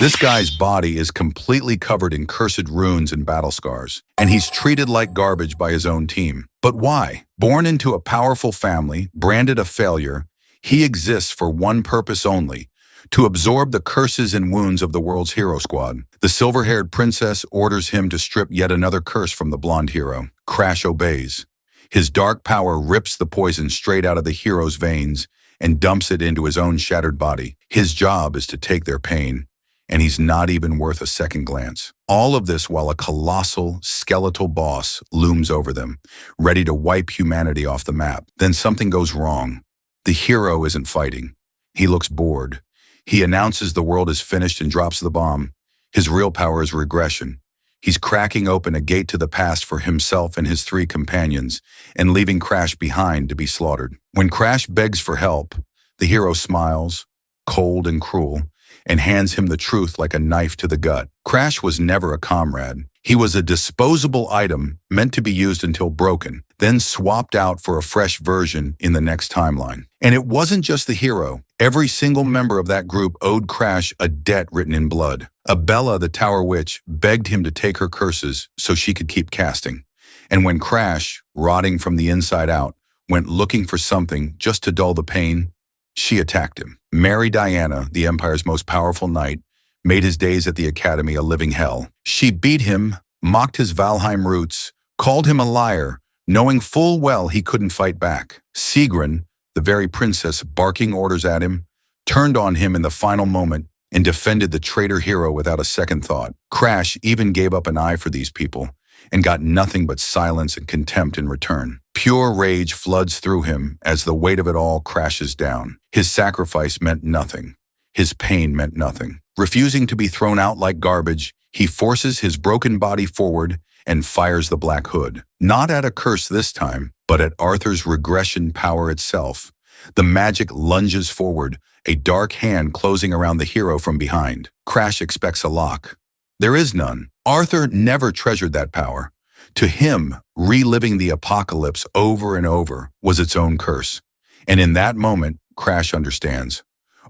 This guy's body is completely covered in cursed runes and battle scars, and he's treated like garbage by his own team. But why? Born into a powerful family, branded a failure, he exists for one purpose only: to absorb the curses and wounds of the world's hero squad. The silver-haired princess orders him to strip yet another curse from the blonde hero. Crash obeys. His dark power rips the poison straight out of the hero's veins and dumps it into his own shattered body. His job is to take their pain, and he's not even worth a second glance. All of this while a colossal, skeletal boss looms over them, ready to wipe humanity off the map. Then something goes wrong. The hero isn't fighting. He looks bored. He announces the world is finished and drops the bomb. His real power is regression. He's cracking open a gate to the past for himself and his 3 companions, and leaving Crash behind to be slaughtered. When Crash begs for help, the hero smiles, cold and cruel, and hands him the truth like a knife to the gut. Crash was never a comrade. He was a disposable item meant to be used until broken, then swapped out for a fresh version in the next timeline. And it wasn't just the hero. Every single member of that group owed Crash a debt written in blood. Abella, the Tower Witch, begged him to take her curses so she could keep casting. And when Crash, rotting from the inside out, went looking for something just to dull the pain, she attacked him. Mary Diana, the Empire's most powerful knight, made his days at the Academy a living hell. She beat him, mocked his Valheim roots, called him a liar, knowing full well he couldn't fight back. Sigrun, the very princess barking orders at him, turned on him in the final moment and defended the traitor hero without a second thought. Crash even gave up an eye for these people and got nothing but silence and contempt in return. Pure rage floods through him as the weight of it all crashes down. His sacrifice meant nothing. His pain meant nothing. Refusing to be thrown out like garbage, he forces his broken body forward and fires the Black Hood. Not at a curse this time, but at Arthur's regression power itself. The magic lunges forward, a dark hand closing around the hero from behind. Crash expects a lock. There is none. Arthur never treasured that power. To him, reliving the apocalypse over and over was its own curse. And in that moment, Crash understands.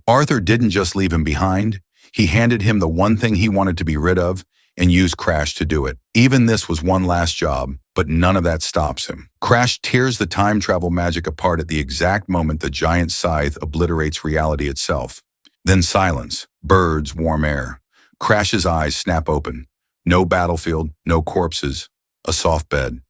Arthur didn't just leave him behind. He handed him the one thing he wanted to be rid of and used Crash to do it. Even this was one last job, but none of that stops him. Crash tears the time travel magic apart at the exact moment the giant scythe obliterates reality itself. Then silence, birds, warm air. Crash's eyes snap open. No battlefield, no corpses, a soft bed.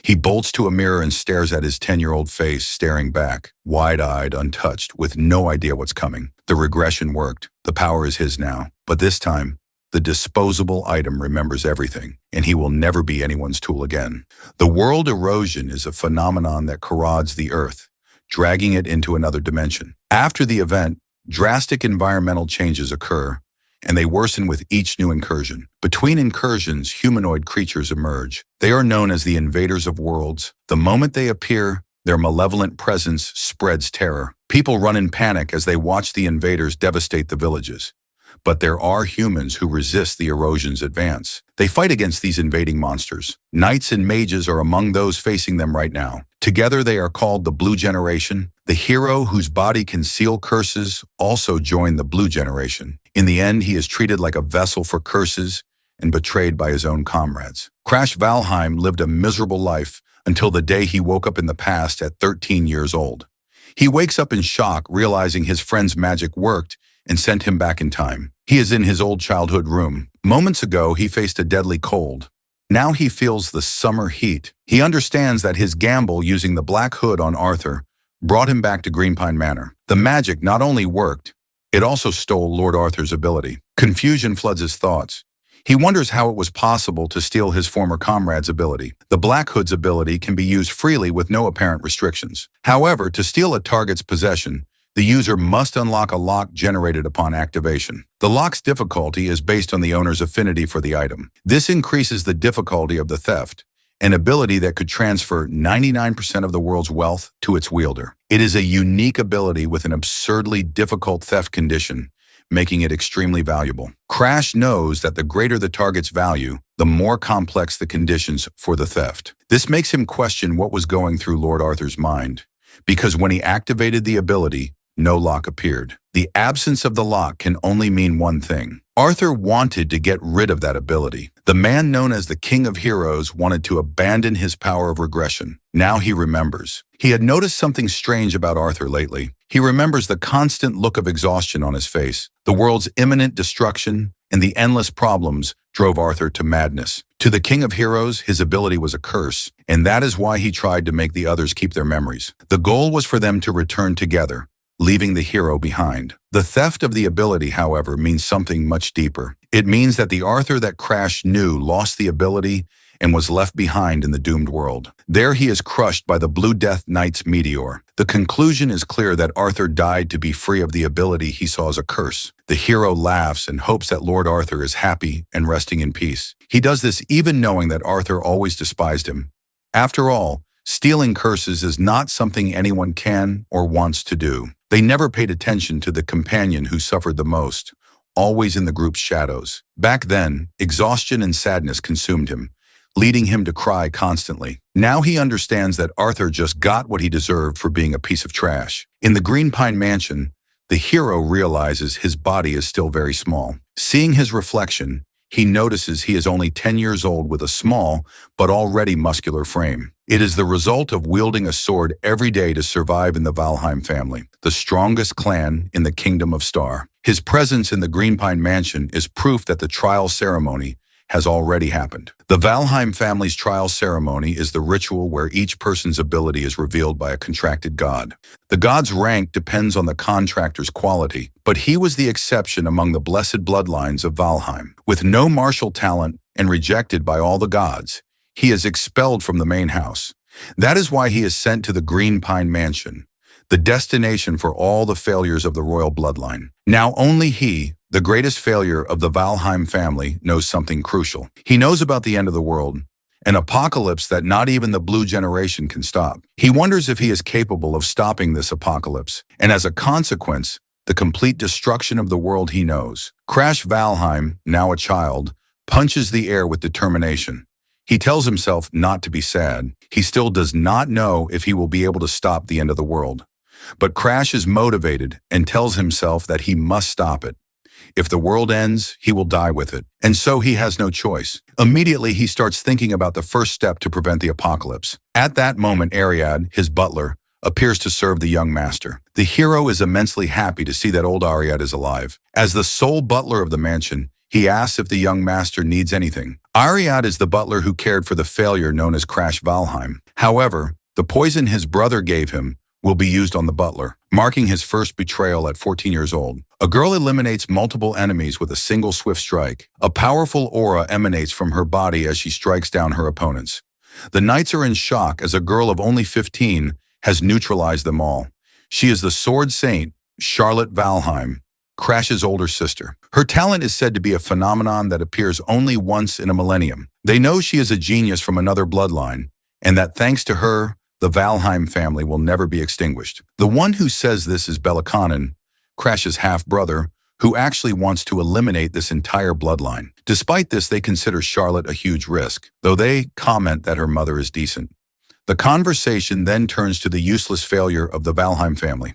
He bolts to a mirror and stares at his 10-year-old face, staring back, wide-eyed, untouched, with no idea what's coming. The regression worked. The power is his now. But this time, the disposable item remembers everything, and he will never be anyone's tool again. The world erosion is a phenomenon that corrodes the earth, dragging it into another dimension. After the event, drastic environmental changes occur, and they worsen with each new incursion. Between incursions, humanoid creatures emerge. They are known as the invaders of worlds. The moment they appear, their malevolent presence spreads terror. People run in panic as they watch the invaders devastate the villages. But there are humans who resist the erosion's advance. They fight against these invading monsters. Knights and mages are among those facing them right now. Together they are called the Blue Generation. The hero whose body can seal curses also joined the Blue Generation. In the end, he is treated like a vessel for curses and betrayed by his own comrades. Crash Valheim lived a miserable life until the day he woke up in the past at 13 years old. He wakes up in shock, realizing his friend's magic worked and sent him back in time. He is in his old childhood room. Moments ago, he faced a deadly cold. Now he feels the summer heat. He understands that his gamble using the Black Hood on Arthur brought him back to Greenpine Manor. The magic not only worked, it also stole Lord Arthur's ability. Confusion floods his thoughts. He wonders how it was possible to steal his former comrade's ability. The Black Hood's ability can be used freely with no apparent restrictions. However, to steal a target's possession, the user must unlock a lock generated upon activation. The lock's difficulty is based on the owner's affinity for the item. This increases the difficulty of the theft, an ability that could transfer 99% of the world's wealth to its wielder. It is a unique ability with an absurdly difficult theft condition, making it extremely valuable. Crash knows that the greater the target's value, the more complex the conditions for the theft. This makes him question what was going through Lord Arthur's mind, because when he activated the ability, no lock appeared. The absence of the lock can only mean one thing. Arthur wanted to get rid of that ability. The man known as the King of Heroes wanted to abandon his power of regression. Now he remembers. He had noticed something strange about Arthur lately. He remembers the constant look of exhaustion on his face. The world's imminent destruction and the endless problems drove Arthur to madness. To the King of Heroes, his ability was a curse, and that is why he tried to make the others keep their memories. The goal was for them to return together, leaving the hero behind. The theft of the ability, however, means something much deeper. It means that the Arthur that Crash knew lost the ability and was left behind in the doomed world. There he is crushed by the Blue Death Knight's meteor. The conclusion is clear that Arthur died to be free of the ability he saw as a curse. The hero laughs and hopes that Lord Arthur is happy and resting in peace. He does this even knowing that Arthur always despised him. After all, stealing curses is not something anyone can or wants to do. They never paid attention to the companion who suffered the most, always in the group's shadows. Back then, exhaustion and sadness consumed him, leading him to cry constantly. Now he understands that Arthur just got what he deserved for being a piece of trash. In the Green Pine Mansion, the hero realizes his body is still very small. Seeing his reflection, he notices he is only 10 years old with a small but already muscular frame. It is the result of wielding a sword every day to survive in the Valheim family, the strongest clan in the Kingdom of Star. His presence in the Green Pine Mansion is proof that the trial ceremony has already happened. The Valheim family's trial ceremony is the ritual where each person's ability is revealed by a contracted god. The god's rank depends on the contractor's quality, but he was the exception among the blessed bloodlines of Valheim. With no martial talent and rejected by all the gods, he is expelled from the main house. That is why he is sent to the Green Pine Mansion, the destination for all the failures of the royal bloodline. Now only he, the greatest failure of the Valheim family, knows something crucial. He knows about the end of the world, an apocalypse that not even the Blue Generation can stop. He wonders if he is capable of stopping this apocalypse, and as a consequence, the complete destruction of the world he knows. Crash Valheim, now a child, punches the air with determination. He tells himself not to be sad. He still does not know if he will be able to stop the end of the world. But Crash is motivated and tells himself that he must stop it. If the world ends, he will die with it. And so he has no choice. Immediately, he starts thinking about the first step to prevent the apocalypse. At that moment, Ariad, his butler, appears to serve the young master. The hero is immensely happy to see that old Ariad is alive. As the sole butler of the mansion, he asks if the young master needs anything. Ariad is the butler who cared for the failure known as Crash Valheim. However, the poison his brother gave him will be used on the butler, marking his first betrayal at 14 years old. A girl eliminates multiple enemies with a single swift strike. A powerful aura emanates from her body as she strikes down her opponents. The knights are in shock as a girl of only 15 has neutralized them all. She is the Sword Saint, Charlotte Valheim, Crash's older sister. Her talent is said to be a phenomenon that appears only once in a millennium. They know she is a genius from another bloodline, and that thanks to her, the Valheim family will never be extinguished. The one who says this is Belakanin, Crash's half-brother, who actually wants to eliminate this entire bloodline. Despite this, they consider Charlotte a huge risk, though they comment that her mother is decent. The conversation then turns to the useless failure of the Valheim family.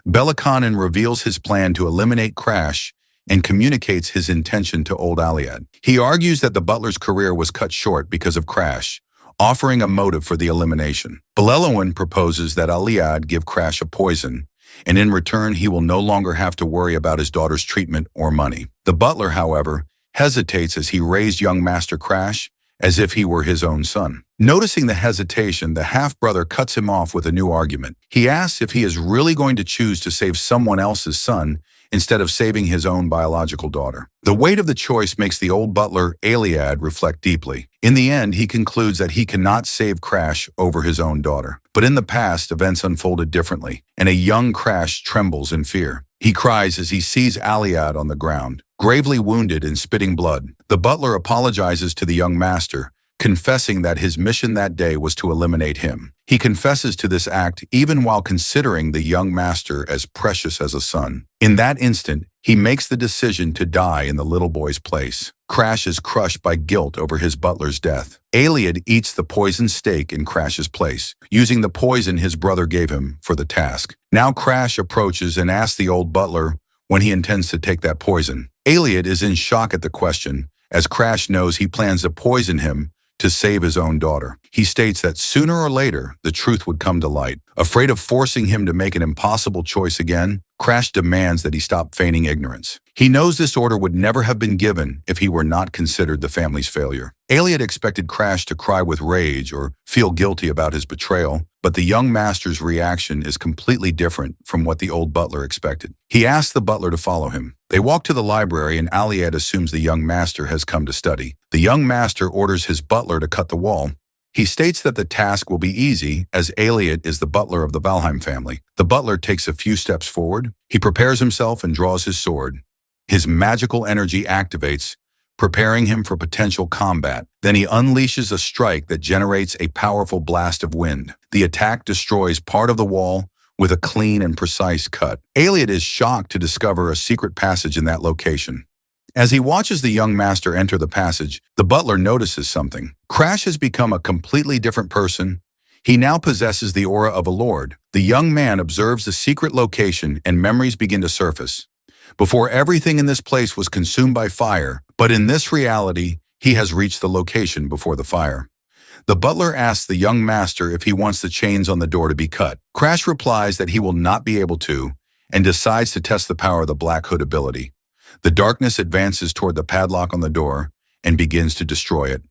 Belakanin reveals his plan to eliminate Crash and communicates his intention to old Aliad. He argues that the butler's career was cut short because of Crash, offering a motive for the elimination. Belelowin proposes that Aliad give Crash a poison, and in return he will no longer have to worry about his daughter's treatment or money. The butler, however, hesitates as he raised young Master Crash as if he were his own son. Noticing the hesitation, the half-brother cuts him off with a new argument. He asks if he is really going to choose to save someone else's son instead of saving his own biological daughter. The weight of the choice makes the old butler, Aliad, reflect deeply. In the end, he concludes that he cannot save Crash over his own daughter. But in the past, events unfolded differently, and a young Crash trembles in fear. He cries as he sees Aliad on the ground, gravely wounded and spitting blood. The butler apologizes to the young master, confessing that his mission that day was to eliminate him. He confesses to this act even while considering the young master as precious as a son. In that instant, he makes the decision to die in the little boy's place. Crash is crushed by guilt over his butler's death. Iliad eats the poisoned steak in Crash's place, using the poison his brother gave him for the task. Now Crash approaches and asks the old butler when he intends to take that poison. Iliad is in shock at the question, as Crash knows he plans to poison him to save his own daughter. He states that sooner or later, the truth would come to light. Afraid of forcing him to make an impossible choice again, Crash demands that he stop feigning ignorance. He knows this order would never have been given if he were not considered the family's failure. Iliad expected Crash to cry with rage or feel guilty about his betrayal, but the young master's reaction is completely different from what the old butler expected. He asks the butler to follow him. They walk to the library and Iliad assumes the young master has come to study. The young master orders his butler to cut the wall. He states that the task will be easy as Iliad is the butler of the Valheim family. The butler takes a few steps forward. He prepares himself and draws his sword. His magical energy activates, preparing him for potential combat. Then he unleashes a strike that generates a powerful blast of wind. The attack destroys part of the wall with a clean and precise cut. Iliad is shocked to discover a secret passage in that location. As he watches the young master enter the passage, the butler notices something. Crash has become a completely different person. He now possesses the aura of a lord. The young man observes the secret location and memories begin to surface. Before, everything in this place was consumed by fire, but in this reality, he has reached the location before the fire. The butler asks the young master if he wants the chains on the door to be cut. Crash replies that he will not be able to, and decides to test the power of the Black Hood ability. The darkness advances toward the padlock on the door and begins to destroy it.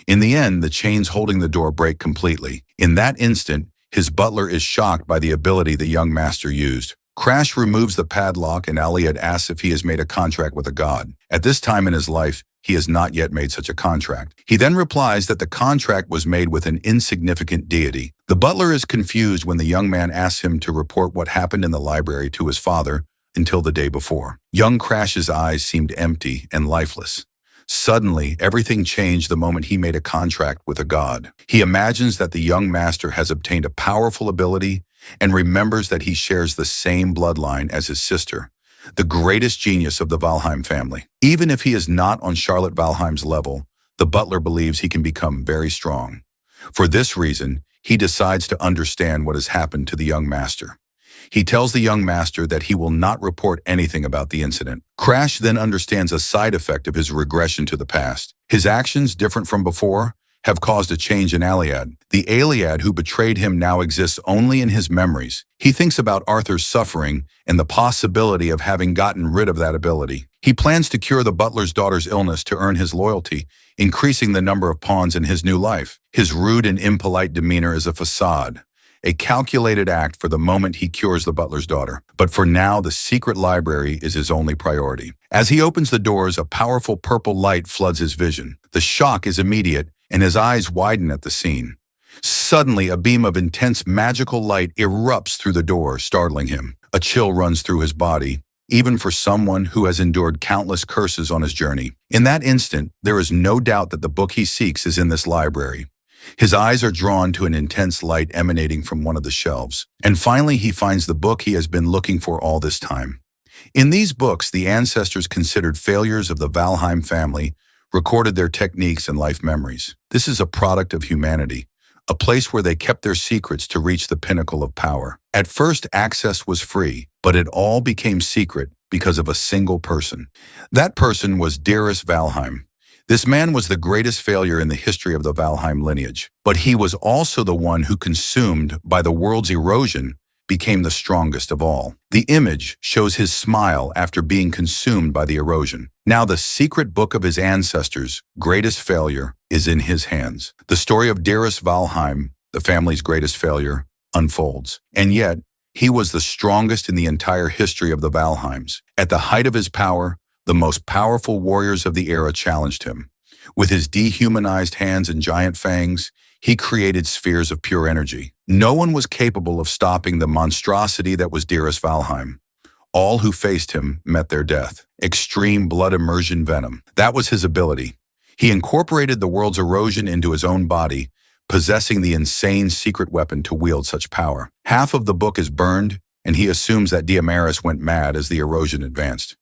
In the end, the chains holding the door break completely. In that instant, his butler is shocked by the ability the young master used. Crash removes the padlock and Iliad asks if he has made a contract with a god. At this time in his life, he has not yet made such a contract. He then replies that the contract was made with an insignificant deity. The butler is confused when the young man asks him to report what happened in the library to his father until the day before. Young Crash's eyes seemed empty and lifeless. Suddenly, everything changed the moment he made a contract with a god. He imagines that the young master has obtained a powerful ability and remembers that he shares the same bloodline as his sister, the greatest genius of the Valheim family. Even if he is not on Charlotte Valheim's level, the butler believes he can become very strong. For this reason, he decides to understand what has happened to the young master. He tells the young master that he will not report anything about the incident. Crash then understands a side effect of his regression to the past. His actions, different from before, have caused a change in Iliad. The Iliad who betrayed him now exists only in his memories. He thinks about Arthur's suffering and the possibility of having gotten rid of that ability. He plans to cure the butler's daughter's illness to earn his loyalty, increasing the number of pawns in his new life. His rude and impolite demeanor is a facade, a calculated act for the moment he cures the butler's daughter. But for now, the secret library is his only priority. As he opens the doors, a powerful purple light floods his vision. The shock is immediate, and his eyes widen at the scene. Suddenly, a beam of intense magical light erupts through the door, startling him. A chill runs through his body, even for someone who has endured countless curses on his journey. In that instant, there is no doubt that the book he seeks is in this library. His eyes are drawn to an intense light emanating from one of the shelves. And finally, he finds the book he has been looking for all this time. In these books, the ancestors considered failures of the Valheim family recorded their techniques and life memories. This is a product of humanity, a place where they kept their secrets to reach the pinnacle of power. At first, access was free, but it all became secret because of a single person. That person was Darius Valheim. This man was the greatest failure in the history of the Valheim lineage, but he was also the one who, consumed by the world's erosion, became the strongest of all. The image shows his smile after being consumed by the erosion. Now the secret book of his ancestors' greatest failure is in his hands. The story of Darius Valheim, the family's greatest failure, unfolds. And yet, he was the strongest in the entire history of the Valheims. At the height of his power, the most powerful warriors of the era challenged him. With his dehumanized hands and giant fangs, he created spheres of pure energy. No one was capable of stopping the monstrosity that was Darius Valheim. All who faced him met their death. Extreme blood immersion venom. That was his ability. He incorporated the world's erosion into his own body, possessing the insane secret weapon to wield such power. Half of the book is burned, and he assumes that Diamaris went mad as the erosion advanced.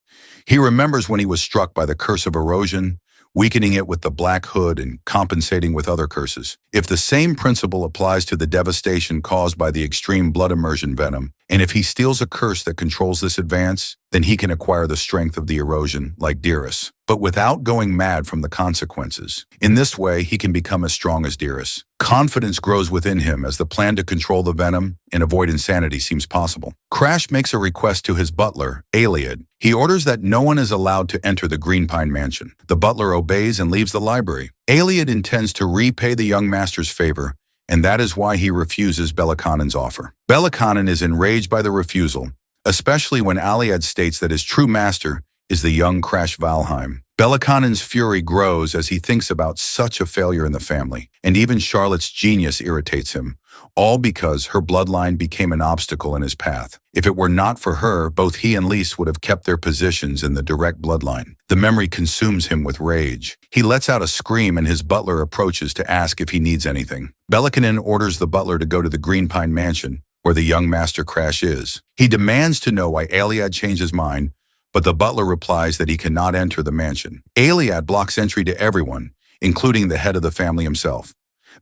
He remembers when he was struck by the curse of erosion, weakening it with the Black Hood and compensating with other curses. If the same principle applies to the devastation caused by the extreme blood immersion venom, and if he steals a curse that controls this advance, then he can acquire the strength of the erosion, like Dearest, but without going mad from the consequences. In this way, he can become as strong as Dearest. Confidence grows within him as the plan to control the venom and avoid insanity seems possible. Crash makes a request to his butler, Aliad. He orders that no one is allowed to enter the Green Pine Mansion. The butler obeys and leaves the library. Aliad intends to repay the young master's favor, and that is why he refuses Belliconen's offer. Belliconen is enraged by the refusal, especially when Aliad states that his true master is the young Crash Valheim. Belliconen's fury grows as he thinks about such a failure in the family, and even Charlotte's genius irritates him, all because her bloodline became an obstacle in his path. If it were not for her, both he and Lise would have kept their positions in the direct bloodline. The memory consumes him with rage. He lets out a scream and his butler approaches to ask if he needs anything. Belliconen orders the butler to go to the Green Pine Mansion, where the young Master Crash is. He demands to know why Aliad changed his mind, but the butler replies that he cannot enter the mansion. Aliad blocks entry to everyone, including the head of the family himself.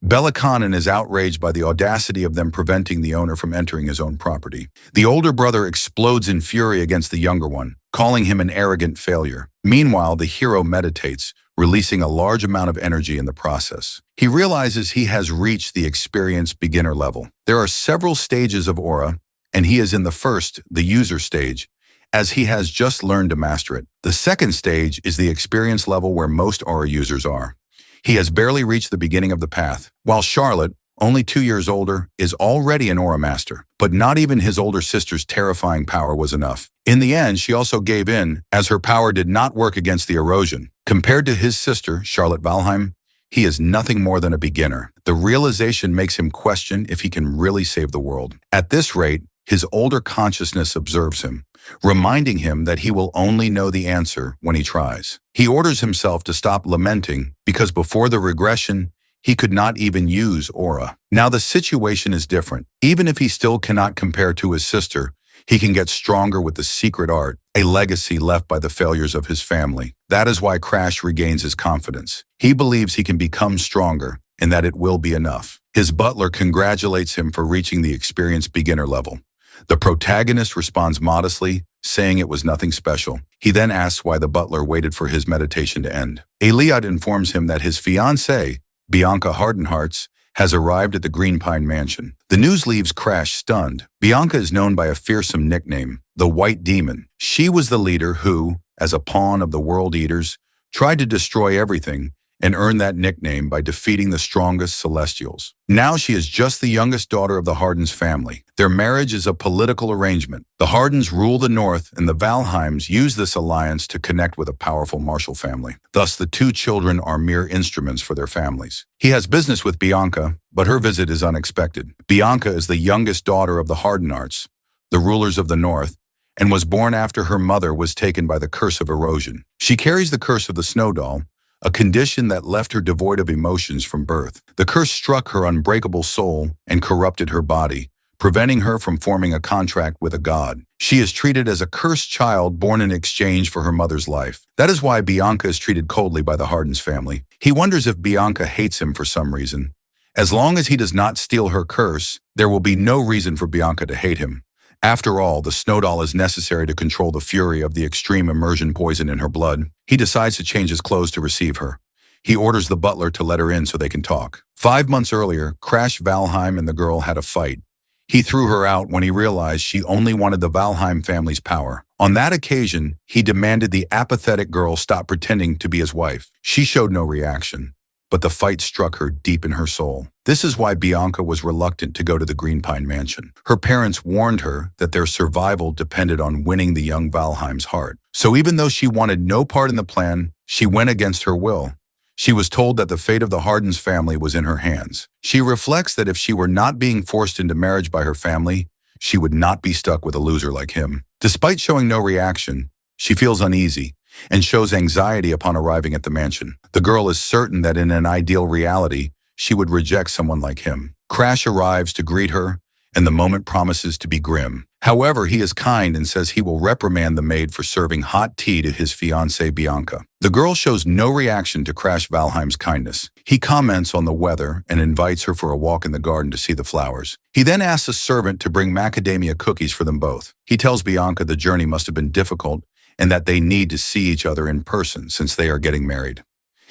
Belliconen is outraged by the audacity of them preventing the owner from entering his own property. The older brother explodes in fury against the younger one, calling him an arrogant failure. Meanwhile, the hero meditates, releasing a large amount of energy in the process. He realizes he has reached the experienced beginner level. There are several stages of aura, and he is in the first, the user stage, as he has just learned to master it. The second stage is the experience level where most aura users are. He has barely reached the beginning of the path, while Charlotte, only 2 years older, is already an aura master. But not even his older sister's terrifying power was enough. In the end, she also gave in, as her power did not work against the erosion. Compared to his sister, Charlotte Valheim, he is nothing more than a beginner. The realization makes him question if he can really save the world. At this rate, his older consciousness observes him, reminding him that he will only know the answer when he tries. He orders himself to stop lamenting because before the regression, he could not even use aura. Now the situation is different. Even if he still cannot compare to his sister, he can get stronger with the secret art, a legacy left by the failures of his family. That is why Crash regains his confidence. He believes he can become stronger and that it will be enough. His butler congratulates him for reaching the experienced beginner level. The protagonist responds modestly, saying it was nothing special. He then asks why the butler waited for his meditation to end. Aliad informs him that his fiancée, Bianca Hardenhearts, has arrived at the Green Pine Mansion. The news leaves Crash stunned. Bianca is known by a fearsome nickname, the White Demon. She was the leader who, as a pawn of the World Eaters, tried to destroy everything and earned that nickname by defeating the strongest Celestials. Now she is just the youngest daughter of the Hardens family. Their marriage is a political arrangement. The Hardens rule the North, and the Valheims use this alliance to connect with a powerful martial family. Thus, the two children are mere instruments for their families. He has business with Bianca, but her visit is unexpected. Bianca is the youngest daughter of the Hardenarts, the rulers of the North, and was born after her mother was taken by the curse of erosion. She carries the curse of the Snow Doll, a condition that left her devoid of emotions from birth. The curse struck her unbreakable soul and corrupted her body, preventing her from forming a contract with a god. She is treated as a cursed child born in exchange for her mother's life. That is why Bianca is treated coldly by the Hardens family. He wonders if Bianca hates him for some reason. As long as he does not steal her curse, there will be no reason for Bianca to hate him. After all, the Snow Doll is necessary to control the fury of the extreme immersion poison in her blood. He decides to change his clothes to receive her. He orders the butler to let her in so they can talk. 5 months earlier, Crash Valheim and the girl had a fight. He threw her out when he realized she only wanted the Valheim family's power. On that occasion, he demanded the apathetic girl stop pretending to be his wife. She showed no reaction, but the fight struck her deep in her soul. This is why Bianca was reluctant to go to the Green Pine Mansion. Her parents warned her that their survival depended on winning the young Valheim's heart. So even though she wanted no part in the plan, she went against her will. She was told that the fate of the Hardens family was in her hands. She reflects that if she were not being forced into marriage by her family, she would not be stuck with a loser like him. Despite showing no reaction, she feels uneasy, and shows anxiety upon arriving at the mansion. The girl is certain that in an ideal reality, she would reject someone like him. Crash arrives to greet her, and the moment promises to be grim. However, he is kind and says he will reprimand the maid for serving hot tea to his fiancée Bianca. The girl shows no reaction to Crash Valheim's kindness. He comments on the weather and invites her for a walk in the garden to see the flowers. He then asks a servant to bring macadamia cookies for them both. He tells Bianca the journey must have been difficult and that they need to see each other in person since they are getting married.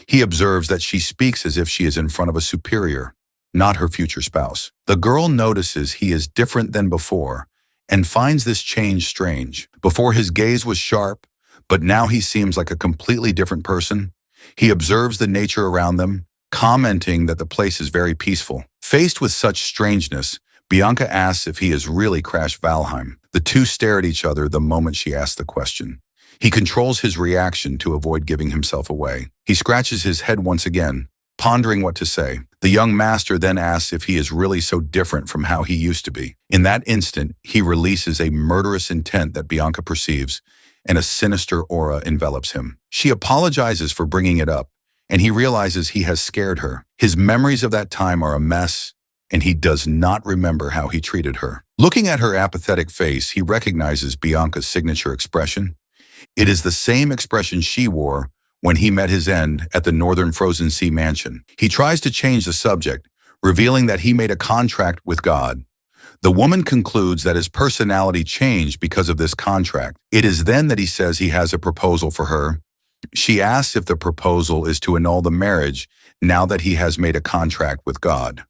He observes that she speaks as if she is in front of a superior, not her future spouse. The girl notices he is different than before and finds this change strange. Before his gaze was sharp, but now he seems like a completely different person. He observes the nature around them, commenting that the place is very peaceful. Faced with such strangeness, Bianca asks if he is really Crash Valheim. The two stare at each other the moment she asks the question. He controls his reaction to avoid giving himself away. He scratches his head once again, pondering what to say. The young master then asks if he is really so different from how he used to be. In that instant, he releases a murderous intent that Bianca perceives, and a sinister aura envelops him. She apologizes for bringing it up, and he realizes he has scared her. His memories of that time are a mess, and he does not remember how he treated her. Looking at her apathetic face, he recognizes Bianca's signature expression. It is the same expression she wore when he met his end at the Northern Frozen Sea mansion. He tries to change the subject, revealing that he made a contract with God. The woman concludes that his personality changed because of this contract. It is then that he says he has a proposal for her. She asks if the proposal is to annul the marriage now that he has made a contract with God.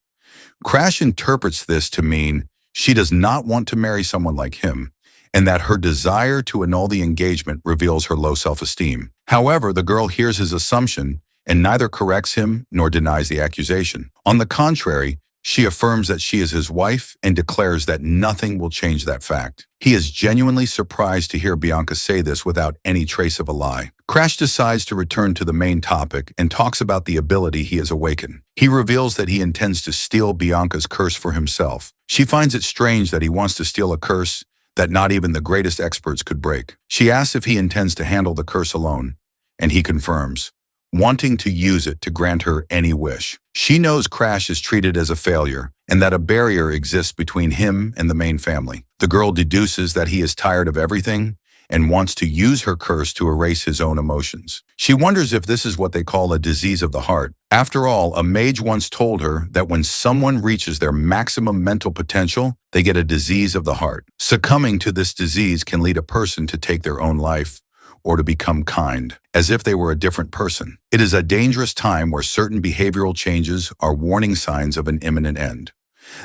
Crash interprets this to mean she does not want to marry someone like him, and that her desire to annul the engagement reveals her low self-esteem. However, the girl hears his assumption and neither corrects him nor denies the accusation. On the contrary, she affirms that she is his wife and declares that nothing will change that fact. He is genuinely surprised to hear Bianca say this without any trace of a lie. Crash decides to return to the main topic and talks about the ability he has awakened. He reveals that he intends to steal Bianca's curse for himself. She finds it strange that he wants to steal a curse that not even the greatest experts could break. She asks if he intends to handle the curse alone, and he confirms, wanting to use it to grant her any wish. She knows Crash is treated as a failure, and that a barrier exists between him and the main family. The girl deduces that he is tired of everything and wants to use her curse to erase his own emotions. She wonders if this is what they call a disease of the heart. After all, a mage once told her that when someone reaches their maximum mental potential, they get a disease of the heart. Succumbing to this disease can lead a person to take their own life or to become kind, as if they were a different person. It is a dangerous time where certain behavioral changes are warning signs of an imminent end.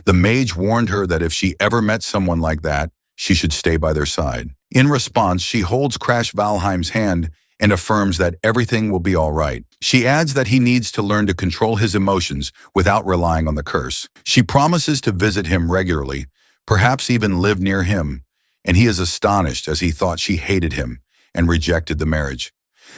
The mage warned her that if she ever met someone like that, she should stay by their side. In response, she holds Crash Valheim's hand and affirms that everything will be all right. She adds that he needs to learn to control his emotions without relying on the curse. She promises to visit him regularly, perhaps even live near him, and he is astonished as he thought she hated him and rejected the marriage.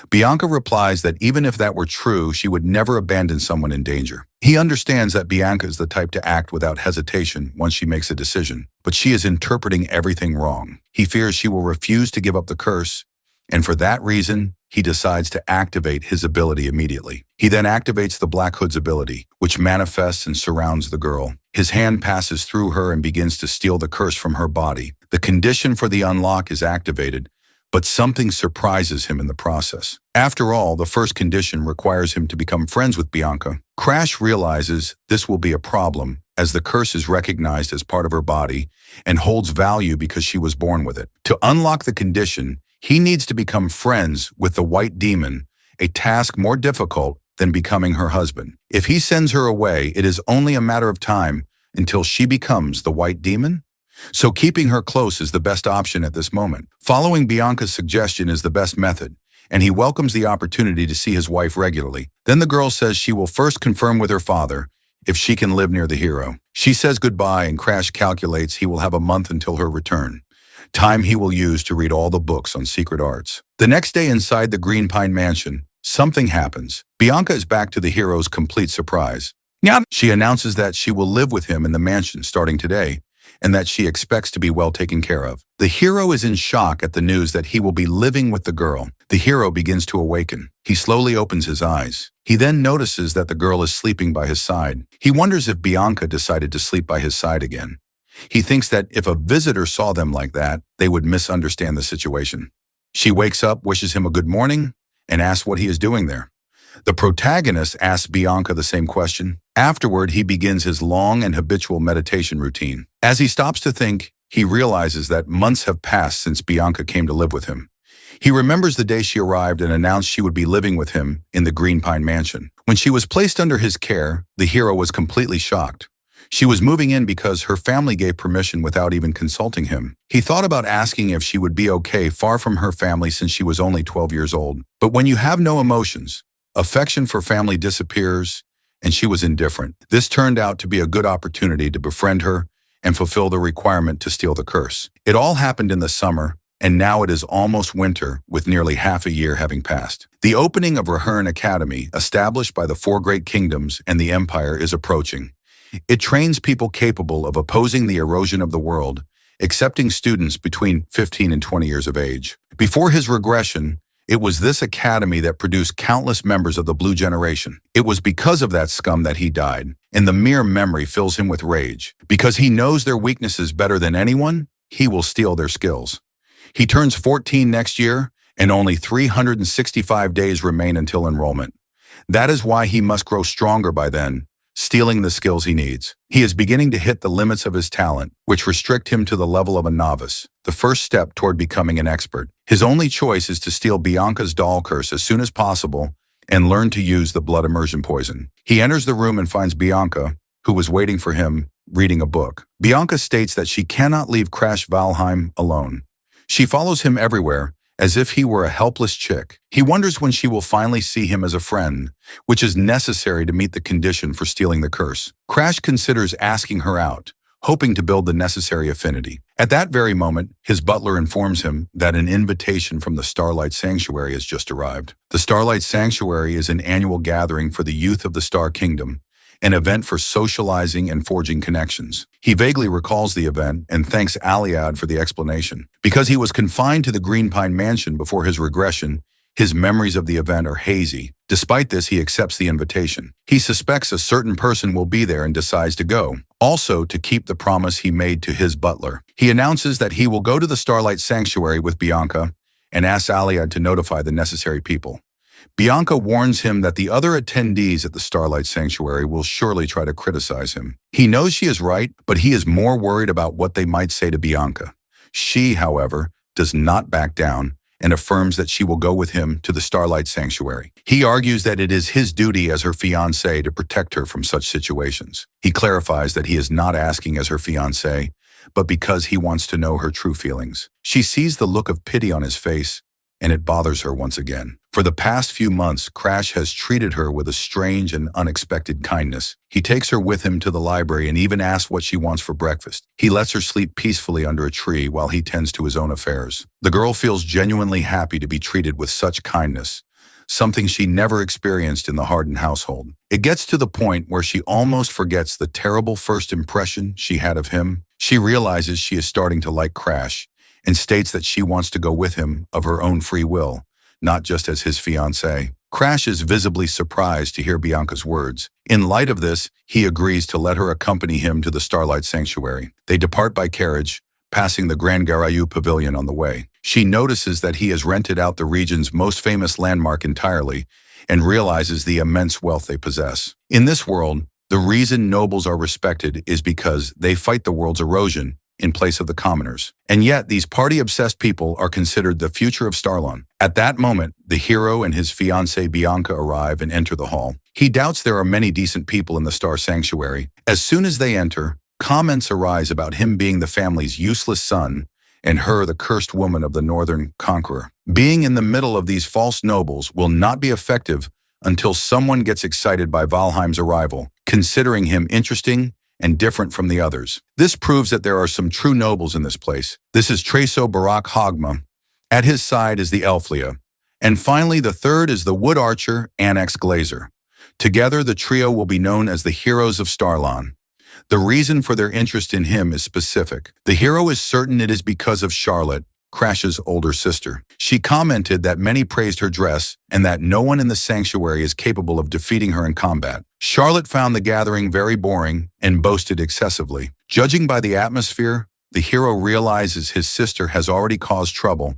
Bianca replies that even if that were true, she would never abandon someone in danger. He understands that Bianca is the type to act without hesitation once she makes a decision, but she is interpreting everything wrong. He fears she will refuse to give up the curse, and for that reason, he decides to activate his ability immediately. He then activates the Black Hood's ability, which manifests and surrounds the girl. His hand passes through her and begins to steal the curse from her body. The condition for the unlock is activated, but something surprises him in the process. After all, the first condition requires him to become friends with Bianca. Crash realizes this will be a problem, as the curse is recognized as part of her body and holds value because she was born with it. To unlock the condition, he needs to become friends with the White Demon, a task more difficult than becoming her husband. If he sends her away, it is only a matter of time until she becomes the White Demon. So keeping her close is the best option at this moment. Following Bianca's suggestion is the best method, and he welcomes the opportunity to see his wife regularly. Then the girl says she will first confirm with her father if she can live near the hero. She says goodbye, and Crash calculates he will have a month until her return, time he will use to read all the books on secret arts. The next day inside the Green Pine Mansion, something happens. Bianca is back to the hero's complete surprise. She announces that she will live with him in the mansion starting today, and that she expects to be well taken care of. The hero is in shock at the news that he will be living with the girl. The hero begins to awaken. He slowly opens his eyes. He then notices that the girl is sleeping by his side. He wonders if Bianca decided to sleep by his side again. He thinks that if a visitor saw them like that, they would misunderstand the situation. She wakes up, wishes him a good morning, and asks what he is doing there. The protagonist asks Bianca the same question. Afterward, he begins his long and habitual meditation routine. As he stops to think, he realizes that months have passed since Bianca came to live with him. He remembers the day she arrived and announced she would be living with him in the Green Pine Mansion. When she was placed under his care, the hero was completely shocked. She was moving in because her family gave permission without even consulting him. He thought about asking if she would be okay far from her family since she was only 12 years old. But when you have no emotions, affection for family disappears, and she was indifferent. This turned out to be a good opportunity to befriend her and fulfill the requirement to steal the curse. It all happened in the summer, and now it is almost winter, with nearly half a year having passed. The opening of Rahern Academy, established by the Four Great Kingdoms and the Empire, is approaching. It trains people capable of opposing the erosion of the world, accepting students between 15 and 20 years of age. Before his regression, it was this academy that produced countless members of the Blue Generation. It was because of that scum that he died, and the mere memory fills him with rage. Because he knows their weaknesses better than anyone, he will steal their skills. He turns 14 next year, and only 365 days remain until enrollment. That is why he must grow stronger by then, stealing the skills he needs. He is beginning to hit the limits of his talent, which restrict him to the level of a novice, the first step toward becoming an expert. His only choice is to steal Bianca's doll curse as soon as possible and learn to use the blood immersion poison. He enters the room and finds Bianca, who was waiting for him, reading a book. Bianca states that she cannot leave Crash Valheim alone. She follows him everywhere, as if he were a helpless chick. He wonders when she will finally see him as a friend, which is necessary to meet the condition for stealing the curse. Crash considers asking her out, hoping to build the necessary affinity. At that very moment, his butler informs him that an invitation from the Starlight Sanctuary has just arrived. The Starlight Sanctuary is an annual gathering for the youth of the Star Kingdom, an event for socializing and forging connections. He vaguely recalls the event and thanks Aliad for the explanation. Because he was confined to the Green Pine Mansion before his regression, his memories of the event are hazy. Despite this, he accepts the invitation. He suspects a certain person will be there and decides to go. Also, to keep the promise he made to his butler. He announces that he will go to the Starlight Sanctuary with Bianca and asks Aliad to notify the necessary people. Bianca warns him that the other attendees at the Starlight Sanctuary will surely try to criticize him. He knows she is right, but he is more worried about what they might say to Bianca. She, however, does not back down and affirms that she will go with him to the Starlight Sanctuary. He argues that it is his duty as her fiancé to protect her from such situations. He clarifies that he is not asking as her fiancé, but because he wants to know her true feelings. She sees the look of pity on his face, and it bothers her once again. For the past few months, Crash has treated her with a strange and unexpected kindness. He takes her with him to the library and even asks what she wants for breakfast. He lets her sleep peacefully under a tree while he tends to his own affairs. The girl feels genuinely happy to be treated with such kindness, something she never experienced in the Harden household. It gets to the point where she almost forgets the terrible first impression she had of him. She realizes she is starting to like Crash and states that she wants to go with him of her own free will, not just as his fiancé. Crash is visibly surprised to hear Bianca's words. In light of this, he agrees to let her accompany him to the Starlight Sanctuary. They depart by carriage, passing the Grand Garayu Pavilion on the way. She notices that he has rented out the region's most famous landmark entirely and realizes the immense wealth they possess. In this world, the reason nobles are respected is because they fight the world's erosion in place of the commoners. And yet, these party-obsessed people are considered the future of Starlon. At that moment, the hero and his fiancée Bianca arrive and enter the hall. He doubts there are many decent people in the Star Sanctuary. As soon as they enter, comments arise about him being the family's useless son and her the cursed woman of the Northern Conqueror. Being in the middle of these false nobles will not be effective until someone gets excited by Valheim's arrival, considering him interesting and different from the others. This proves that there are some true nobles in this place. This is Treso Barak Hogma. At his side is the Elflia. And finally, the third is the wood archer Annex Glazer. Together, the trio will be known as the Heroes of Starlon. The reason for their interest in him is specific. The hero is certain it is because of Charlotte, Crash's older sister. She commented that many praised her dress and that no one in the sanctuary is capable of defeating her in combat. Charlotte found the gathering very boring and boasted excessively. Judging by the atmosphere, the hero realizes his sister has already caused trouble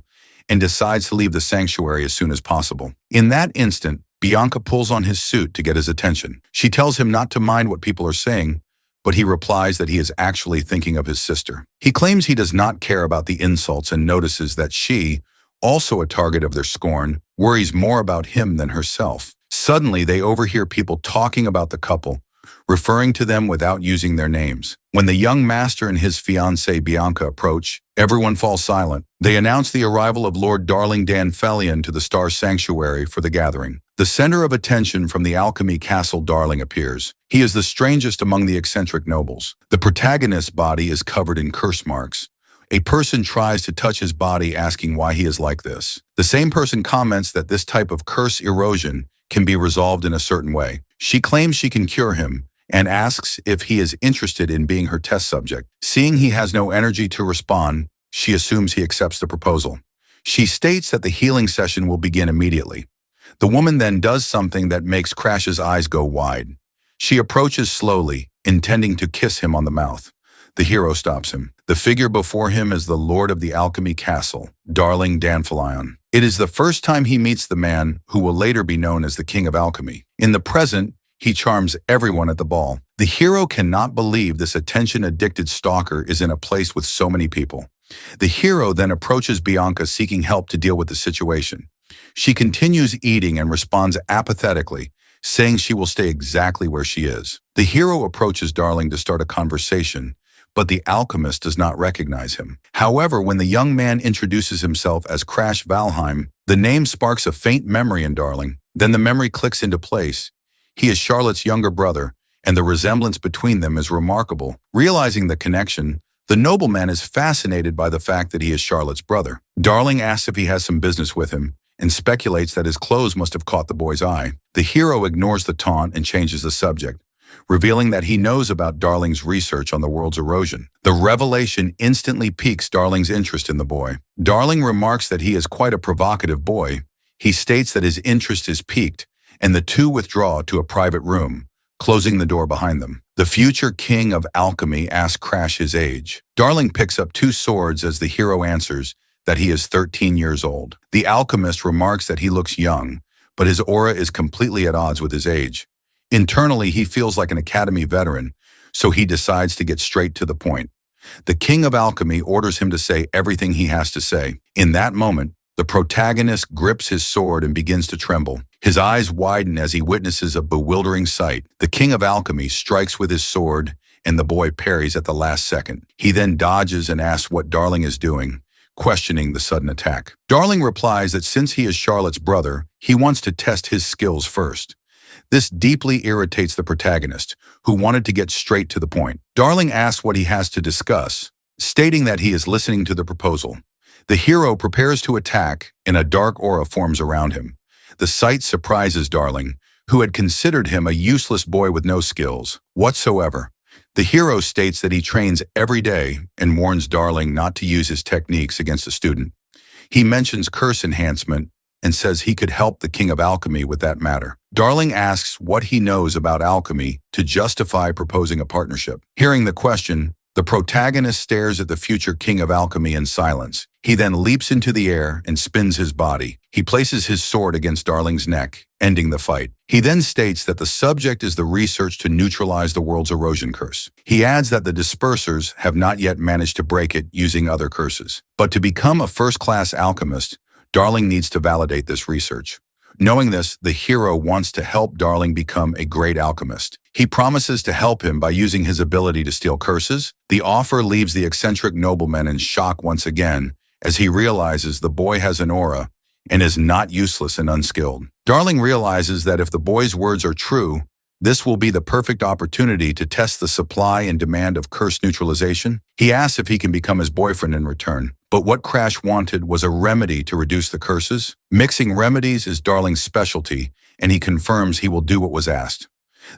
and decides to leave the sanctuary as soon as possible. In that instant, Bianca pulls on his suit to get his attention. She tells him not to mind what people are saying, but he replies that he is actually thinking of his sister. He claims he does not care about the insults and notices that she, also a target of their scorn, worries more about him than herself. Suddenly, they overhear people talking about the couple, referring to them without using their names. When the young master and his fiancée Bianca approach, everyone falls silent. They announce the arrival of Lord Darling Danfelion to the Star Sanctuary for the gathering. The center of attention from the alchemy castle Darling appears. He is the strangest among the eccentric nobles. The protagonist's body is covered in curse marks. A person tries to touch his body asking why he is like this. The same person comments that this type of curse erosion can be resolved in a certain way. She claims she can cure him and asks if he is interested in being her test subject. Seeing he has no energy to respond, she assumes he accepts the proposal. She states that the healing session will begin immediately. The woman then does something that makes Crash's eyes go wide. She approaches slowly, intending to kiss him on the mouth. The hero stops him. The figure before him is the Lord of the Alchemy Castle, Darling Danfelion. It is the first time he meets the man who will later be known as the King of Alchemy. In the present, he charms everyone at the ball. The hero cannot believe this attention-addicted stalker is in a place with so many people. The hero then approaches Bianca seeking help to deal with the situation. She continues eating and responds apathetically, saying she will stay exactly where she is. The hero approaches Darling to start a conversation, but the alchemist does not recognize him. However, when the young man introduces himself as Crash Valheim, the name sparks a faint memory in Darling. Then the memory clicks into place. He is Charlotte's younger brother, and the resemblance between them is remarkable. Realizing the connection, the nobleman is fascinated by the fact that he is Charlotte's brother. Darling asks if he has some business with him, and speculates that his clothes must have caught the boy's eye. The hero ignores the taunt and changes the subject, revealing that he knows about Darling's research on the world's erosion. The revelation instantly piques Darling's interest in the boy. Darling remarks that he is quite a provocative boy. He states that his interest is piqued, and the two withdraw to a private room, closing the door behind them. The future king of alchemy asks Crash his age. Darling picks up 2 swords as the hero answers that he is 13 years old. The alchemist remarks that he looks young, but his aura is completely at odds with his age. Internally, he feels like an academy veteran, so he decides to get straight to the point. The king of alchemy orders him to say everything he has to say. In that moment, the protagonist grips his sword and begins to tremble. His eyes widen as he witnesses a bewildering sight. The king of alchemy strikes with his sword, and the boy parries at the last second. He then dodges and asks what Darling is doing, questioning the sudden attack. Darling replies that since he is Charlotte's brother, he wants to test his skills first. This deeply irritates the protagonist, who wanted to get straight to the point. Darling asks what he has to discuss, stating that he is listening to the proposal. The hero prepares to attack, and a dark aura forms around him. The sight surprises Darling, who had considered him a useless boy with no skills whatsoever. The hero states that he trains every day and warns Darling not to use his techniques against a student. He mentions curse enhancement and says he could help the King of Alchemy with that matter. Darling asks what he knows about alchemy to justify proposing a partnership. Hearing the question, the protagonist stares at the future King of Alchemy in silence. He then leaps into the air and spins his body. He places his sword against Darling's neck, ending the fight. He then states that the subject is the research to neutralize the world's erosion curse. He adds that the dispersers have not yet managed to break it using other curses. But to become a first-class alchemist, Darling needs to validate this research. Knowing this, the hero wants to help Darling become a great alchemist. He promises to help him by using his ability to steal curses. The offer leaves the eccentric nobleman in shock once again, as he realizes the boy has an aura and is not useless and unskilled. Darling realizes that if the boy's words are true, this will be the perfect opportunity to test the supply and demand of curse neutralization. He asks if he can become his boyfriend in return. But what Crash wanted was a remedy to reduce the curses. Mixing remedies is Darling's specialty, and he confirms he will do what was asked.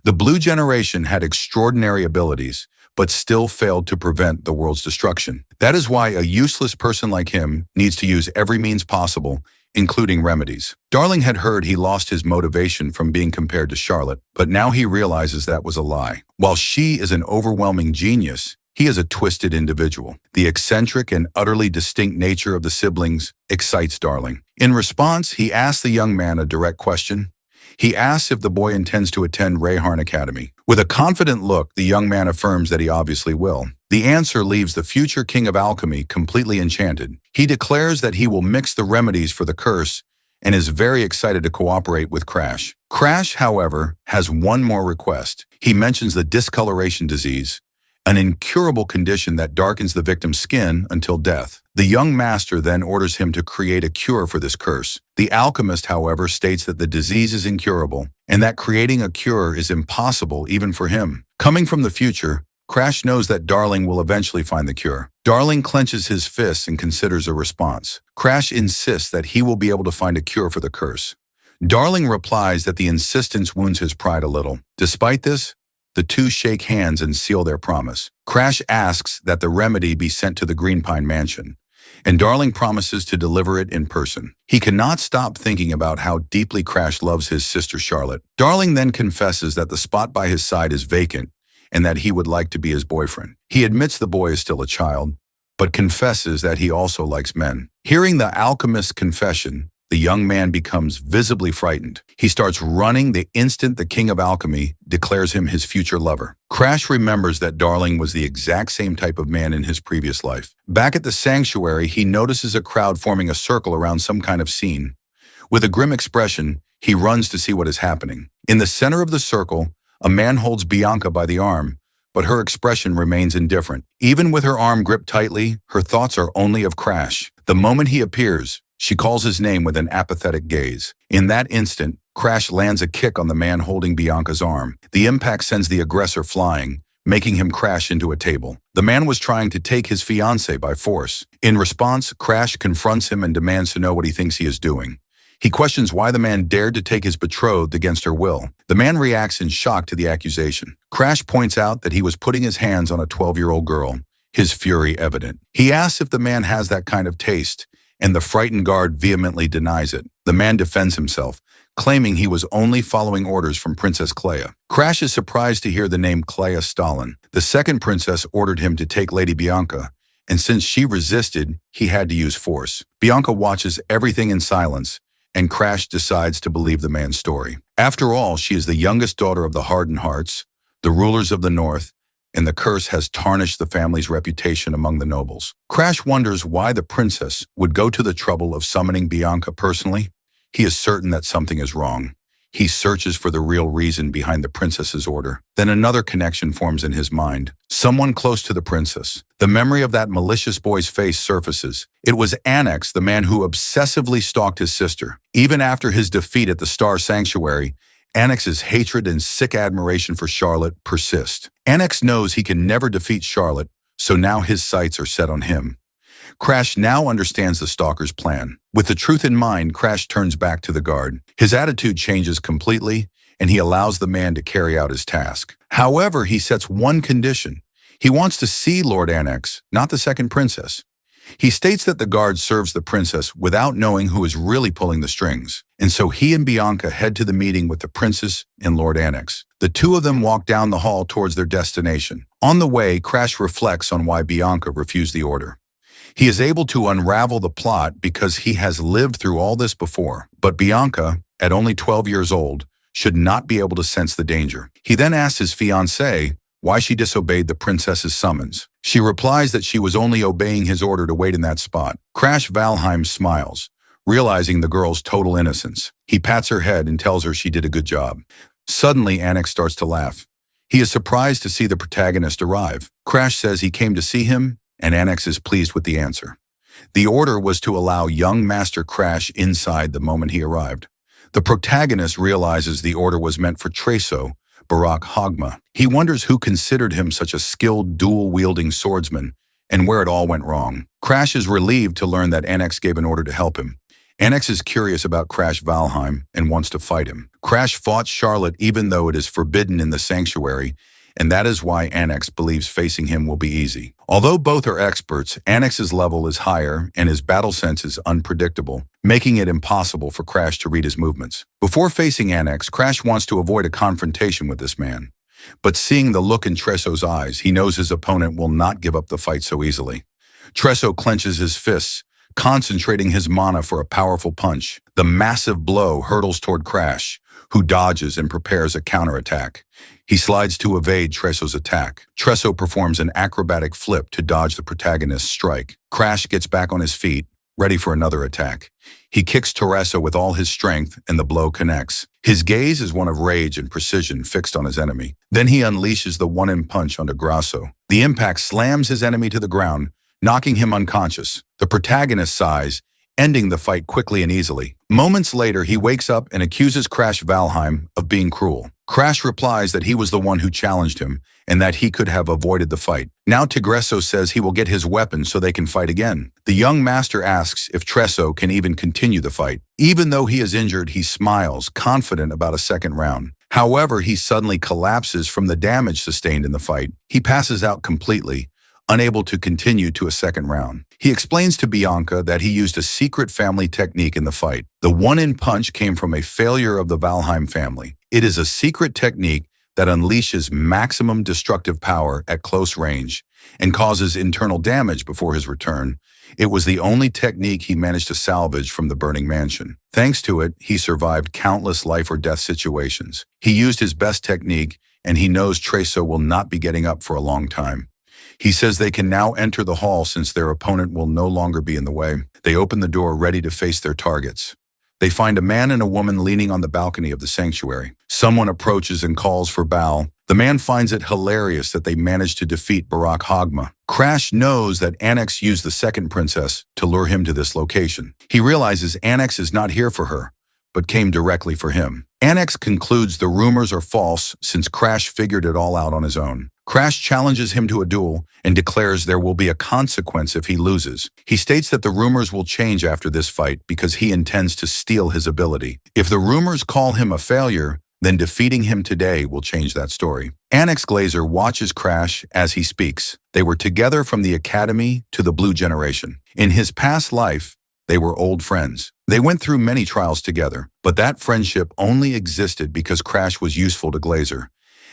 The Blue Generation had extraordinary abilities, but still failed to prevent the world's destruction. That is why a useless person like him needs to use every means possible, including remedies. Darling had heard he lost his motivation from being compared to Charlotte, but now he realizes that was a lie. While she is an overwhelming genius, he is a twisted individual. The eccentric and utterly distinct nature of the siblings excites Darling. In response, he asks the young man a direct question. He asks if the boy intends to attend Rayharn Academy. With a confident look, the young man affirms that he obviously will. The answer leaves the future king of alchemy completely enchanted. He declares that he will mix the remedies for the curse and is very excited to cooperate with Crash. Crash, however, has one more request. He mentions the discoloration disease, an incurable condition that darkens the victim's skin until death. The young master then orders him to create a cure for this curse. The alchemist, however, states that the disease is incurable and that creating a cure is impossible even for him. Coming from the future, Crash knows that Darling will eventually find the cure. Darling clenches his fists and considers a response. Crash insists that he will be able to find a cure for the curse. Darling replies that the insistence wounds his pride a little. Despite this, the two shake hands and seal their promise. Crash asks that the remedy be sent to the Green Pine Mansion, and Darling promises to deliver it in person. He cannot stop thinking about how deeply Crash loves his sister Charlotte. Darling then confesses that the spot by his side is vacant and that he would like to be his boyfriend. He admits the boy is still a child, but confesses that he also likes men. Hearing the alchemist's confession, the young man becomes visibly frightened. He starts running the instant the king of alchemy declares him his future lover. Crash remembers that Darling was the exact same type of man in his previous life. Back at the sanctuary, he notices a crowd forming a circle around some kind of scene. With a grim expression, he runs to see what is happening. In the center of the circle, a man holds Bianca by the arm, but her expression remains indifferent. Even with her arm gripped tightly, her thoughts are only of Crash. The moment he appears, she calls his name with an apathetic gaze. In that instant, Crash lands a kick on the man holding Bianca's arm. The impact sends the aggressor flying, making him crash into a table. The man was trying to take his fiancée by force. In response, Crash confronts him and demands to know what he thinks he is doing. He questions why the man dared to take his betrothed against her will. The man reacts in shock to the accusation. Crash points out that he was putting his hands on a 12-year-old girl, his fury evident. He asks if the man has that kind of taste, and the frightened guard vehemently denies it. The man defends himself, claiming he was only following orders from Princess Clea. Crash is surprised to hear the name Clea Stalin. The second princess ordered him to take Lady Bianca, and since she resisted, he had to use force. Bianca watches everything in silence, and Crash decides to believe the man's story. After all, she is the youngest daughter of the Hardened Hearts, the rulers of the North, and the curse has tarnished the family's reputation among the nobles. Crash wonders why the princess would go to the trouble of summoning Bianca personally. He is certain that something is wrong. He searches for the real reason behind the princess's order. Then another connection forms in his mind. Someone close to the princess. The memory of that malicious boy's face surfaces. It was Annex, the man who obsessively stalked his sister. Even after his defeat at the Star Sanctuary, Annex's hatred and sick admiration for Charlotte persist. Annex knows he can never defeat Charlotte, so now his sights are set on him. Crash now understands the stalker's plan. With the truth in mind, Crash turns back to the guard. His attitude changes completely, and he allows the man to carry out his task. However, he sets one condition. He wants to see Lord Annex, not the second princess. He states that the guard serves the princess without knowing who is really pulling the strings. And so he and Bianca head to the meeting with the princess and Lord Annex. The two of them walk down the hall towards their destination. On the way, Crash reflects on why Bianca refused the order. He is able to unravel the plot because he has lived through all this before. But Bianca, at only 12 years old, should not be able to sense the danger. He then asks his fiancée why she disobeyed the princess's summons. She replies that she was only obeying his order to wait in that spot. Crash Valheim smiles, realizing the girl's total innocence. He pats her head and tells her she did a good job. Suddenly, Annex starts to laugh. He is surprised to see the protagonist arrive. Crash says he came to see him, and Annex is pleased with the answer. The order was to allow young Master Crash inside the moment he arrived. The protagonist realizes the order was meant for Treso, Barak Hogma. He wonders who considered him such a skilled dual-wielding swordsman and where it all went wrong. Crash is relieved to learn that Annex gave an order to help him. Annex is curious about Crash Valheim and wants to fight him. Crash fought Charlotte even though it is forbidden in the sanctuary, and that is why Annex believes facing him will be easy. Although both are experts, Annex's level is higher and his battle sense is unpredictable, making it impossible for Crash to read his movements. Before facing Annex, Crash wants to avoid a confrontation with this man. But seeing the look in Tresso's eyes, he knows his opponent will not give up the fight so easily. Tresso clenches his fists, concentrating his mana for a powerful punch. The massive blow hurtles toward Crash, who dodges and prepares a counterattack. He slides to evade Tresso's attack. Tresso performs an acrobatic flip to dodge the protagonist's strike. Crash gets back on his feet, ready for another attack. He kicks Tresso with all his strength, and the blow connects. His gaze is one of rage and precision fixed on his enemy. Then he unleashes the one-in punch onto Grasso. The impact slams his enemy to the ground, knocking him unconscious. The protagonist sighs, ending the fight quickly and easily. Moments later, he wakes up and accuses Crash Valheim of being cruel. Crash replies that he was the one who challenged him and that he could have avoided the fight. Now Tigresso says he will get his weapon so they can fight again. The young master asks if Tresso can even continue the fight. Even though he is injured, he smiles, confident about a second round. However, he suddenly collapses from the damage sustained in the fight. He passes out completely, unable to continue to a second round. He explains to Bianca that he used a secret family technique in the fight. The one-in punch came from a failure of the Valheim family. It is a secret technique that unleashes maximum destructive power at close range and causes internal damage before his return. It was the only technique he managed to salvage from the burning mansion. Thanks to it, he survived countless life or death situations. He used his best technique, and he knows Tresso will not be getting up for a long time. He says they can now enter the hall since their opponent will no longer be in the way. They open the door ready to face their targets. They find a man and a woman leaning on the balcony of the sanctuary. Someone approaches and calls for Baal. The man finds it hilarious that they managed to defeat Barak Hagma. Crash knows that Annex used the second princess to lure him to this location. He realizes Annex is not here for her, but came directly for him. Annex concludes the rumors are false since Crash figured it all out on his own. Crash challenges him to a duel and declares there will be a consequence if he loses. He states that the rumors will change after this fight because he intends to steal his ability. If the rumors call him a failure, then defeating him today will change that story. Annex Glazer watches Crash as he speaks. They were together from the academy to the Blue Generation. In his past life, they were old friends. They went through many trials together, but that friendship only existed because Crash was useful to Glazer.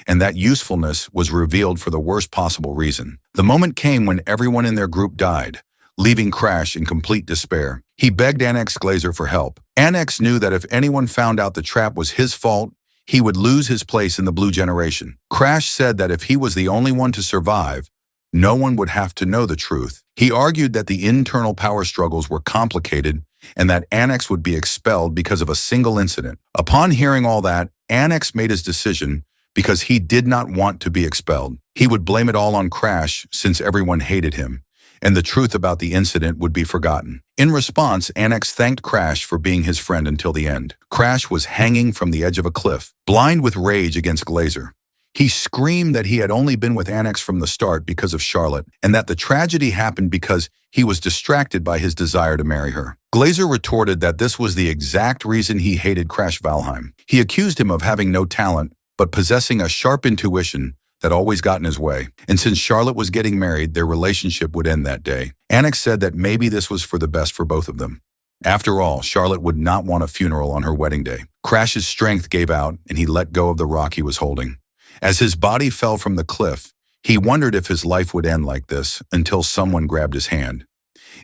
And that usefulness was revealed for the worst possible reason. The moment came when everyone in their group died, leaving Crash in complete despair. He begged Annex Glazer for help. Annex knew that if anyone found out the trap was his fault, he would lose his place in the Blue Generation. Crash said that if he was the only one to survive, no one would have to know the truth. He argued that the internal power struggles were complicated and that Annex would be expelled because of a single incident. Upon hearing all that, Annex made his decision because he did not want to be expelled. He would blame it all on Crash since everyone hated him, and the truth about the incident would be forgotten. In response, Annex thanked Crash for being his friend until the end. Crash was hanging from the edge of a cliff, blind with rage against Glazer. He screamed that he had only been with Annex from the start because of Charlotte, and that the tragedy happened because he was distracted by his desire to marry her. Glazer retorted that this was the exact reason he hated Crash Valheim. He accused him of having no talent, but possessing a sharp intuition that always got in his way. And since Charlotte was getting married, their relationship would end that day. Annex said that maybe this was for the best for both of them. After all, Charlotte would not want a funeral on her wedding day. Crash's strength gave out, and he let go of the rock he was holding. As his body fell from the cliff, he wondered if his life would end like this until someone grabbed his hand.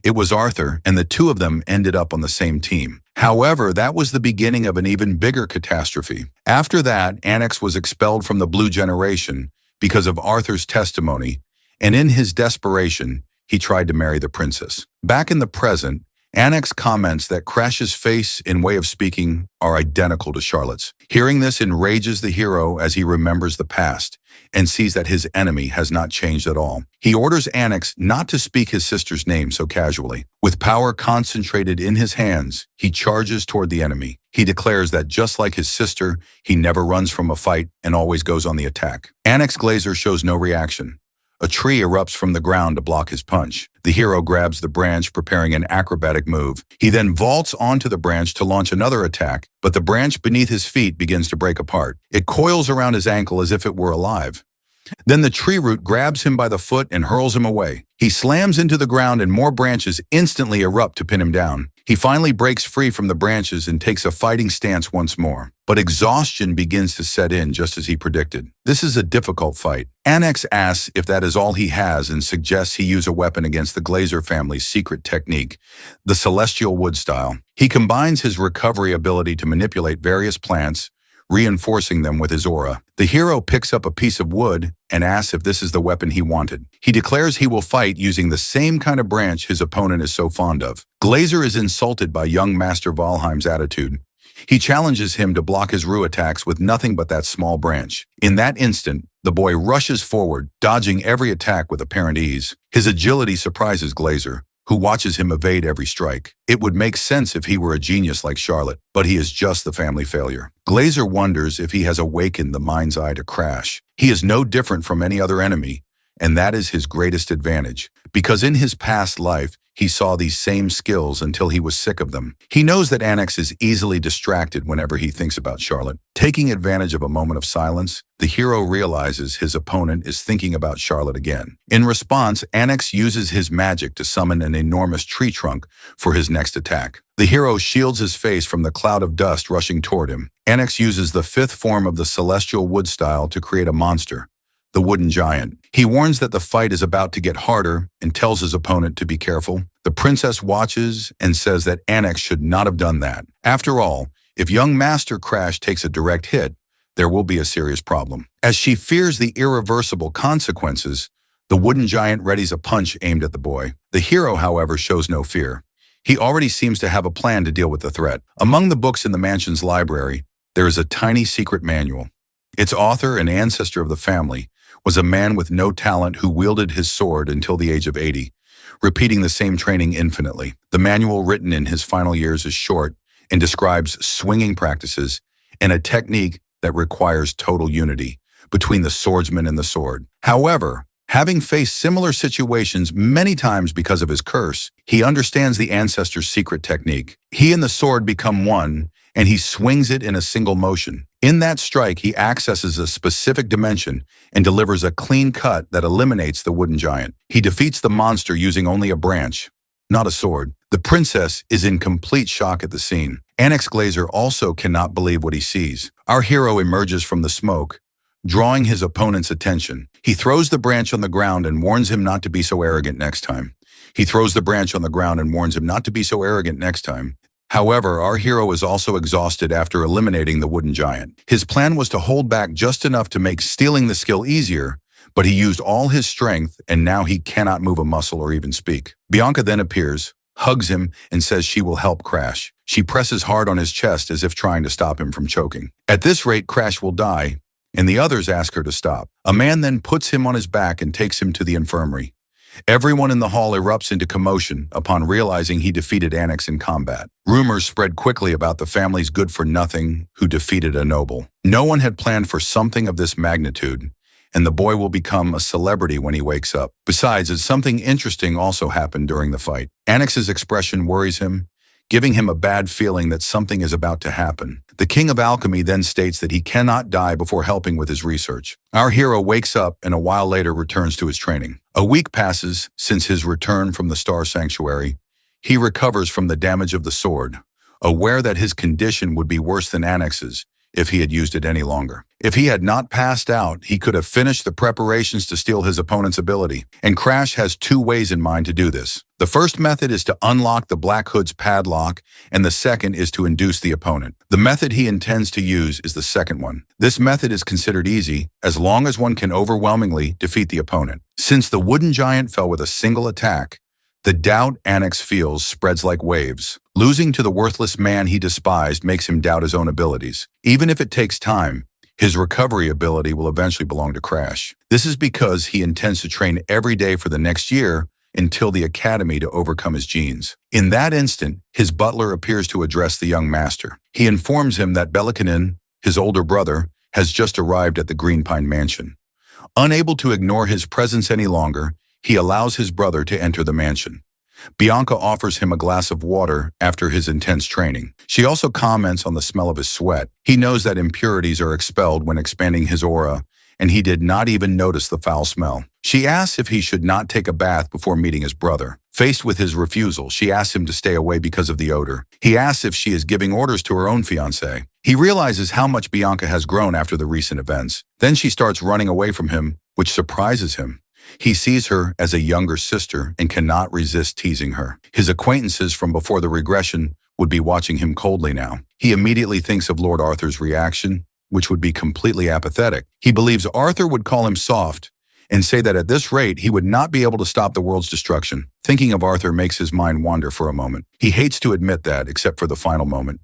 It was Arthur, and the two of them ended up on the same team. However, that was the beginning of an even bigger catastrophe. After that, Annex was expelled from the Blue Generation because of Arthur's testimony, and in his desperation, he tried to marry the princess. Back in the present, Annex comments that Crash's face and way of speaking are identical to Charlotte's. Hearing this enrages the hero as he remembers the past and sees that his enemy has not changed at all. He orders Annex not to speak his sister's name so casually. With power concentrated in his hands, he charges toward the enemy. He declares that just like his sister, he never runs from a fight and always goes on the attack. Annex Glazer shows no reaction. A tree erupts from the ground to block his punch. The hero grabs the branch, preparing an acrobatic move. He then vaults onto the branch to launch another attack, but the branch beneath his feet begins to break apart. It coils around his ankle as if it were alive. Then the tree root grabs him by the foot and hurls him away. He slams into the ground and more branches instantly erupt to pin him down. He finally breaks free from the branches and takes a fighting stance once more. But exhaustion begins to set in just as he predicted. This is a difficult fight. Annex asks if that is all he has and suggests he use a weapon against the Glazer family's secret technique, the celestial wood style. He combines his recovery ability to manipulate various plants, reinforcing them with his aura. The hero picks up a piece of wood and asks if this is the weapon he wanted. He declares he will fight using the same kind of branch his opponent is so fond of. Glazer is insulted by young Master Valheim's attitude. He challenges him to block his Ru attacks with nothing but that small branch. In that instant, the boy rushes forward, dodging every attack with apparent ease. His agility surprises Glazer, who watches him evade every strike. It would make sense if he were a genius like Charlotte, but he is just the family failure. Glazer wonders if he has awakened the mind's eye to Crash. He is no different from any other enemy, and that is his greatest advantage, because in his past life, he saw these same skills until he was sick of them. He knows that Annex is easily distracted whenever he thinks about Charlotte. Taking advantage of a moment of silence, the hero realizes his opponent is thinking about Charlotte again. In response, Annex uses his magic to summon an enormous tree trunk for his next attack. The hero shields his face from the cloud of dust rushing toward him. Annex uses the fifth form of the celestial wood style to create a monster, the wooden giant. He warns that the fight is about to get harder and tells his opponent to be careful. The princess watches and says that Annex should not have done that. After all, if young Master Crash takes a direct hit, there will be a serious problem. As she fears the irreversible consequences, the wooden giant readies a punch aimed at the boy. The hero, however, shows no fear. He already seems to have a plan to deal with the threat. Among the books in the mansion's library, there is a tiny secret manual. Its author and ancestor of the family was a man with no talent who wielded his sword until the age of 80, repeating the same training infinitely. The manual written in his final years is short and describes swinging practices and a technique that requires total unity between the swordsman and the sword. However, having faced similar situations many times because of his curse, he understands the ancestor's secret technique. He and the sword become one, and he swings it in a single motion. In that strike, he accesses a specific dimension and delivers a clean cut that eliminates the wooden giant. He defeats the monster using only a branch, not a sword. The princess is in complete shock at the scene. Annex Glazer also cannot believe what he sees. Our hero emerges from the smoke, drawing his opponent's attention. He throws the branch on the ground and warns him not to be so arrogant next time. However, our hero is also exhausted after eliminating the wooden giant. His plan was to hold back just enough to make stealing the skill easier, but he used all his strength and now he cannot move a muscle or even speak. Bianca then appears, hugs him, and says she will help Crash. She presses hard on his chest as if trying to stop him from choking. At this rate, Crash will die, and the others ask her to stop. A man then puts him on his back and takes him to the infirmary. Everyone in the hall erupts into commotion upon realizing he defeated Annex in combat. Rumors spread quickly about the family's good-for-nothing who defeated a noble. No one had planned for something of this magnitude, and the boy will become a celebrity when he wakes up. Besides, something interesting also happened during the fight. Annex's expression worries him, giving him a bad feeling that something is about to happen. The King of Alchemy then states that he cannot die before helping with his research. Our hero wakes up and a while later returns to his training. A week passes since his return from the Star Sanctuary. He recovers from the damage of the sword, aware that his condition would be worse than Annex's if he had used it any longer. If he had not passed out, he could have finished the preparations to steal his opponent's ability. And Crash has two ways in mind to do this. The first method is to unlock the Black Hood's padlock, and the second is to induce the opponent. The method he intends to use is the second one. This method is considered easy, as long as one can overwhelmingly defeat the opponent. Since the wooden giant fell with a single attack, the doubt Annex feels spreads like waves. Losing to the worthless man he despised makes him doubt his own abilities. Even if it takes time, his recovery ability will eventually belong to Crash. This is because he intends to train every day for the next year until the academy to overcome his genes. In that instant, his butler appears to address the young master. He informs him that Belikanin, his older brother, has just arrived at the Green Pine Mansion. Unable to ignore his presence any longer, he allows his brother to enter the mansion. Bianca offers him a glass of water after his intense training. She also comments on the smell of his sweat. He knows that impurities are expelled when expanding his aura, and he did not even notice the foul smell. She asks if he should not take a bath before meeting his brother. Faced with his refusal, she asks him to stay away because of the odor. He asks if she is giving orders to her own fiancé. He realizes how much Bianca has grown after the recent events. Then she starts running away from him, which surprises him. He sees her as a younger sister and cannot resist teasing her. His acquaintances from before the regression would be watching him coldly now. He immediately thinks of Lord Arthur's reaction, which would be completely apathetic. He believes Arthur would call him soft and say that at this rate he would not be able to stop the world's destruction. Thinking of Arthur makes his mind wander for a moment. He hates to admit that, except for the final moment.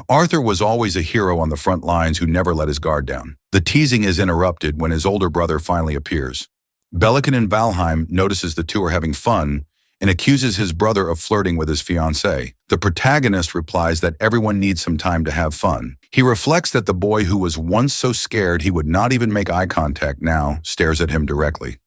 Arthur was always a hero on the front lines who never let his guard down. The teasing is interrupted when his older brother finally appears. Bellican in Valheim notices the two are having fun and accuses his brother of flirting with his fiancée. The protagonist replies that everyone needs some time to have fun. He reflects that the boy who was once so scared he would not even make eye contact now stares at him directly.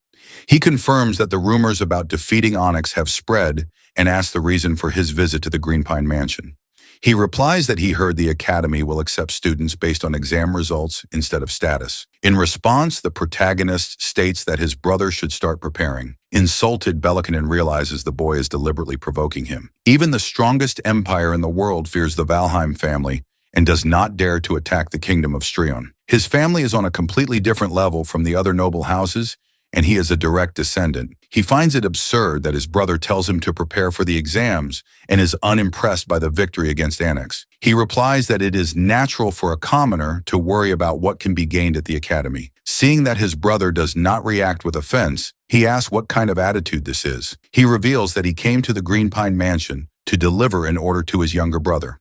He confirms that the rumors about defeating Onyx have spread and asks the reason for his visit to the Green Pine Mansion. He replies that he heard the academy will accept students based on exam results instead of status. In response, the protagonist states that his brother should start preparing. Insulted, Bellican realizes the boy is deliberately provoking him. Even the strongest empire in the world fears the Valheim family and does not dare to attack the kingdom of Strion. His family is on a completely different level from the other noble houses, and he is a direct descendant. He finds it absurd that his brother tells him to prepare for the exams and is unimpressed by the victory against Onyx. He replies that it is natural for a commoner to worry about what can be gained at the academy. Seeing that his brother does not react with offense, he asks what kind of attitude this is. He reveals that he came to the Green Pine Mansion to deliver an order to his younger brother.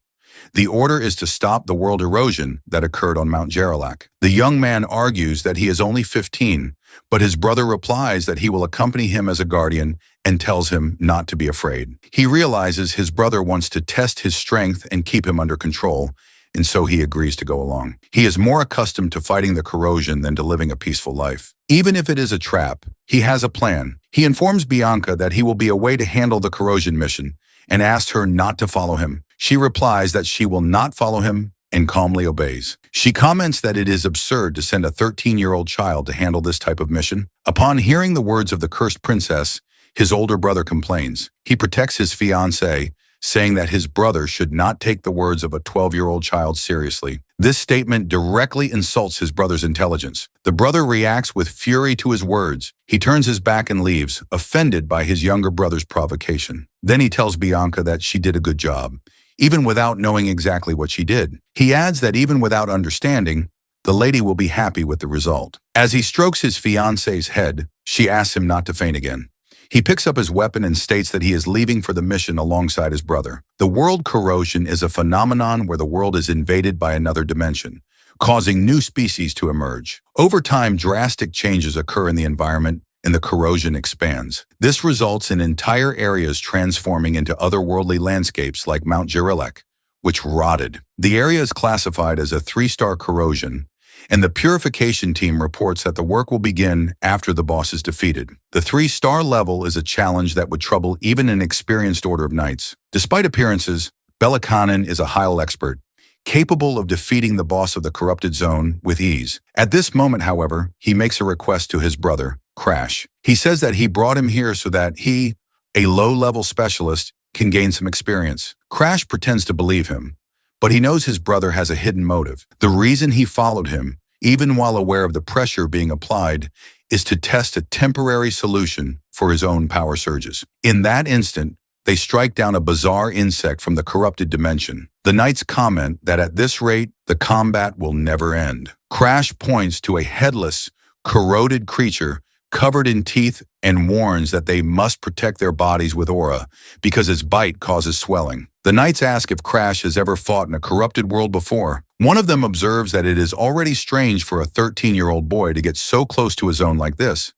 The order is to stop the world erosion that occurred on Mount Gerlach. The young man argues that he is only 15, but his brother replies that he will accompany him as a guardian and tells him not to be afraid. He realizes his brother wants to test his strength and keep him under control, and so he agrees to go along. He is more accustomed to fighting the corrosion than to living a peaceful life. Even if it is a trap, he has a plan. He informs Bianca that he will be away to handle the corrosion mission and asks her not to follow him. She replies that she will not follow him and calmly obeys. She comments that it is absurd to send a 13-year-old child to handle this type of mission. Upon hearing the words of the cursed princess, his older brother complains. He protects his fiancée, saying that his brother should not take the words of a 12-year-old child seriously. This statement directly insults his brother's intelligence. The brother reacts with fury to his words. He turns his back and leaves, offended by his younger brother's provocation. Then he tells Bianca that she did a good job, even without knowing exactly what she did. He adds that even without understanding, the lady will be happy with the result. As he strokes his fiancée's head, she asks him not to faint again. He picks up his weapon and states that he is leaving for the mission alongside his brother. The world corrosion is a phenomenon where the world is invaded by another dimension, causing new species to emerge. Over time, drastic changes occur in the environment and the corrosion expands. This results in entire areas transforming into otherworldly landscapes like Mount Gerlach, which rotted. The area is classified as a 3-star corrosion, and the purification team reports that the work will begin after the boss is defeated. The 3-star level is a challenge that would trouble even an experienced order of knights. Despite appearances, Bellican is a Heil expert, capable of defeating the boss of the corrupted zone with ease. At this moment, however, he makes a request to his brother, Crash. He says that he brought him here so that he, a low-level specialist, can gain some experience. Crash pretends to believe him, but he knows his brother has a hidden motive. The reason he followed him, even while aware of the pressure being applied, is to test a temporary solution for his own power surges. In that instant, they strike down a bizarre insect from the corrupted dimension. The knights comment that at this rate, the combat will never end. Crash points to a headless, corroded creature covered in teeth and warns that they must protect their bodies with aura because its bite causes swelling. The knights ask if Crash has ever fought in a corrupted world before. One of them observes that it is already strange for a 13-year-old boy to get so close to a zone like this.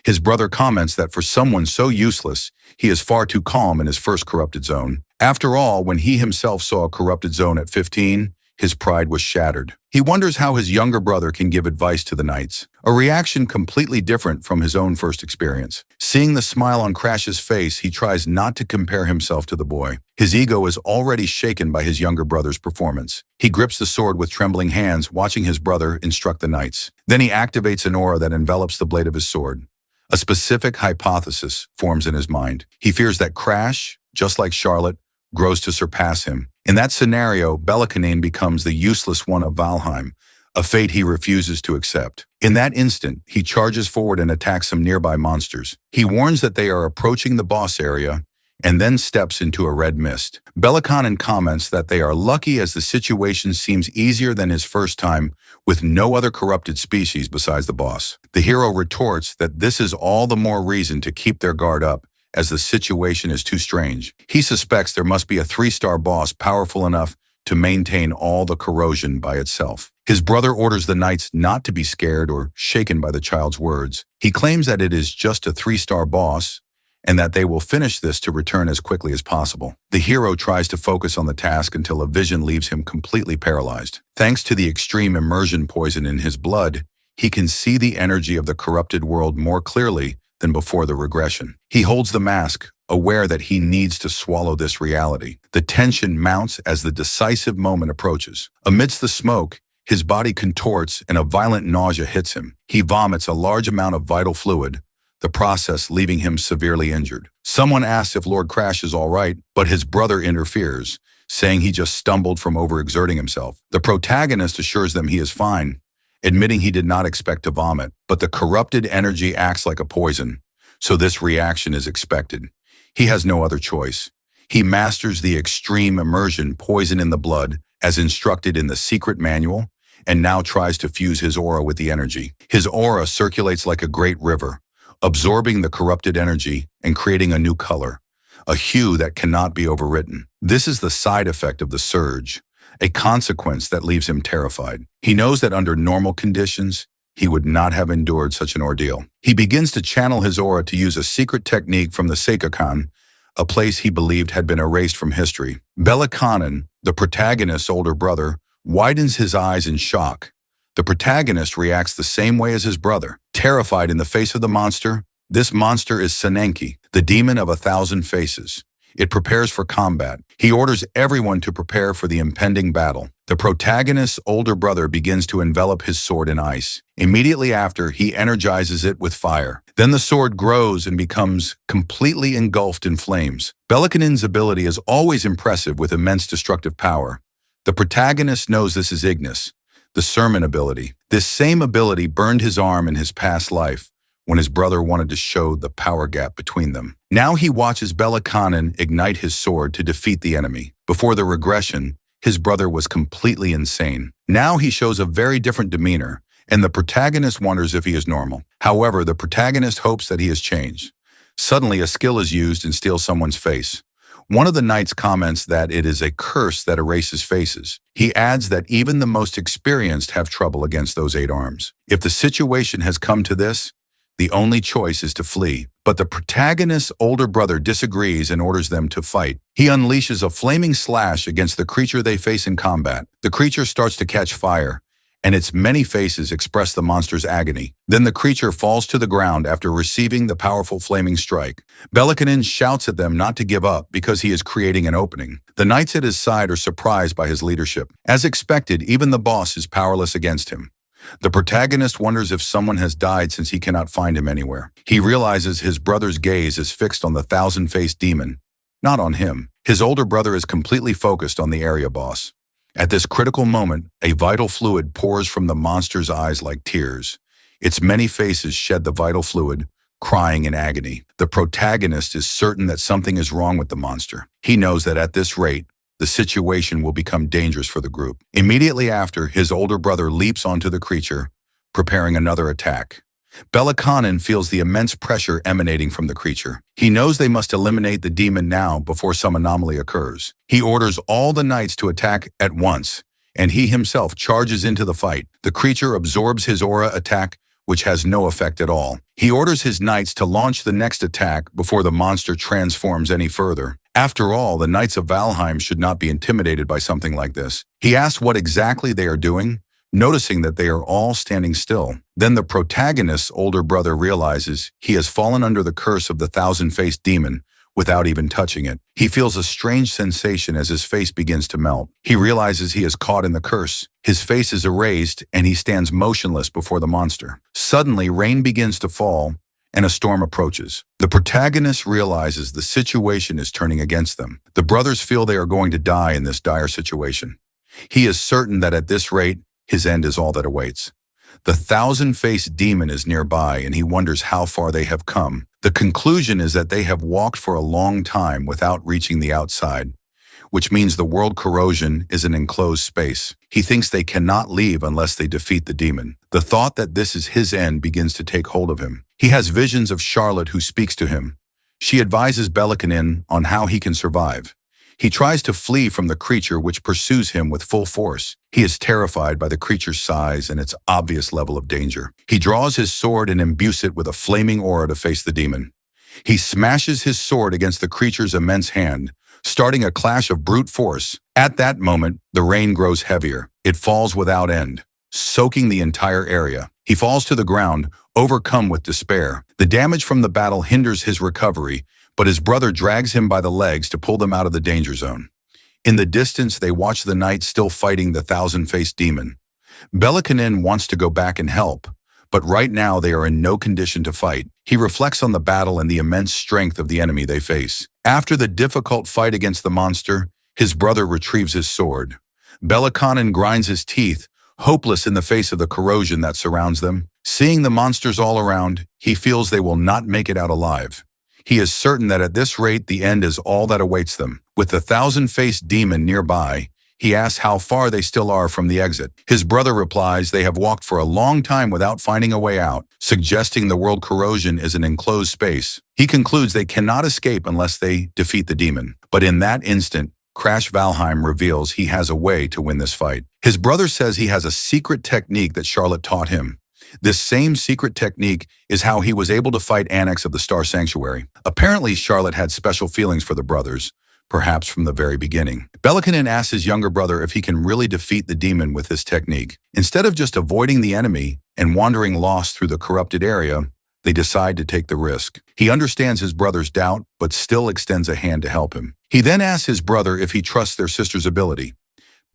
His brother comments that for someone so useless, he is far too calm in his first corrupted zone. After all, when he himself saw a corrupted zone at 15, His pride was shattered. He wonders how his younger brother can give advice to the knights, a reaction completely different from his own first experience. Seeing the smile on Crash's face, he tries not to compare himself to the boy. His ego is already shaken by his younger brother's performance. He grips the sword with trembling hands, watching his brother instruct the knights. Then he activates an aura that envelops the blade of his sword. A specific hypothesis forms in his mind. He fears that Crash, just like Charlotte, grows to surpass him. In that scenario, Bellicanine becomes the useless one of Valheim, a fate he refuses to accept. In that instant, he charges forward and attacks some nearby monsters. He warns that they are approaching the boss area, and then steps into a red mist. Bellicanine comments that they are lucky as the situation seems easier than his first time, with no other corrupted species besides the boss. The hero retorts that this is all the more reason to keep their guard up, as the situation is too strange. He suspects there must be a 3-star boss powerful enough to maintain all the corrosion by itself. His brother orders the knights not to be scared or shaken by the child's words. He claims that it is just a 3-star boss and that they will finish this to return as quickly as possible. The hero tries to focus on the task until a vision leaves him completely paralyzed. Thanks to the extreme immersion poison in his blood, he can see the energy of the corrupted world more clearly than before the regression. He holds the mask, aware that he needs to swallow this reality. The tension mounts as the decisive moment approaches. Amidst the smoke, his body contorts and a violent nausea hits him. He vomits a large amount of vital fluid, the process leaving him severely injured. Someone asks if Lord Crash is all right, but his brother interferes, saying he just stumbled from overexerting himself. The protagonist assures them he is fine, admitting he did not expect to vomit, but the corrupted energy acts like a poison, so this reaction is expected. He has no other choice. He masters the extreme immersion poison in the blood, as instructed in the secret manual, and now tries to fuse his aura with the energy. His aura circulates like a great river, absorbing the corrupted energy and creating a new color, a hue that cannot be overwritten. This is the side effect of the surge, a consequence that leaves him terrified. He knows that under normal conditions, he would not have endured such an ordeal. He begins to channel his aura to use a secret technique from the Seikakan, a place he believed had been erased from history. Bellicanine, the protagonist's older brother, widens his eyes in shock. The protagonist reacts the same way as his brother. Terrified in the face of the monster, this monster is Senenki, the demon of 1,000 faces. It prepares for combat. He orders everyone to prepare for the impending battle. The protagonist's older brother begins to envelop his sword in ice. Immediately after, he energizes it with fire. Then the sword grows and becomes completely engulfed in flames. Bellicanine's ability is always impressive with immense destructive power. The protagonist knows this is Ignis, the sermon ability. This same ability burned his arm in his past life, when his brother wanted to show the power gap between them. Now he watches Bellicanine ignite his sword to defeat the enemy. Before the regression, his brother was completely insane. Now he shows a very different demeanor, and the protagonist wonders if he is normal. However, the protagonist hopes that he has changed. Suddenly, a skill is used and steals someone's face. One of the knights comments that it is a curse that erases faces. He adds that even the most experienced have trouble against those 8 arms. If the situation has come to this, the only choice is to flee. But the protagonist's older brother disagrees and orders them to fight. He unleashes a flaming slash against the creature they face in combat. The creature starts to catch fire, and its many faces express the monster's agony. Then the creature falls to the ground after receiving the powerful flaming strike. Bellicanine shouts at them not to give up because he is creating an opening. The knights at his side are surprised by his leadership. As expected, even the boss is powerless against him. The protagonist wonders if someone has died since he cannot find him anywhere. He realizes his brother's gaze is fixed on the 1,000-faced demon, not on him. His older brother is completely focused on the area boss. At this critical moment, a vital fluid pours from the monster's eyes like tears. Its many faces shed the vital fluid, crying in agony. The protagonist is certain that something is wrong with the monster. He knows that at this rate, the situation will become dangerous for the group. Immediately after, his older brother leaps onto the creature, preparing another attack. Bellicanine feels the immense pressure emanating from the creature. He knows they must eliminate the demon now before some anomaly occurs. He orders all the knights to attack at once, and he himself charges into the fight. The creature absorbs his aura attack which has no effect at all. He orders his knights to launch the next attack before the monster transforms any further. After all, the Knights of Valheim should not be intimidated by something like this. He asks what exactly they are doing, noticing that they are all standing still. Then the protagonist's older brother realizes he has fallen under the curse of the thousand-faced demon without even touching it. He feels a strange sensation as his face begins to melt. He realizes he is caught in the curse. His face is erased and he stands motionless before the monster. Suddenly, rain begins to fall and a storm approaches. The protagonist realizes the situation is turning against them. The brothers feel they are going to die in this dire situation. He is certain that at this rate, his end is all that awaits. The thousand-faced demon is nearby and he wonders how far they have come. The conclusion is that they have walked for a long time without reaching the outside, which means the world corrosion is an enclosed space. He thinks they cannot leave unless they defeat the demon. The thought that this is his end begins to take hold of him. He has visions of Charlotte who speaks to him. She advises Belikanin on how he can survive. He tries to flee from the creature which pursues him with full force. He is terrified by the creature's size and its obvious level of danger. He draws his sword and imbues it with a flaming aura to face the demon. He smashes his sword against the creature's immense hand, starting a clash of brute force. At that moment, the rain grows heavier. It falls without end, soaking the entire area. He falls to the ground, overcome with despair. The damage from the battle hinders his recovery, but his brother drags him by the legs to pull them out of the danger zone. In the distance, they watch the knights still fighting the thousand-faced demon. Belikanin wants to go back and help, but right now they are in no condition to fight. He reflects on the battle and the immense strength of the enemy they face. After the difficult fight against the monster, his brother retrieves his sword. Belikanin grinds his teeth, hopeless in the face of the corrosion that surrounds them. Seeing the monsters all around, he feels they will not make it out alive. He is certain that at this rate the end is all that awaits them. With the thousand-faced demon nearby, he asks how far they still are from the exit. His brother replies they have walked for a long time without finding a way out, suggesting the world corrosion is an enclosed space. He concludes they cannot escape unless they defeat the demon. But in that instant, Crash Valheim reveals he has a way to win this fight. His brother says he has a secret technique that Charlotte taught him. This same secret technique is how he was able to fight Annex of the Star Sanctuary. Apparently, Charlotte had special feelings for the brothers, perhaps from the very beginning. Belikanin asks his younger brother if he can really defeat the demon with this technique. Instead of just avoiding the enemy and wandering lost through the corrupted area, they decide to take the risk. He understands his brother's doubt, but still extends a hand to help him. He then asks his brother if he trusts their sister's ability.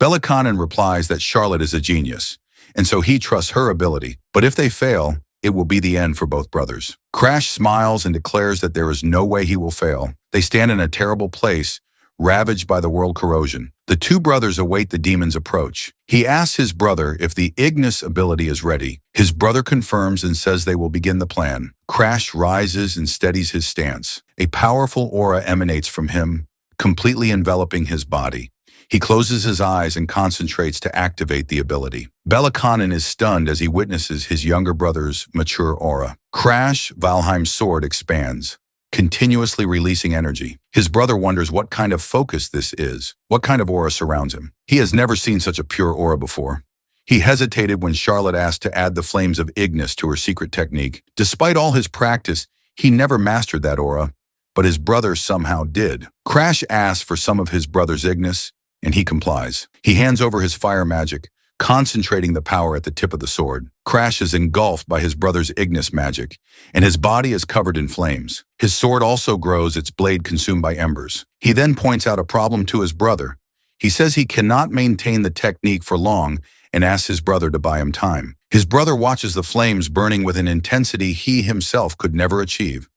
Belikanin replies that Charlotte is a genius, and so he trusts her ability. But if they fail, it will be the end for both brothers. Crash smiles and declares that there is no way he will fail. They stand in a terrible place, ravaged by the world corrosion. The two brothers await the demon's approach. He asks his brother if the Ignis ability is ready. His brother confirms and says they will begin the plan. Crash rises and steadies his stance. A powerful aura emanates from him, completely enveloping his body. He closes his eyes and concentrates to activate the ability. Belikanin is stunned as he witnesses his younger brother's mature aura. Crash Valheim's sword expands, continuously releasing energy. His brother wonders what kind of focus this is, what kind of aura surrounds him. He has never seen such a pure aura before. He hesitated when Charlotte asked to add the flames of Ignis to her secret technique. Despite all his practice, he never mastered that aura, but his brother somehow did. Crash asks for some of his brother's Ignis, and he complies. He hands over his fire magic, concentrating the power at the tip of the sword. Crash is engulfed by his brother's Ignis magic, and his body is covered in flames. His sword also grows, its blade consumed by embers. He then points out a problem to his brother. He says he cannot maintain the technique for long and asks his brother to buy him time. His brother watches the flames burning with an intensity he himself could never achieve.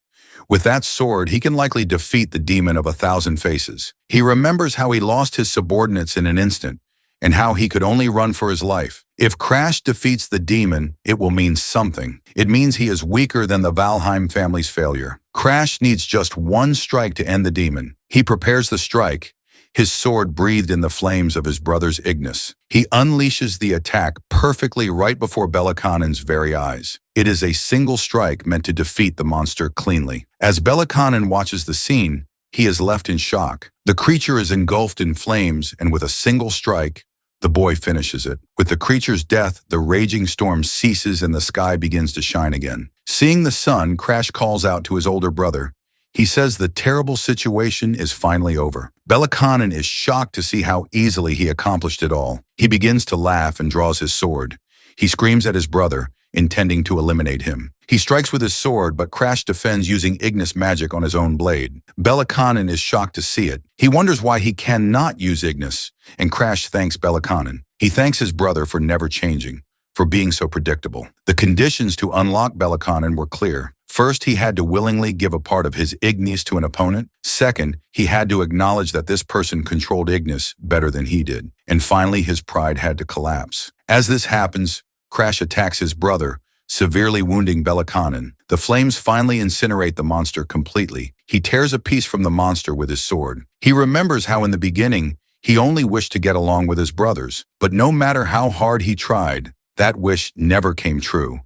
With that sword, he can likely defeat the demon of 1,000 faces. He remembers how he lost his subordinates in an instant, and how he could only run for his life. If Crash defeats the demon, it will mean something. It means he is weaker than the Valheim family's failure. Crash needs just one strike to end the demon. He prepares the strike, his sword breathed in the flames of his brother's Ignis. He unleashes the attack perfectly right before Belikanin's very eyes. It is a single strike meant to defeat the monster cleanly. As Belikanin watches the scene, he is left in shock. The creature is engulfed in flames, and with a single strike, The boy finishes it. With the creature's death, the raging storm ceases and the sky begins to shine again. Seeing the sun, Crash calls out to his older brother. He says the terrible situation is finally over. Belakanin is shocked to see how easily he accomplished it all. He begins to laugh and draws his sword. He screams at his brother, intending to eliminate him. He strikes with his sword, but Crash defends using Ignis magic on his own blade. Belakanin is shocked to see it. He wonders why he cannot use Ignis, and Crash thanks Belakanin. He thanks his brother for never changing, for being so predictable. The conditions to unlock Belakanin were clear. First, he had to willingly give a part of his Ignis to an opponent. Second, he had to acknowledge that this person controlled Ignis better than he did. And finally, his pride had to collapse. As this happens, Crash attacks his brother, severely wounding Belakanin. The flames finally incinerate the monster completely. He tears a piece from the monster with his sword. He remembers how in the beginning, he only wished to get along with his brothers. But no matter how hard he tried, that wish never came true.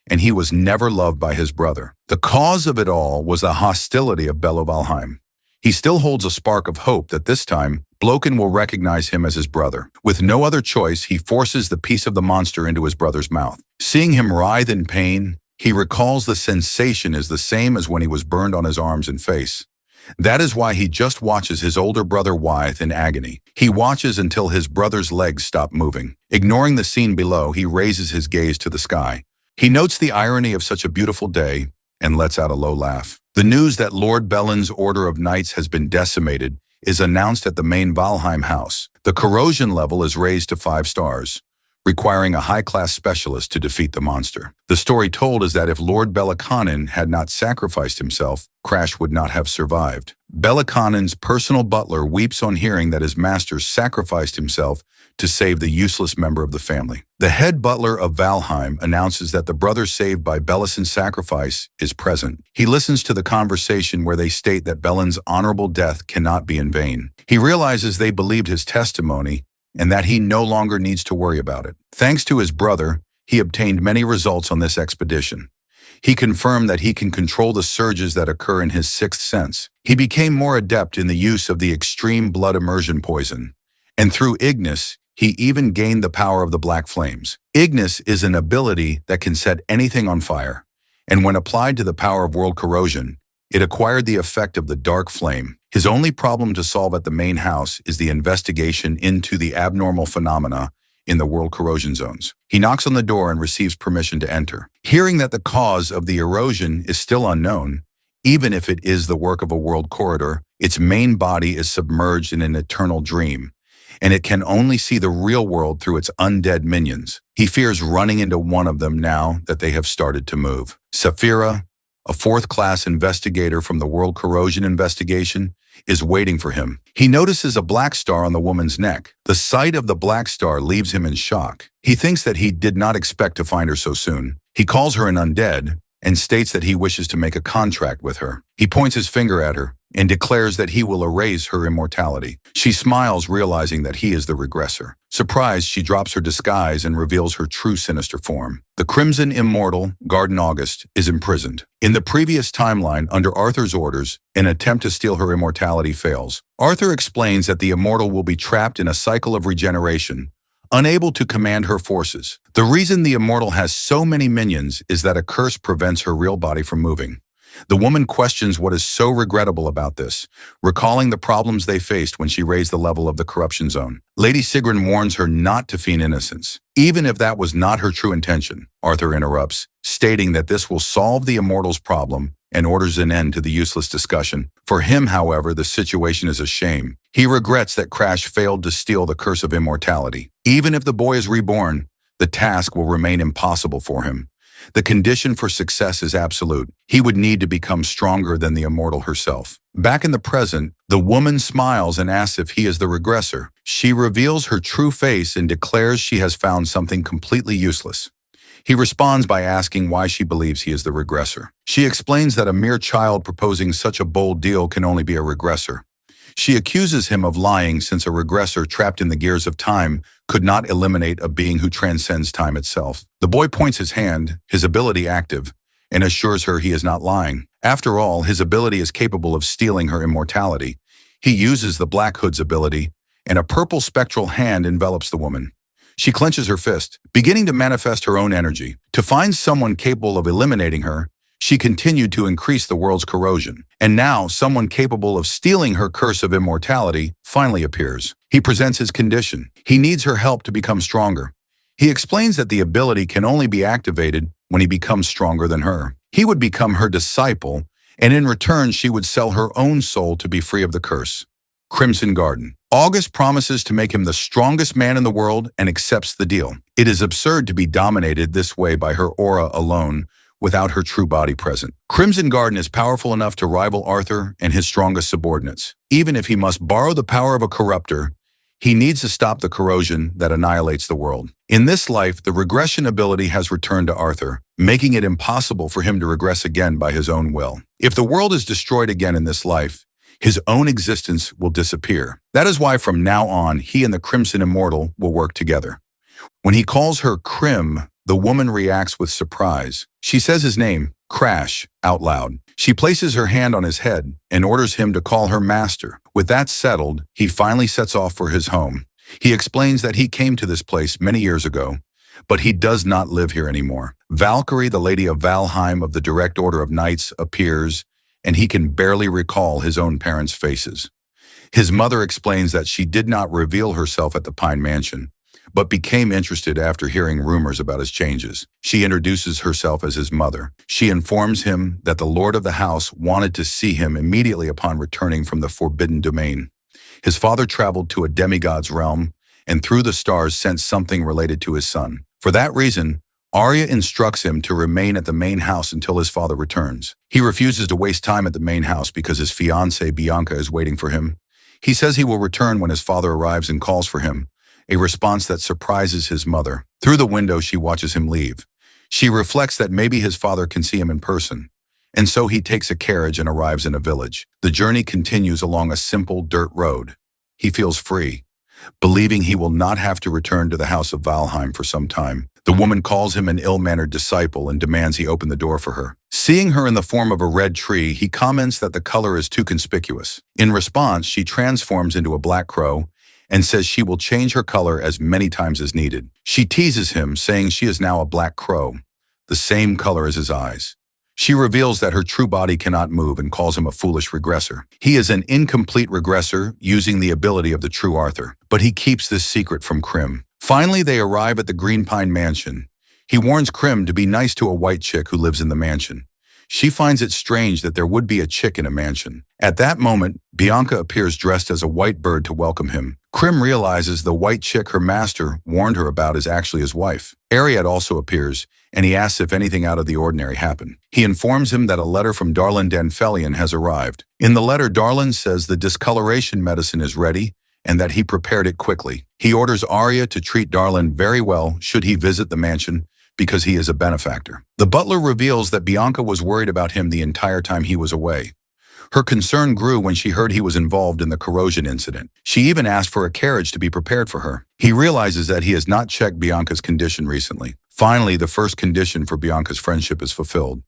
And he was never loved by his brother. The cause of it all was the hostility of Bello Valheim. He still holds a spark of hope that this time, Bloken will recognize him as his brother. With no other choice, he forces the piece of the monster into his brother's mouth. Seeing him writhe in pain, he recalls the sensation is the same as when he was burned on his arms and face. That is why he just watches his older brother writhe in agony. He watches until his brother's legs stop moving. Ignoring the scene below, he raises his gaze to the sky. He notes the irony of such a beautiful day and lets out a low laugh. The news that Lord Belen's Order of Knights has been decimated is announced at the main Valheim house. The corrosion level is raised to 5 stars, requiring a high-class specialist to defeat the monster. The story told is that if Lord Belakanin had not sacrificed himself, Crash would not have survived. Belakanin's personal butler weeps on hearing that his master sacrificed himself to save the useless member of the family. The head butler of Valheim announces that the brother saved by Belison's sacrifice is present. He listens to the conversation where they state that Belen's honorable death cannot be in vain. He realizes they believed his testimony and that he no longer needs to worry about it. Thanks to his brother, he obtained many results on this expedition. He confirmed that he can control the surges that occur in his 6th sense. He became more adept in the use of the extreme blood immersion poison. And through Ignis, he even gained the power of the black flames. Ignis is an ability that can set anything on fire. And when applied to the power of world corrosion, it acquired the effect of the dark flame. His only problem to solve at the main house is the investigation into the abnormal phenomena in the world corrosion zones. He knocks on the door and receives permission to enter. Hearing that the cause of the erosion is still unknown, even if it is the work of a world corridor, its main body is submerged in an eternal dream, and it can only see the real world through its undead minions. He fears running into one of them now that they have started to move. Saphira, a 4th-class investigator from the World Corrosion Investigation, is waiting for him. He notices a black star on the woman's neck. The sight of the black star leaves him in shock. He thinks that he did not expect to find her so soon. He calls her an undead and states that he wishes to make a contract with her. He points his finger at her and declares that he will erase her immortality. She smiles, realizing that he is the regressor. Surprised, she drops her disguise and reveals her true sinister form. The Crimson Immortal, Garden August, is imprisoned. In the previous timeline, under Arthur's orders, an attempt to steal her immortality fails. Arthur explains that the Immortal will be trapped in a cycle of regeneration, unable to command her forces. The reason the Immortal has so many minions is that a curse prevents her real body from moving. The woman questions what is so regrettable about this, recalling the problems they faced when she raised the level of the corruption zone. Lady Sigrun warns her not to feign innocence, even if that was not her true intention. Arthur interrupts, stating that this will solve the Immortal's problem and orders an end to the useless discussion. For him, however, the situation is a shame. He regrets that Crash failed to steal the curse of immortality. Even if the boy is reborn, the task will remain impossible for him. The condition for success is absolute. He would need to become stronger than the Immortal herself. Back in the present, the woman smiles and asks if he is the regressor. She reveals her true face and declares she has found something completely useless. He responds by asking why she believes he is the regressor. She explains that a mere child proposing such a bold deal can only be a regressor. She accuses him of lying since a regressor trapped in the gears of time could not eliminate a being who transcends time itself. The boy points his hand, his ability active, and assures her he is not lying. After all, his ability is capable of stealing her immortality. He uses the Black Hood's ability and a purple spectral hand envelops the woman. She clenches her fist, beginning to manifest her own energy. To find someone capable of eliminating her, she continued to increase the world's corrosion. And now, someone capable of stealing her curse of immortality finally appears. He presents his condition. He needs her help to become stronger. He explains that the ability can only be activated when he becomes stronger than her. He would become her disciple, and in return she would sell her own soul to be free of the curse. Crimson Garden. August promises to make him the strongest man in the world and accepts the deal. It is absurd to be dominated this way by her aura alone, without her true body present. Crimson Garden is powerful enough to rival Arthur and his strongest subordinates. Even if he must borrow the power of a corruptor, he needs to stop the corrosion that annihilates the world. In this life, the regression ability has returned to Arthur, making it impossible for him to regress again by his own will. If the world is destroyed again in this life, his own existence will disappear. That is why from now on, he and the Crimson Immortal will work together. When he calls her Crim, the woman reacts with surprise. She says his name, Crash, out loud. She places her hand on his head and orders him to call her master. With that settled, he finally sets off for his home. He explains that he came to this place many years ago, but he does not live here anymore. Valkyrie, the Lady of Valheim of the Direct Order of Knights, appears, and he can barely recall his own parents' faces. His mother explains that she did not reveal herself at the Pine Mansion, but became interested after hearing rumors about his changes. She introduces herself as his mother. She informs him that the Lord of the House wanted to see him immediately upon returning from the Forbidden Domain. His father traveled to a demigod's realm and through the stars sent something related to his son. For that reason, Arya instructs him to remain at the main house until his father returns. He refuses to waste time at the main house because his fiancée Bianca is waiting for him. He says he will return when his father arrives and calls for him, a response that surprises his mother. Through the window, she watches him leave. She reflects that maybe his father can see him in person, and so he takes a carriage and arrives in a village. The journey continues along a simple dirt road. He feels free, believing he will not have to return to the house of Valheim for some time. The woman calls him an ill-mannered disciple and demands he open the door for her. Seeing her in the form of a red tree, he comments that the color is too conspicuous. In response, she transforms into a black crow and says she will change her color as many times as needed. She teases him, saying she is now a black crow, the same color as his eyes. She reveals that her true body cannot move and calls him a foolish regressor. He is an incomplete regressor using the ability of the true Arthur, but he keeps this secret from Crim. Finally, they arrive at the Green Pine Mansion. He warns Crim to be nice to a white chick who lives in the mansion. She finds it strange that there would be a chick in a mansion. At that moment, Bianca appears dressed as a white bird to welcome him. Crim realizes the white chick her master warned her about is actually his wife. Ariad also appears, and he asks if anything out of the ordinary happened. He informs him that a letter from Darlin Danfelion has arrived. In the letter, Darlin says the discoloration medicine is ready and that he prepared it quickly. He orders Arya to treat Darlin very well should he visit the mansion, because he is a benefactor. The butler reveals that Bianca was worried about him the entire time he was away. Her concern grew when she heard he was involved in the corrosion incident. She even asked for a carriage to be prepared for her. He realizes that he has not checked Bianca's condition recently. Finally, the first condition for Bianca's friendship is fulfilled.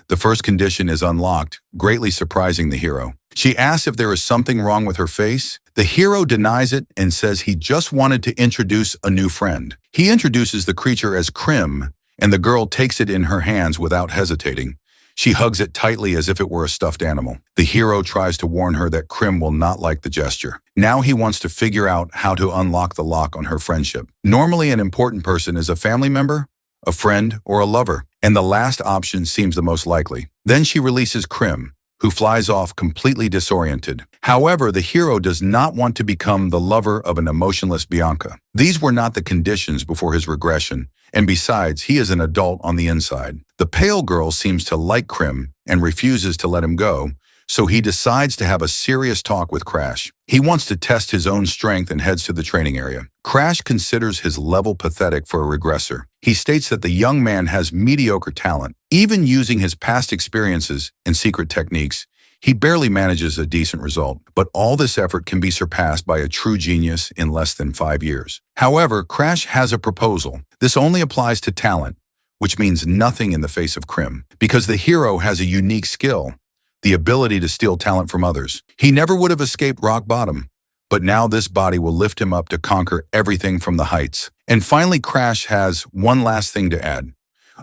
The first condition is unlocked, greatly surprising the hero. She asks if there is something wrong with her face. The hero denies it and says he just wanted to introduce a new friend. He introduces the creature as Crim, and the girl takes it in her hands without hesitating. She hugs it tightly as if it were a stuffed animal. The hero tries to warn her that Crim will not like the gesture. Now he wants to figure out how to unlock the lock on her friendship. Normally, an important person is a family member, a friend, or a lover, and the last option seems the most likely. Then she releases Crim, who flies off completely disoriented. However, the hero does not want to become the lover of an emotionless Bianca. These were not the conditions before his regression, and besides, he is an adult on the inside. The pale girl seems to like Crim and refuses to let him go, so he decides to have a serious talk with Crash. He wants to test his own strength and heads to the training area. Crash considers his level pathetic for a regressor. He states that the young man has mediocre talent. Even using his past experiences and secret techniques, he barely manages a decent result. But all this effort can be surpassed by a true genius in less than 5 years. However, Crash has a proposal. This only applies to talent, which means nothing in the face of Crim, because the hero has a unique skill, the ability to steal talent from others. He never would have escaped rock bottom, but now this body will lift him up to conquer everything from the heights. And finally, Crash has one last thing to add.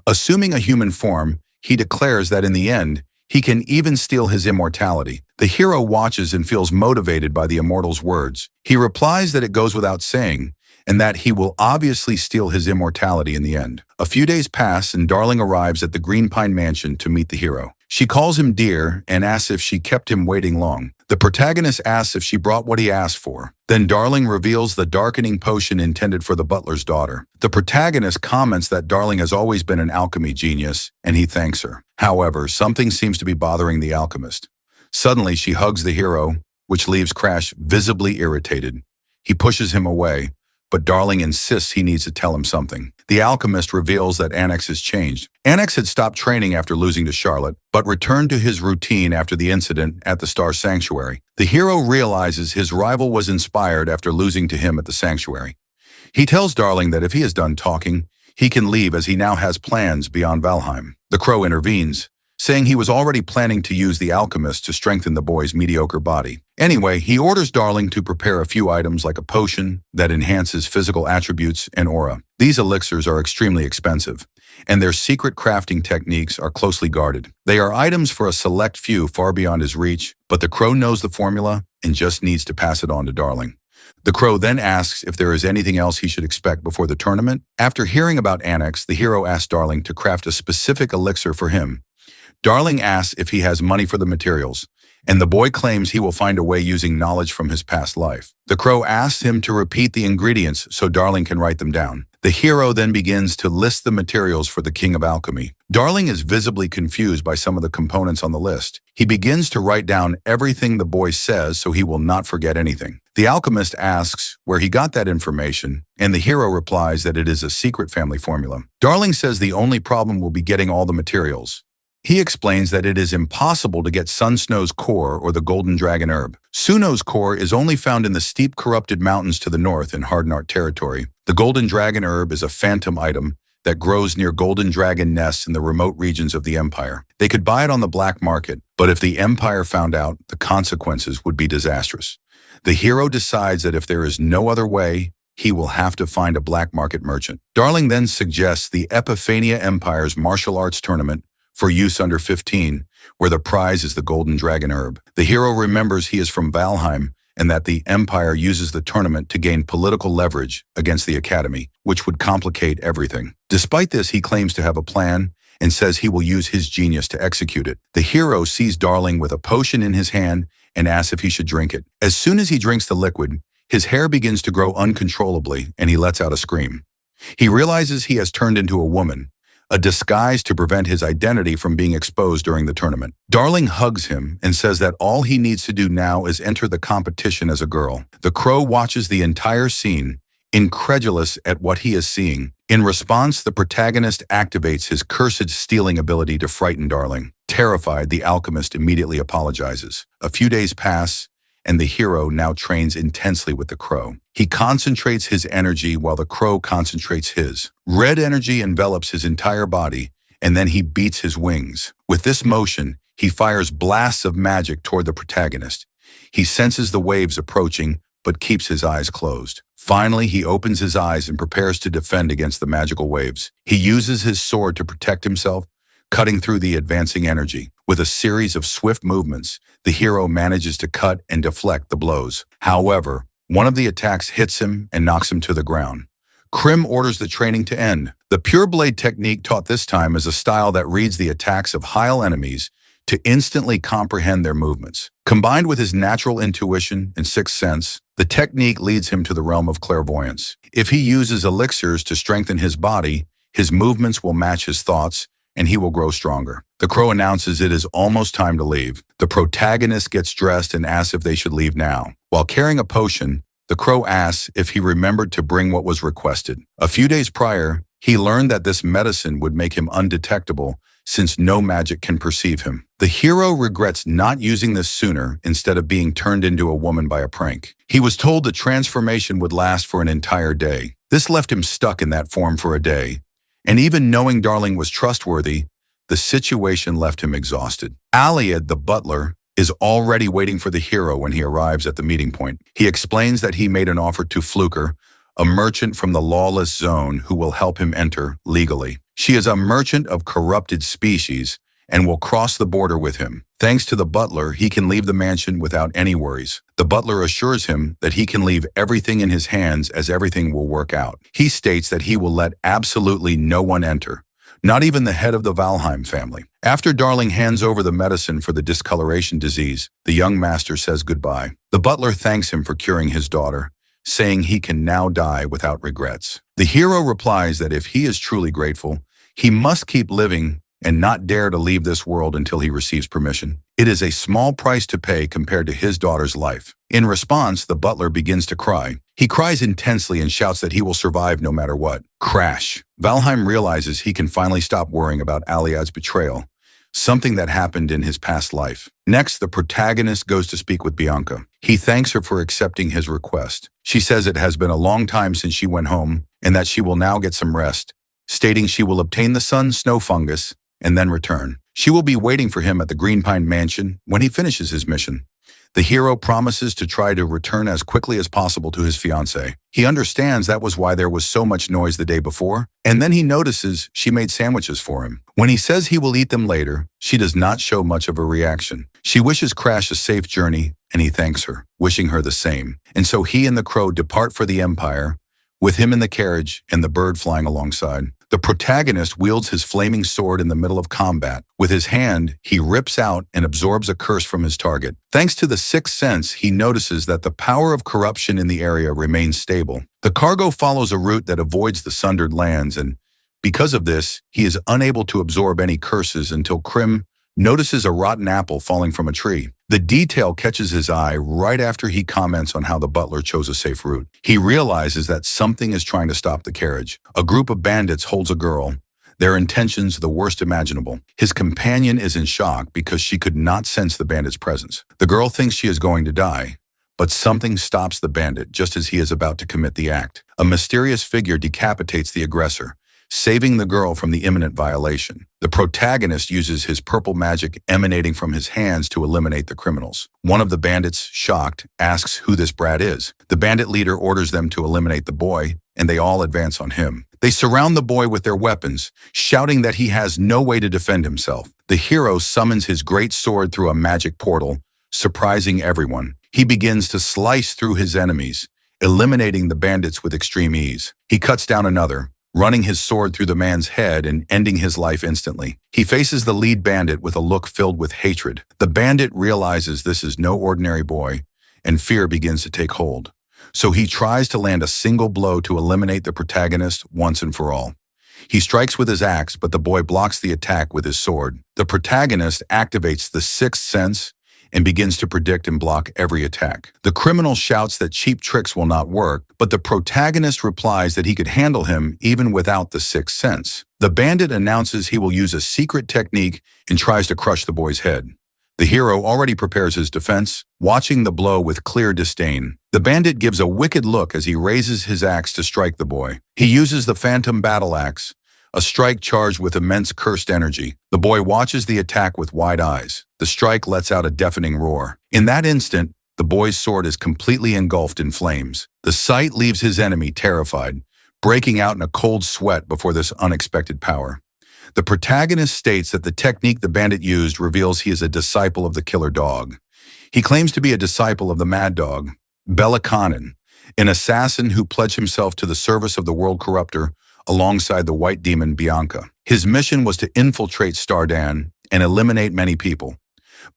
Assuming a human form, he declares that in the end, he can even steal his immortality. The hero watches and feels motivated by the immortal's words. He replies that it goes without saying, and that he will obviously steal his immortality in the end. A few days pass and Darling arrives at the Green Pine Mansion to meet the hero. She calls him dear and asks if she kept him waiting long. The protagonist asks if she brought what he asked for. Then Darling reveals the darkening potion intended for the butler's daughter. The protagonist comments that Darling has always been an alchemy genius, and he thanks her. However, something seems to be bothering the alchemist. Suddenly, she hugs the hero, which leaves Crash visibly irritated. He pushes him away, but Darling insists he needs to tell him something. The alchemist reveals that Annex has changed. Annex had stopped training after losing to Charlotte, but returned to his routine after the incident at the Star Sanctuary. The hero realizes his rival was inspired after losing to him at the sanctuary. He tells Darling that if he is done talking, he can leave as he now has plans beyond Valheim. The crow intervenes, saying he was already planning to use the alchemist to strengthen the boy's mediocre body. Anyway, he orders Darling to prepare a few items like a potion that enhances physical attributes and aura. These elixirs are extremely expensive, and their secret crafting techniques are closely guarded. They are items for a select few far beyond his reach, but the crow knows the formula and just needs to pass it on to Darling. The crow then asks if there is anything else he should expect before the tournament. After hearing about Annex, the hero asks Darling to craft a specific elixir for him. Darling asks if he has money for the materials, and the boy claims he will find a way using knowledge from his past life. The crow asks him to repeat the ingredients so Darling can write them down. The hero then begins to list the materials for the King of Alchemy. Darling is visibly confused by some of the components on the list. He begins to write down everything the boy says so he will not forget anything. The alchemist asks where he got that information, and the hero replies that it is a secret family formula. Darling says the only problem will be getting all the materials. He explains that it is impossible to get Sun Snow's core or the Golden Dragon herb. Suno's core is only found in the steep corrupted mountains to the north in Hardnart territory. The Golden Dragon herb is a phantom item that grows near Golden Dragon nests in the remote regions of the Empire. They could buy it on the black market, but if the Empire found out, the consequences would be disastrous. The hero decides that if there is no other way, he will have to find a black market merchant. Darling then suggests the Epiphania Empire's martial arts tournament for use under 15, where the prize is the Golden Dragon herb. The hero remembers he is from Valheim and that the Empire uses the tournament to gain political leverage against the Academy, which would complicate everything. Despite this, he claims to have a plan and says he will use his genius to execute it. The hero sees Darling with a potion in his hand and asks if he should drink it. As soon as he drinks the liquid, his hair begins to grow uncontrollably and he lets out a scream. He realizes he has turned into a woman, a disguise to prevent his identity from being exposed during the tournament. Darling hugs him and says that all he needs to do now is enter the competition as a girl. The crow watches the entire scene, incredulous at what he is seeing. In response, the protagonist activates his cursed stealing ability to frighten Darling. Terrified, the alchemist immediately apologizes. A few days pass, and the hero now trains intensely with the crow. He concentrates his energy while the crow concentrates his. Red energy envelops his entire body, and then he beats his wings. With this motion, he fires blasts of magic toward the protagonist. He senses the waves approaching, but keeps his eyes closed. Finally, he opens his eyes and prepares to defend against the magical waves. He uses his sword to protect himself, cutting through the advancing energy. With a series of swift movements, the hero manages to cut and deflect the blows. However, one of the attacks hits him and knocks him to the ground. Krim orders the training to end. The Pure Blade technique taught this time is a style that reads the attacks of high enemies to instantly comprehend their movements. Combined with his natural intuition and sixth sense, the technique leads him to the realm of clairvoyance. If he uses elixirs to strengthen his body, his movements will match his thoughts, and he will grow stronger. The crow announces it is almost time to leave. The protagonist gets dressed and asks if they should leave now. While carrying a potion, the crow asks if he remembered to bring what was requested. A few days prior, he learned that this medicine would make him undetectable since no magic can perceive him. The hero regrets not using this sooner instead of being turned into a woman by a prank. He was told the transformation would last for an entire day. This left him stuck in that form for a day. And even knowing Darling was trustworthy, the situation left him exhausted. Aliad, the butler, is already waiting for the hero when he arrives at the meeting point. He explains that he made an offer to Fluker, a merchant from the lawless zone who will help him enter legally. She is a merchant of corrupted species and will cross the border with him. Thanks to the butler, he can leave the mansion without any worries. The butler assures him that he can leave everything in his hands as everything will work out. He states that he will let absolutely no one enter, not even the head of the Valheim family. After Darling hands over the medicine for the discoloration disease, the young master says goodbye. The butler thanks him for curing his daughter, saying he can now die without regrets. The hero replies that if he is truly grateful, he must keep living and not dare to leave this world until he receives permission. It is a small price to pay compared to his daughter's life. In response, the butler begins to cry. He cries intensely and shouts that he will survive no matter what. Crash. Valheim realizes he can finally stop worrying about Aliad's betrayal, something that happened in his past life. Next, the protagonist goes to speak with Bianca. He thanks her for accepting his request. She says it has been a long time since she went home and that she will now get some rest, stating she will obtain the sun's snow fungus and then return. She will be waiting for him at the Green Pine Mansion when he finishes his mission. The hero promises to try to return as quickly as possible to his fiancée. He understands that was why there was so much noise the day before, and then he notices she made sandwiches for him. When he says he will eat them later, she does not show much of a reaction. She wishes Crash a safe journey, and he thanks her, wishing her the same. And so he and the crow depart for the Empire, with him in the carriage and the bird flying alongside. The protagonist wields his flaming sword in the middle of combat. With his hand, he rips out and absorbs a curse from his target. Thanks to the sixth sense, he notices that the power of corruption in the area remains stable. The cargo follows a route that avoids the sundered lands, and because of this, he is unable to absorb any curses until Krim notices a rotten apple falling from a tree. The detail catches his eye right after he comments on how the butler chose a safe route. He realizes that something is trying to stop the carriage. A group of bandits holds a girl, their intentions the worst imaginable. His companion is in shock because she could not sense the bandit's presence. The girl thinks she is going to die, but something stops the bandit just as he is about to commit the act. A mysterious figure decapitates the aggressor, saving the girl from the imminent violation. The protagonist uses his purple magic emanating from his hands to eliminate the criminals. One of the bandits, shocked, asks who this brat is. The bandit leader orders them to eliminate the boy, and they all advance on him. They surround the boy with their weapons, shouting that he has no way to defend himself. The hero summons his great sword through a magic portal, surprising everyone. He begins to slice through his enemies, eliminating the bandits with extreme ease. He cuts down another, running his sword through the man's head and ending his life instantly. He faces the lead bandit with a look filled with hatred. The bandit realizes this is no ordinary boy, and fear begins to take hold. So he tries to land a single blow to eliminate the protagonist once and for all. He strikes with his axe, but the boy blocks the attack with his sword. The protagonist activates the sixth sense and begins to predict and block every attack. The criminal shouts that cheap tricks will not work, but the protagonist replies that he could handle him even without the sixth sense. The bandit announces he will use a secret technique and tries to crush the boy's head. The hero already prepares his defense, watching the blow with clear disdain. The bandit gives a wicked look as he raises his axe to strike the boy. He uses the phantom battle axe, a strike charged with immense cursed energy. The boy watches the attack with wide eyes. The strike lets out a deafening roar. In that instant, the boy's sword is completely engulfed in flames. The sight leaves his enemy terrified, breaking out in a cold sweat before this unexpected power. The protagonist states that the technique the bandit used reveals he is a disciple of the killer dog. He claims to be a disciple of the mad dog, Belakanin, an assassin who pledged himself to the service of the world corruptor alongside the white demon Bianca. His mission was to infiltrate Stardan and eliminate many people,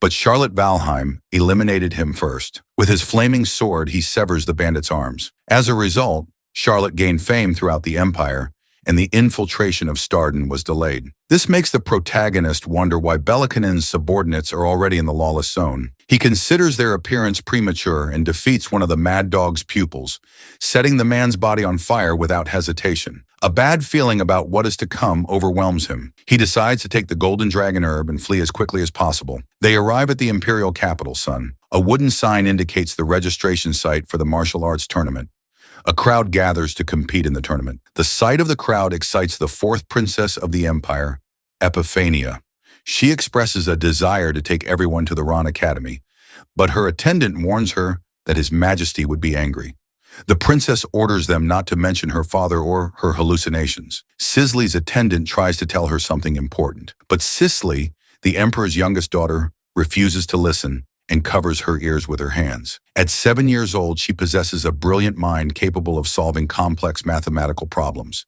but Charlotte Valheim eliminated him first. With his flaming sword, he severs the bandit's arms. As a result, Charlotte gained fame throughout the Empire, and the infiltration of Stardan was delayed. This makes the protagonist wonder why Belakanin's subordinates are already in the lawless zone. He considers their appearance premature and defeats one of the mad dog's pupils, setting the man's body on fire without hesitation. A bad feeling about what is to come overwhelms him. He decides to take the golden dragon herb and flee as quickly as possible. They arrive at the imperial capital, Sun. A wooden sign indicates the registration site for the martial arts tournament. A crowd gathers to compete in the tournament. The sight of the crowd excites the fourth princess of the empire, Epiphania. She expresses a desire to take everyone to the Ron Academy, but her attendant warns her that His Majesty would be angry. The princess orders them not to mention her father or her hallucinations. Sisley's attendant tries to tell her something important, but Sisley, the emperor's youngest daughter, refuses to listen and covers her ears with her hands. At 7 years old, she possesses a brilliant mind capable of solving complex mathematical problems.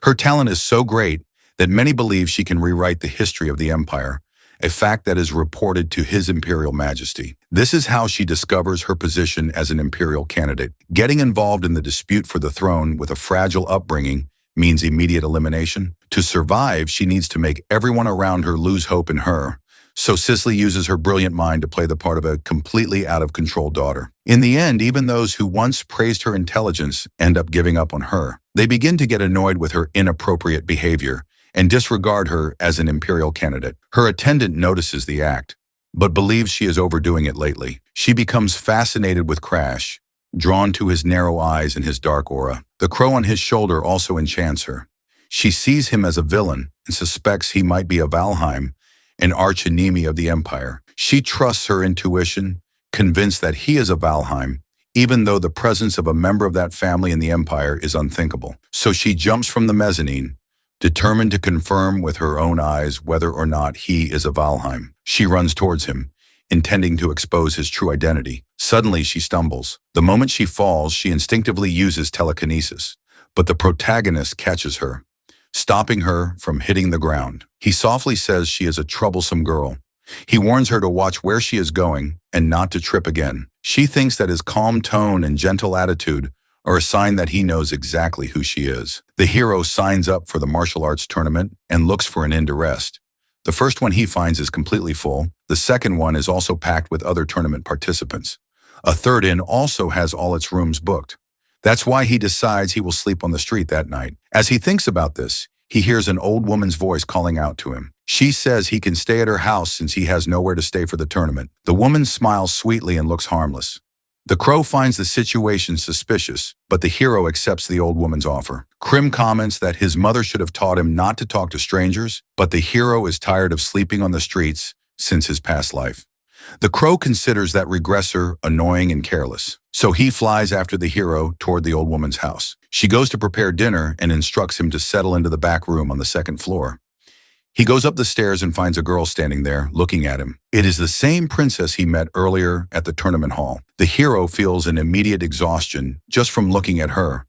Her talent is so great that many believe she can rewrite the history of the empire, a fact that is reported to His Imperial Majesty. This is how she discovers her position as an imperial candidate. Getting involved in the dispute for the throne with a fragile upbringing means immediate elimination. To survive, she needs to make everyone around her lose hope in her. So Sisley uses her brilliant mind to play the part of a completely out-of-control daughter. In the end, even those who once praised her intelligence end up giving up on her. They begin to get annoyed with her inappropriate behavior and disregard her as an imperial candidate. Her attendant notices the act, but believes she is overdoing it lately. She becomes fascinated with Crash, drawn to his narrow eyes and his dark aura. The crow on his shoulder also enchants her. She sees him as a villain and suspects he might be a Valheim, an arch-enemy of the empire. She trusts her intuition, convinced that he is a Valheim, even though the presence of a member of that family in the empire is unthinkable. So she jumps from the mezzanine, determined to confirm with her own eyes whether or not he is a Valheim. She runs towards him, intending to expose his true identity. Suddenly, she stumbles. The moment she falls, she instinctively uses telekinesis, but the protagonist catches her, stopping her from hitting the ground. He softly says she is a troublesome girl. He warns her to watch where she is going and not to trip again. She thinks that his calm tone and gentle attitude are a sign that he knows exactly who she is. The hero signs up for the martial arts tournament and looks for an inn to rest. The first one he finds is completely full. The second one is also packed with other tournament participants. A third inn also has all its rooms booked. That's why he decides he will sleep on the street that night. As he thinks about this, he hears an old woman's voice calling out to him. She says he can stay at her house since he has nowhere to stay for the tournament. The woman smiles sweetly and looks harmless. The crow finds the situation suspicious, but the hero accepts the old woman's offer. Krim comments that his mother should have taught him not to talk to strangers, but the hero is tired of sleeping on the streets since his past life. The crow considers that regressor annoying and careless, so he flies after the hero toward the old woman's house. She goes to prepare dinner and instructs him to settle into the back room on the second floor. He goes up the stairs and finds a girl standing there, looking at him. It is the same princess he met earlier at the tournament hall. The hero feels an immediate exhaustion just from looking at her.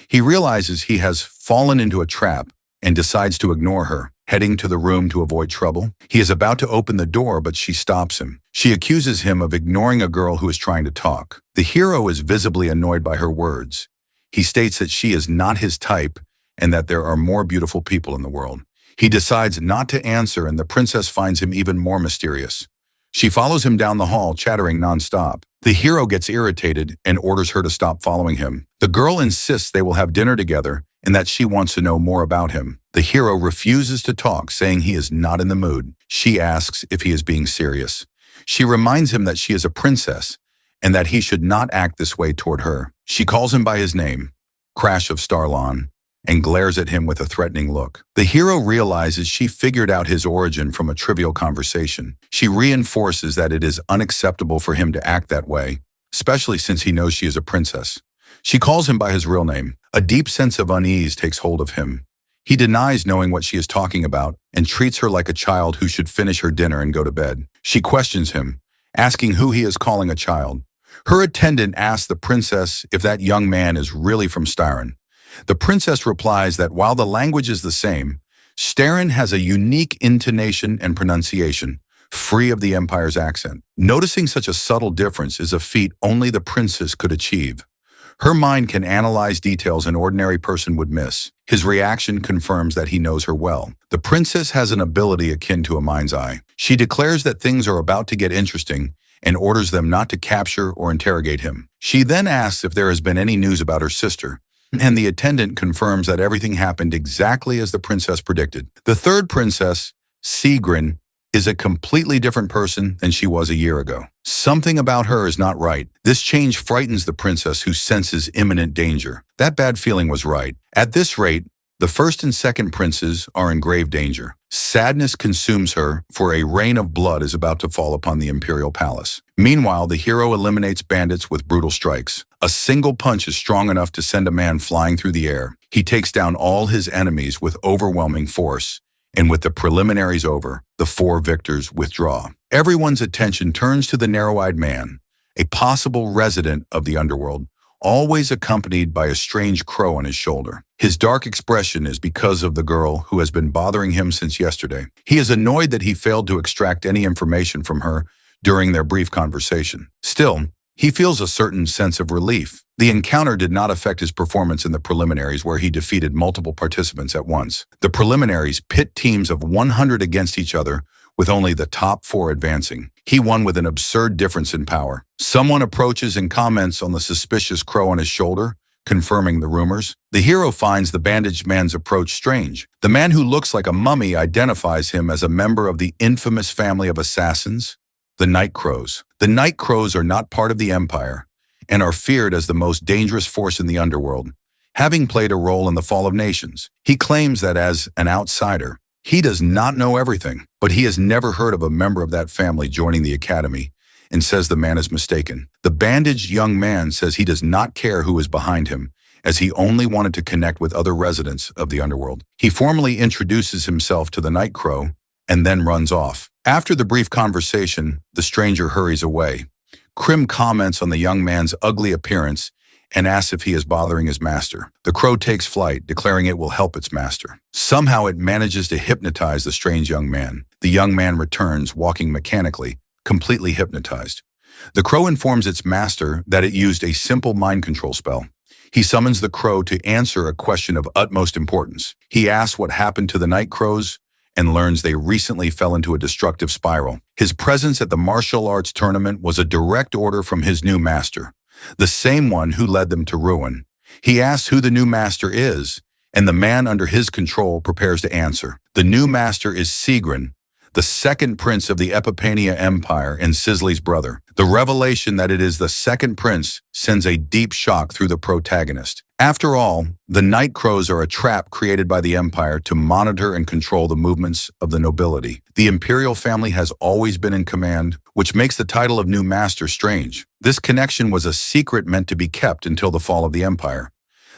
He realizes he has fallen into a trap and decides to ignore her, heading to the room to avoid trouble. He is about to open the door, but she stops him. She accuses him of ignoring a girl who is trying to talk. The hero is visibly annoyed by her words. He states that she is not his type and that there are more beautiful people in the world. He decides not to answer, and the princess finds him even more mysterious. She follows him down the hall, chattering nonstop. The hero gets irritated and orders her to stop following him. The girl insists they will have dinner together and that she wants to know more about him. The hero refuses to talk, saying he is not in the mood. She asks if he is being serious. She reminds him that she is a princess and that he should not act this way toward her. She calls him by his name, Crash of Starlon, and glares at him with a threatening look. The hero realizes she figured out his origin from a trivial conversation. She reinforces that it is unacceptable for him to act that way, especially since he knows she is a princess. She calls him by his real name. A deep sense of unease takes hold of him. He denies knowing what she is talking about and treats her like a child who should finish her dinner and go to bed. She questions him, asking who he is calling a child. Her attendant asks the princess if that young man is really from Styron. The princess replies that while the language is the same, Styron has a unique intonation and pronunciation, free of the empire's accent. Noticing such a subtle difference is a feat only the princess could achieve. Her mind can analyze details an ordinary person would miss. His reaction confirms that he knows her well. The princess has an ability akin to a mind's eye. She declares that things are about to get interesting and orders them not to capture or interrogate him. She then asks if there has been any news about her sister, and the attendant confirms that everything happened exactly as the princess predicted. The third princess, Sigrun, is a completely different person than she was a year ago. Something about her is not right. This change frightens the princess, who senses imminent danger. That bad feeling was right. At this rate, The first and second princes are in grave danger. Sadness consumes her, for a rain of blood is about to fall upon the imperial palace. Meanwhile, the hero eliminates bandits with brutal strikes. A single punch is strong enough to send a man flying through the air. He takes down all his enemies with overwhelming force, and with the preliminaries over, the four victors withdraw. Everyone's attention turns to the narrow-eyed man, a possible resident of the underworld, always accompanied by a strange crow on his shoulder. His dark expression is because of the girl who has been bothering him since yesterday. He is annoyed that he failed to extract any information from her during their brief conversation. Still, he feels a certain sense of relief. The encounter did not affect his performance in the preliminaries, where he defeated multiple participants at once. The preliminaries pit teams of 100 against each other, with only the top 4 advancing. He won with an absurd difference in power. Someone approaches and comments on the suspicious crow on his shoulder, confirming the rumors. The hero finds the bandaged man's approach strange. The man who looks like a mummy identifies him as a member of the infamous family of assassins, the Night Crows. The Night Crows are not part of the Empire and are feared as the most dangerous force in the underworld, having played a role in the fall of nations. He claims that as an outsider, he does not know everything, but he has never heard of a member of that family joining the academy, and says the man is mistaken. The bandaged young man says he does not care who is behind him, as he only wanted to connect with other residents of the underworld. He formally introduces himself to the Night Crow and then runs off. After the brief conversation, the stranger hurries away. Krim comments on the young man's ugly appearance and asks if he is bothering his master. The crow takes flight, declaring it will help its master. Somehow it manages to hypnotize the strange young man. The young man returns, walking mechanically, completely hypnotized. The crow informs its master that it used a simple mind control spell. He summons the crow to answer a question of utmost importance. He asks what happened to the Night Crows and learns they recently fell into a destructive spiral. His presence at the martial arts tournament was a direct order from his new master, the same one who led them to ruin. He asks who the new master is, and the man under his control prepares to answer. The new master is Sigrin, the second prince of the Epipania Empire and Sisley's brother. The revelation that it is the second prince sends a deep shock through the protagonist. After all, the Night Crows are a trap created by the Empire to monitor and control the movements of the nobility. The imperial family has always been in command, which makes the title of new master strange. This connection was a secret meant to be kept until the fall of the Empire.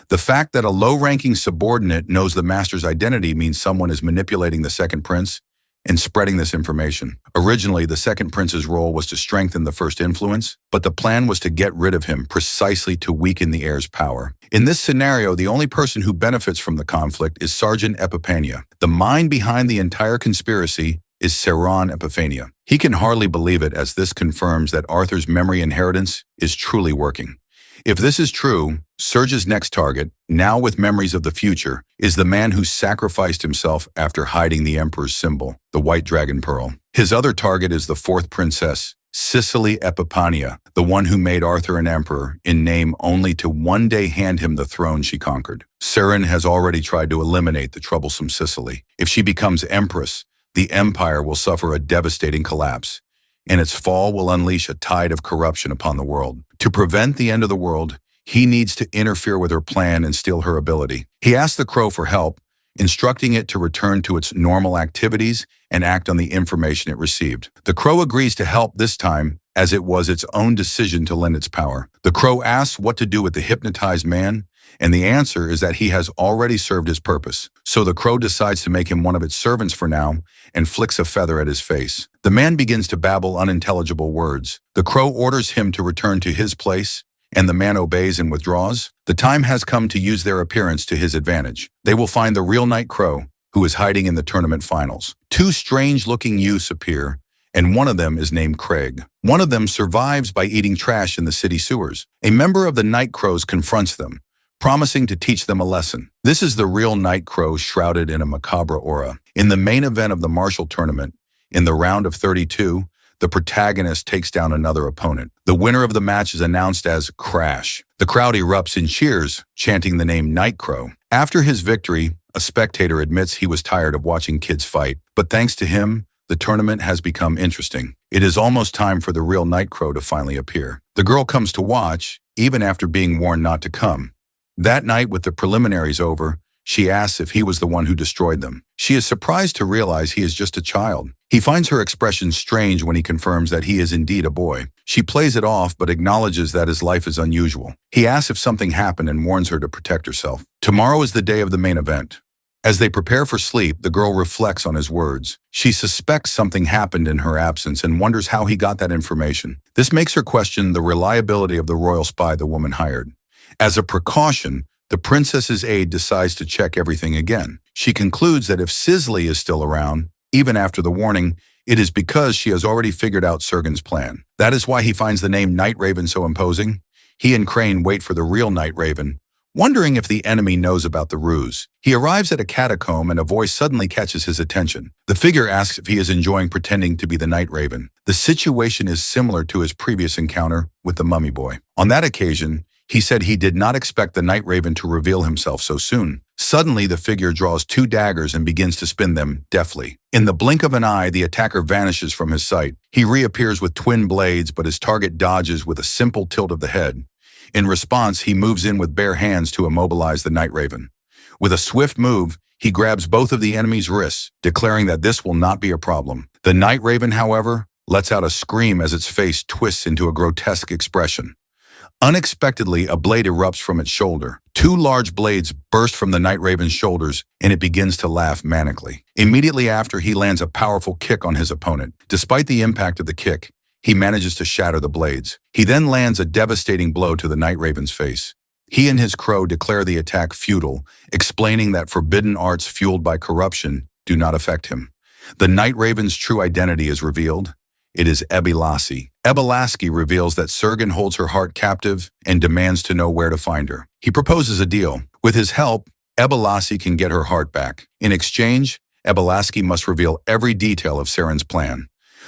The fact that a low-ranking subordinate knows the master's identity means someone is manipulating the second prince and spreading this information. Originally, the second prince's role was to strengthen the first influence, but the plan was to get rid of him precisely to weaken the heir's power. In this scenario, the only person who benefits from the conflict is Sergeant Epipania. The mind behind the entire conspiracy is Saran Epifania. He can hardly believe it, as this confirms that Arthur's memory inheritance is truly working. If this is true, Serge's next target, now with memories of the future, is the man who sacrificed himself after hiding the Emperor's symbol, the White Dragon Pearl. His other target is the fourth princess, Cicely Epipania, the one who made Arthur an emperor in name only to one day hand him the throne she conquered. Saran has already tried to eliminate the troublesome Cicely. If she becomes empress, the empire will suffer a devastating collapse, and its fall will unleash a tide of corruption upon the world. To prevent the end of the world, he needs to interfere with her plan and steal her ability. He asks the crow for help, instructing it to return to its normal activities and act on the information it received. The crow agrees to help this time, as it was its own decision to lend its power. The crow asks what to do with the hypnotized man, and the answer is that he has already served his purpose. So the crow decides to make him one of its servants for now and flicks a feather at his face. The man begins to babble unintelligible words. The crow orders him to return to his place, and the man obeys and withdraws. The time has come to use their appearance to his advantage. They will find the real Night Crow, who is hiding in the tournament finals. Two strange-looking youths appear, and one of them is named Craig. One of them survives by eating trash in the city sewers. A member of the Night Crows confronts them, promising to teach them a lesson. This is the real Night Crow, shrouded in a macabre aura. In the main event of the martial tournament, in the round of 32, the protagonist takes down another opponent. The winner of the match is announced as Crash. The crowd erupts in cheers, chanting the name Night Crow. After his victory, a spectator admits he was tired of watching kids fight, but thanks to him, the tournament has become interesting. It is almost time for the real Night Crow to finally appear. The girl comes to watch, even after being warned not to come. That night, with the preliminaries over, She asks if he was the one who destroyed them. She is surprised to realize he is just a child. He finds her expression strange when he confirms that he is indeed a boy. She plays it off but acknowledges that his life is unusual. He asks if something happened and warns her to protect herself. Tomorrow is the day of the main event. As they prepare for sleep, the girl reflects on his words. She suspects something happened in her absence and wonders how he got that information. This makes her question the reliability of the royal spy the woman hired. As a precaution, the princess's aide decides to check everything again. She concludes that if Sisley is still around, even after the warning, it is because she has already figured out Sergen's plan. That is why he finds the name Night Raven so imposing. He and Crane wait for the real Night Raven, wondering if the enemy knows about the ruse. He arrives at a catacomb and a voice suddenly catches his attention. The figure asks if he is enjoying pretending to be the Night Raven. The situation is similar to his previous encounter with the Mummy Boy. On that occasion, he said he did not expect the Night Raven to reveal himself so soon. Suddenly, the figure draws 2 daggers and begins to spin them deftly. In the blink of an eye, the attacker vanishes from his sight. He reappears with twin blades, but his target dodges with a simple tilt of the head. In response, he moves in with bare hands to immobilize the Night Raven. With a swift move, he grabs both of the enemy's wrists, declaring that this will not be a problem. The Night Raven, however, lets out a scream as its face twists into a grotesque expression. Unexpectedly, a blade erupts from its shoulder. 2 large blades burst from the Night Raven's shoulders, and it begins to laugh manically. Immediately after, he lands a powerful kick on his opponent. Despite the impact of the kick, he manages to shatter the blades. He then lands a devastating blow to the Night Raven's face. He and his crow declare the attack futile, explaining that forbidden arts fueled by corruption do not affect him. The Night Raven's true identity is revealed. It is Ebilassi. Ebilassi reveals that Sergen holds her heart captive and demands to know where to find her. He proposes a deal. With his help, Ebilassi can get her heart back. In exchange, Ebilassi must reveal every detail of Seren's plan.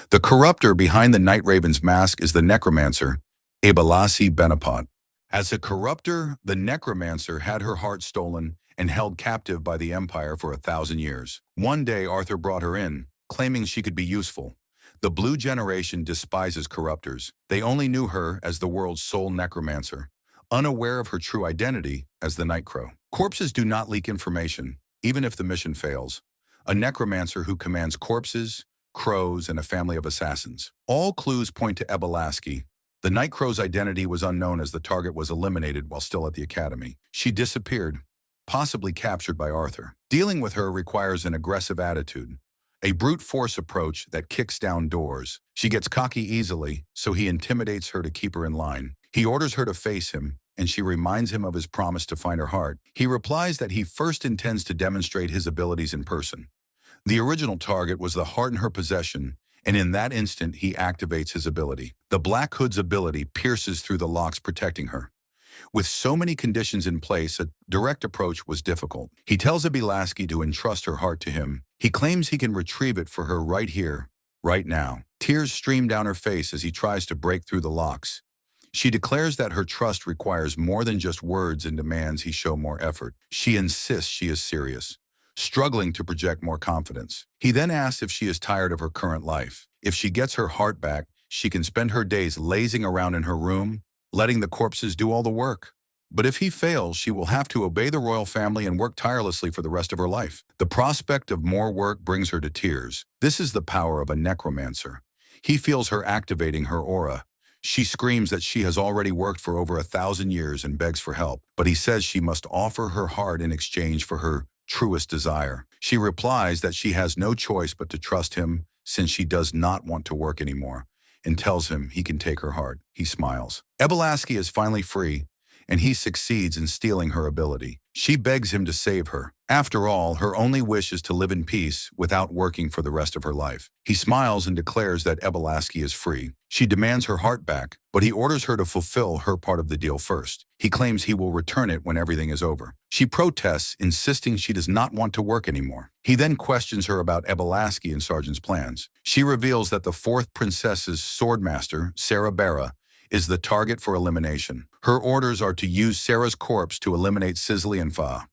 The corruptor behind the Night Raven's mask is the necromancer, Ebilassi Benapot. As a corruptor, the necromancer had her heart stolen and held captive by the Empire for 1,000 years. One day, Arthur brought her in, claiming she could be useful. The Blue Generation despises corruptors. They only knew her as the world's sole necromancer, unaware of her true identity as the Night Crow. Corpses do not leak information, even if the mission fails. A necromancer who commands corpses, crows, and a family of assassins. All clues point to Ebilassi. The Night Crow's identity was unknown as the target was eliminated while still at the academy. She disappeared, possibly captured by Arthur. Dealing with her requires an aggressive attitude, a brute force approach that kicks down doors. She gets cocky easily, so he intimidates her to keep her in line. He orders her to face him, and she reminds him of his promise to find her heart. He replies that he first intends to demonstrate his abilities in person. The original target was the heart in her possession, and in that instant he activates his ability. The Black Hood's ability pierces through the locks protecting her. With so many conditions in place, a direct approach was difficult. He tells Ebilassi to entrust her heart to him. He claims he can retrieve it for her right here, right now. Tears stream down her face as he tries to break through the locks. She declares that her trust requires more than just words and demands he show more effort. She insists she is serious, struggling to project more confidence. He then asks if she is tired of her current life. If she gets her heart back, she can spend her days lazing around in her room, letting the corpses do all the work. But if he fails, she will have to obey the royal family and work tirelessly for the rest of her life. The prospect of more work brings her to tears. This is the power of a necromancer. He feels her activating her aura. She screams that she has already worked for over 1,000 years and begs for help, but he says she must offer her heart in exchange for her truest desire. She replies that she has no choice but to trust him since she does not want to work anymore, and tells him he can take her heart. He smiles. Ebilassi is finally free, and he succeeds in stealing her ability. She begs him to save her. After all, her only wish is to live in peace without working for the rest of her life. He smiles and declares that Ebilassi is free. She demands her heart back, but he orders her to fulfill her part of the deal first. He claims he will return it when everything is over. She protests, insisting she does not want to work anymore. He then questions her about Ebilassi and Sergeant's plans. She reveals that the 4th princess's swordmaster, Sarah Barra, is the target for elimination. Her orders are to use Sarah's corpse to eliminate Sisley and Fa.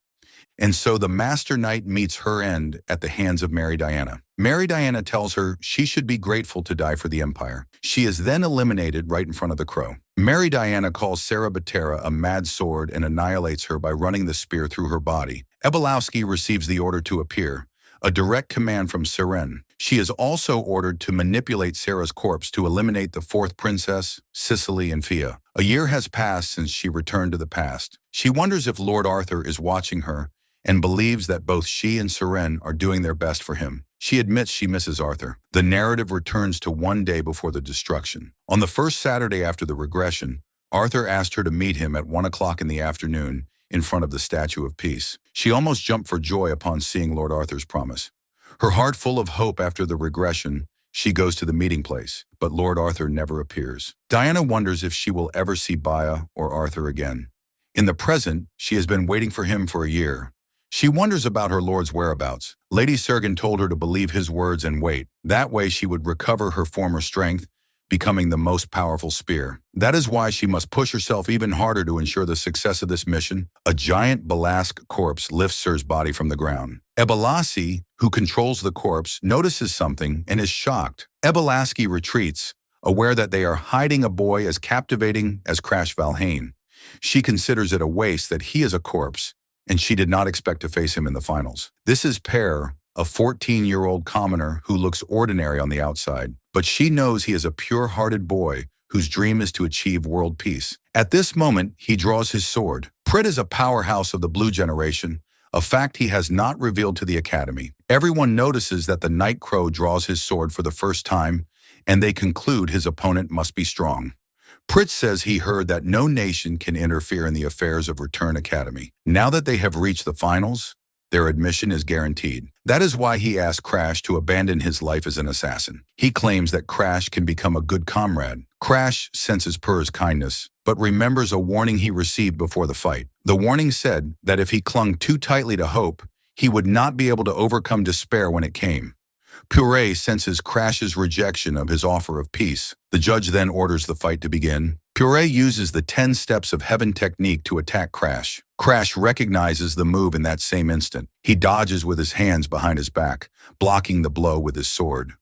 And so the Master Knight meets her end at the hands of Mary Diana. Mary Diana tells her she should be grateful to die for the Empire. She is then eliminated right in front of the crow. Mary Diana calls Sarah Batera a mad sword and annihilates her by running the spear through her body. Ebolowski receives the order to appear, a direct command from Seren. She is also ordered to manipulate Sarah's corpse to eliminate the fourth princess, Cicely and Fia. A year has passed since she returned to the past. She wonders if Lord Arthur is watching her and believes that both she and Seren are doing their best for him. She admits she misses Arthur. The narrative returns to one day before the destruction. On the first Saturday after the regression, Arthur asked her to meet him at 1 o'clock in the afternoon in front of the Statue of Peace. She almost jumped for joy upon seeing Lord Arthur's promise. Her heart full of hope after the regression, she goes to the meeting place, but Lord Arthur never appears. Diana wonders if she will ever see Baya or Arthur again. In the present, she has been waiting for him for a year. She wonders about her lord's whereabouts. Lady Sergen told her to believe his words and wait. That way she would recover her former strength, becoming the most powerful spear. That is why she must push herself even harder to ensure the success of this mission. A giant Balask corpse lifts Sir's body from the ground. Ebolasi, who controls the corpse, notices something and is shocked. Ebolaski retreats, aware that they are hiding a boy as captivating as Crash Valhane. She considers it a waste that he is a corpse, and she did not expect to face him in the finals. This is Per, a 14-year-old commoner who looks ordinary on the outside, but she knows he is a pure-hearted boy whose dream is to achieve world peace. At this moment, he draws his sword. Prit is a powerhouse of the blue generation, a fact he has not revealed to the Academy. Everyone notices that the Night Crow draws his sword for the first time, and they conclude his opponent must be strong. Prit says he heard that no nation can interfere in the affairs of Return Academy. Now that they have reached the finals, their admission is guaranteed. That is why he asked Crash to abandon his life as an assassin. He claims that Crash can become a good comrade. Crash senses Purr's kindness, but remembers a warning he received before the fight. The warning said that if he clung too tightly to hope, he would not be able to overcome despair when it came. Purre senses Crash's rejection of his offer of peace. The judge then orders the fight to begin. Purre uses the 10 steps of heaven technique to attack Crash. Crash recognizes the move in that same instant. He dodges with his hands behind his back, blocking the blow with his sword.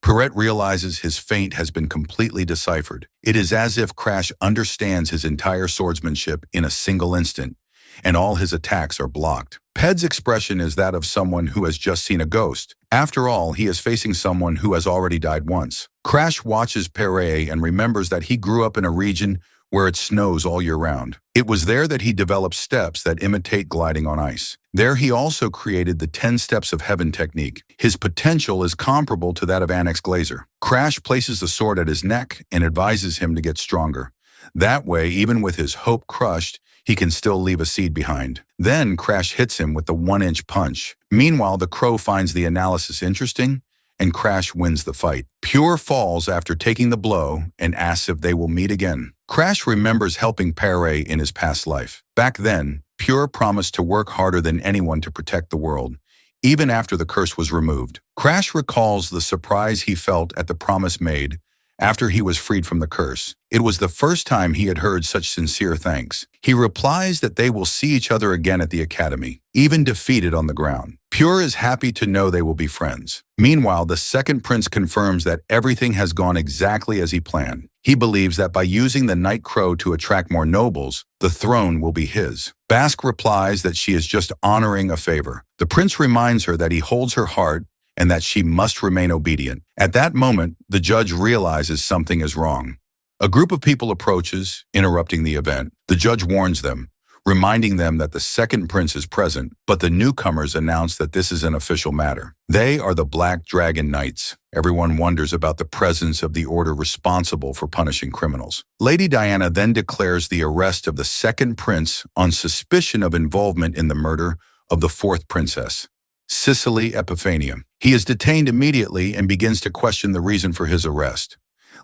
Purre realizes his feint has been completely deciphered. It is as if Crash understands his entire swordsmanship in a single instant, and all his attacks are blocked. Ped's expression is that of someone who has just seen a ghost. After all, he is facing someone who has already died once. Crash watches Purre and remembers that he grew up in a region where it snows all year round. It was there that he developed steps that imitate gliding on ice. There he also created the 10 steps of heaven technique. His potential is comparable to that of Annex Glazer. Crash places the sword at his neck and advises him to get stronger. That way, even with his hope crushed, he can still leave a seed behind. Then Crash hits him with the 1-inch punch. Meanwhile, the Crow finds the analysis interesting, and Crash wins the fight. Pure falls after taking the blow and asks if they will meet again. Crash remembers helping Purre in his past life. Back then, Pure promised to work harder than anyone to protect the world, even after the curse was removed. Crash recalls the surprise he felt at the promise made after he was freed from the curse. It was the first time he had heard such sincere thanks. He replies that they will see each other again at the Academy, even defeated on the ground. Pure is happy to know they will be friends. Meanwhile, the second prince confirms that everything has gone exactly as he planned. He believes that by using the Night Crow to attract more nobles, the throne will be his. Bask replies that she is just honoring a favor. The prince reminds her that he holds her heart and that she must remain obedient. At that moment, the judge realizes something is wrong. A group of people approaches, interrupting the event. The judge warns them, reminding them that the second prince is present, but the newcomers announce that this is an official matter. They are the Black Dragon Knights. Everyone wonders about the presence of the order responsible for punishing criminals. Lady Diana then declares the arrest of the second prince on suspicion of involvement in the murder of the fourth princess, Cicely Epiphania. He is detained immediately and begins to question the reason for his arrest.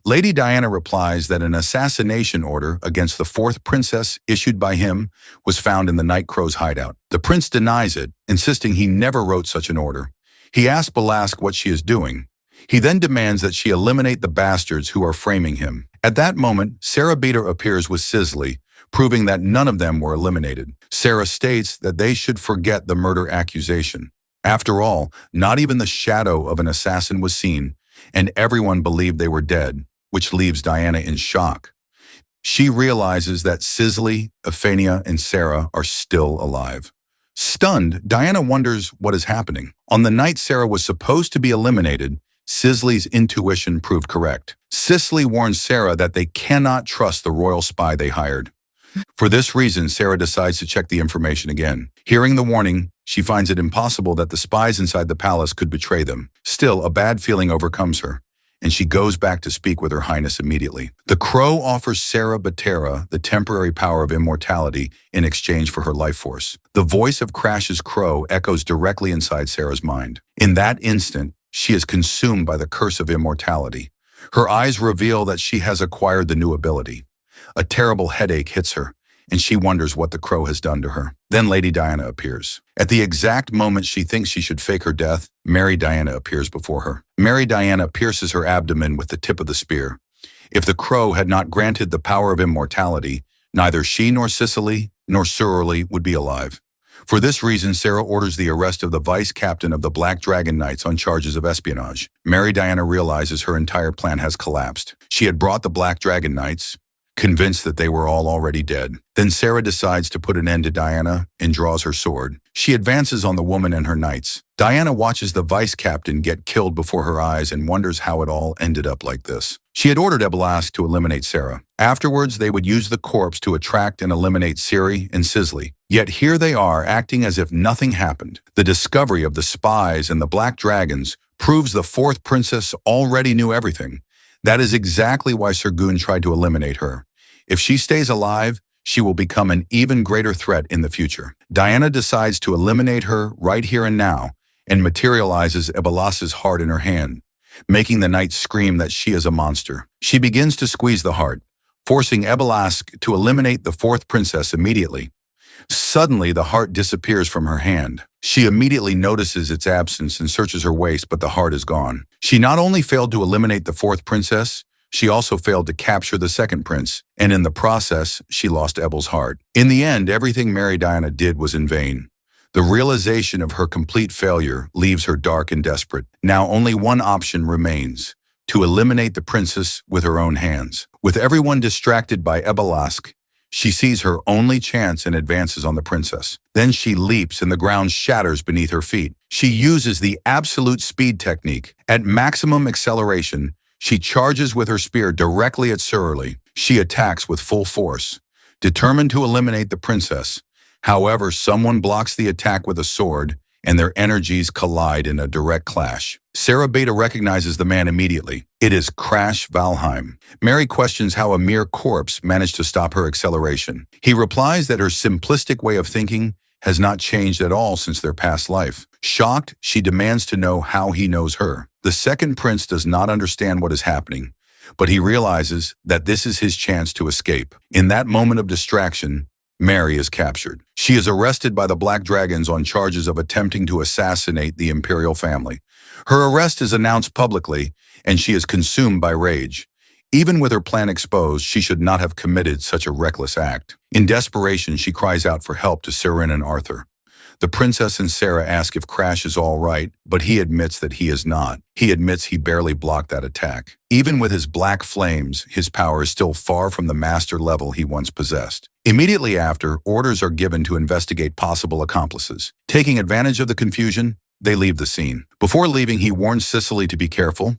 Lady Diana replies that an assassination order against the fourth princess issued by him was found in the Night Crow's hideout. The prince denies it, insisting he never wrote such an order. He asks Balask what she is doing. He then demands that she eliminate the bastards who are framing him. At that moment, Sarah Beater appears with Cicely, proving that none of them were eliminated. Sarah states that they should forget the murder accusation. After all, not even the shadow of an assassin was seen, and everyone believed they were dead, which leaves Diana in shock. She realizes that Cicely, Ephania, and Sarah are still alive. Stunned, Diana wonders what is happening. On the night Sarah was supposed to be eliminated, Cicely's intuition proved correct. Cicely warns Sarah that they cannot trust the royal spy they hired. For this reason, Sarah decides to check the information again. Hearing the warning, she finds it impossible that the spies inside the palace could betray them. Still, a bad feeling overcomes her, and she goes back to speak with Her Highness immediately. The crow offers Sarah Batera the temporary power of immortality in exchange for her life force. The voice of Crash's crow echoes directly inside Sarah's mind. In that instant, she is consumed by the curse of immortality. Her eyes reveal that she has acquired the new ability. A terrible headache hits her, and she wonders what the crow has done to her. Then Lady Diana appears. At the exact moment she thinks she should fake her death, Mary Diana appears before her. Mary Diana pierces her abdomen with the tip of the spear. If the crow had not granted the power of immortality, neither she nor Cicely nor Surly would be alive. For this reason, Sarah orders the arrest of the vice captain of the Black Dragon Knights on charges of espionage. Mary Diana realizes her entire plan has collapsed. She had brought the Black Dragon Knights, convinced that they were all already dead. Then Sarah decides to put an end to Diana and draws her sword. She advances on the woman and her knights. Diana watches the vice captain get killed before her eyes and wonders how it all ended up like this. She had ordered Ebelask to eliminate Sarah. Afterwards, they would use the corpse to attract and eliminate Ciri and Cicely. Yet here they are, acting as if nothing happened. The discovery of the spies and the black dragons proves the fourth princess already knew everything. That is exactly why Sergun tried to eliminate her. If she stays alive, she will become an even greater threat in the future. Diana decides to eliminate her right here and now and materializes Ebelask's heart in her hand, making the knight scream that she is a monster. She begins to squeeze the heart, forcing Ebelask to eliminate the fourth princess immediately. Suddenly, the heart disappears from her hand. She immediately notices its absence and searches her waist, but the heart is gone. She not only failed to eliminate the fourth princess, she also failed to capture the second prince, and in the process, she lost Ebel's heart. In the end, everything Mary Diana did was in vain. The realization of her complete failure leaves her dark and desperate. Now only one option remains: to eliminate the princess with her own hands. With everyone distracted by Ebelask, she sees her only chance and advances on the princess. Then she leaps and the ground shatters beneath her feet. She uses the absolute speed technique. At maximum acceleration, she charges with her spear directly at Surly. She attacks with full force, determined to eliminate the princess. However, someone blocks the attack with a sword, and their energies collide in a direct clash. Sarah Beta recognizes the man immediately. It is Crash Valheim. Mary questions how a mere corpse managed to stop her acceleration. He replies that her simplistic way of thinking has not changed at all since their past life. Shocked, she demands to know how he knows her. The second prince does not understand what is happening, but he realizes that this is his chance to escape. In that moment of distraction, Mary is captured. She is arrested by the Black Dragons on charges of attempting to assassinate the imperial family. Her arrest is announced publicly, and she is consumed by rage. Even with her plan exposed, she should not have committed such a reckless act. In desperation, she cries out for help to Sirin and Arthur. The princess and Sarah ask if Crash is all right, but he admits that he is not. He admits he barely blocked that attack. Even with his black flames, his power is still far from the master level he once possessed. Immediately after, orders are given to investigate possible accomplices. Taking advantage of the confusion, they leave the scene. Before leaving, he warns Cicely to be careful.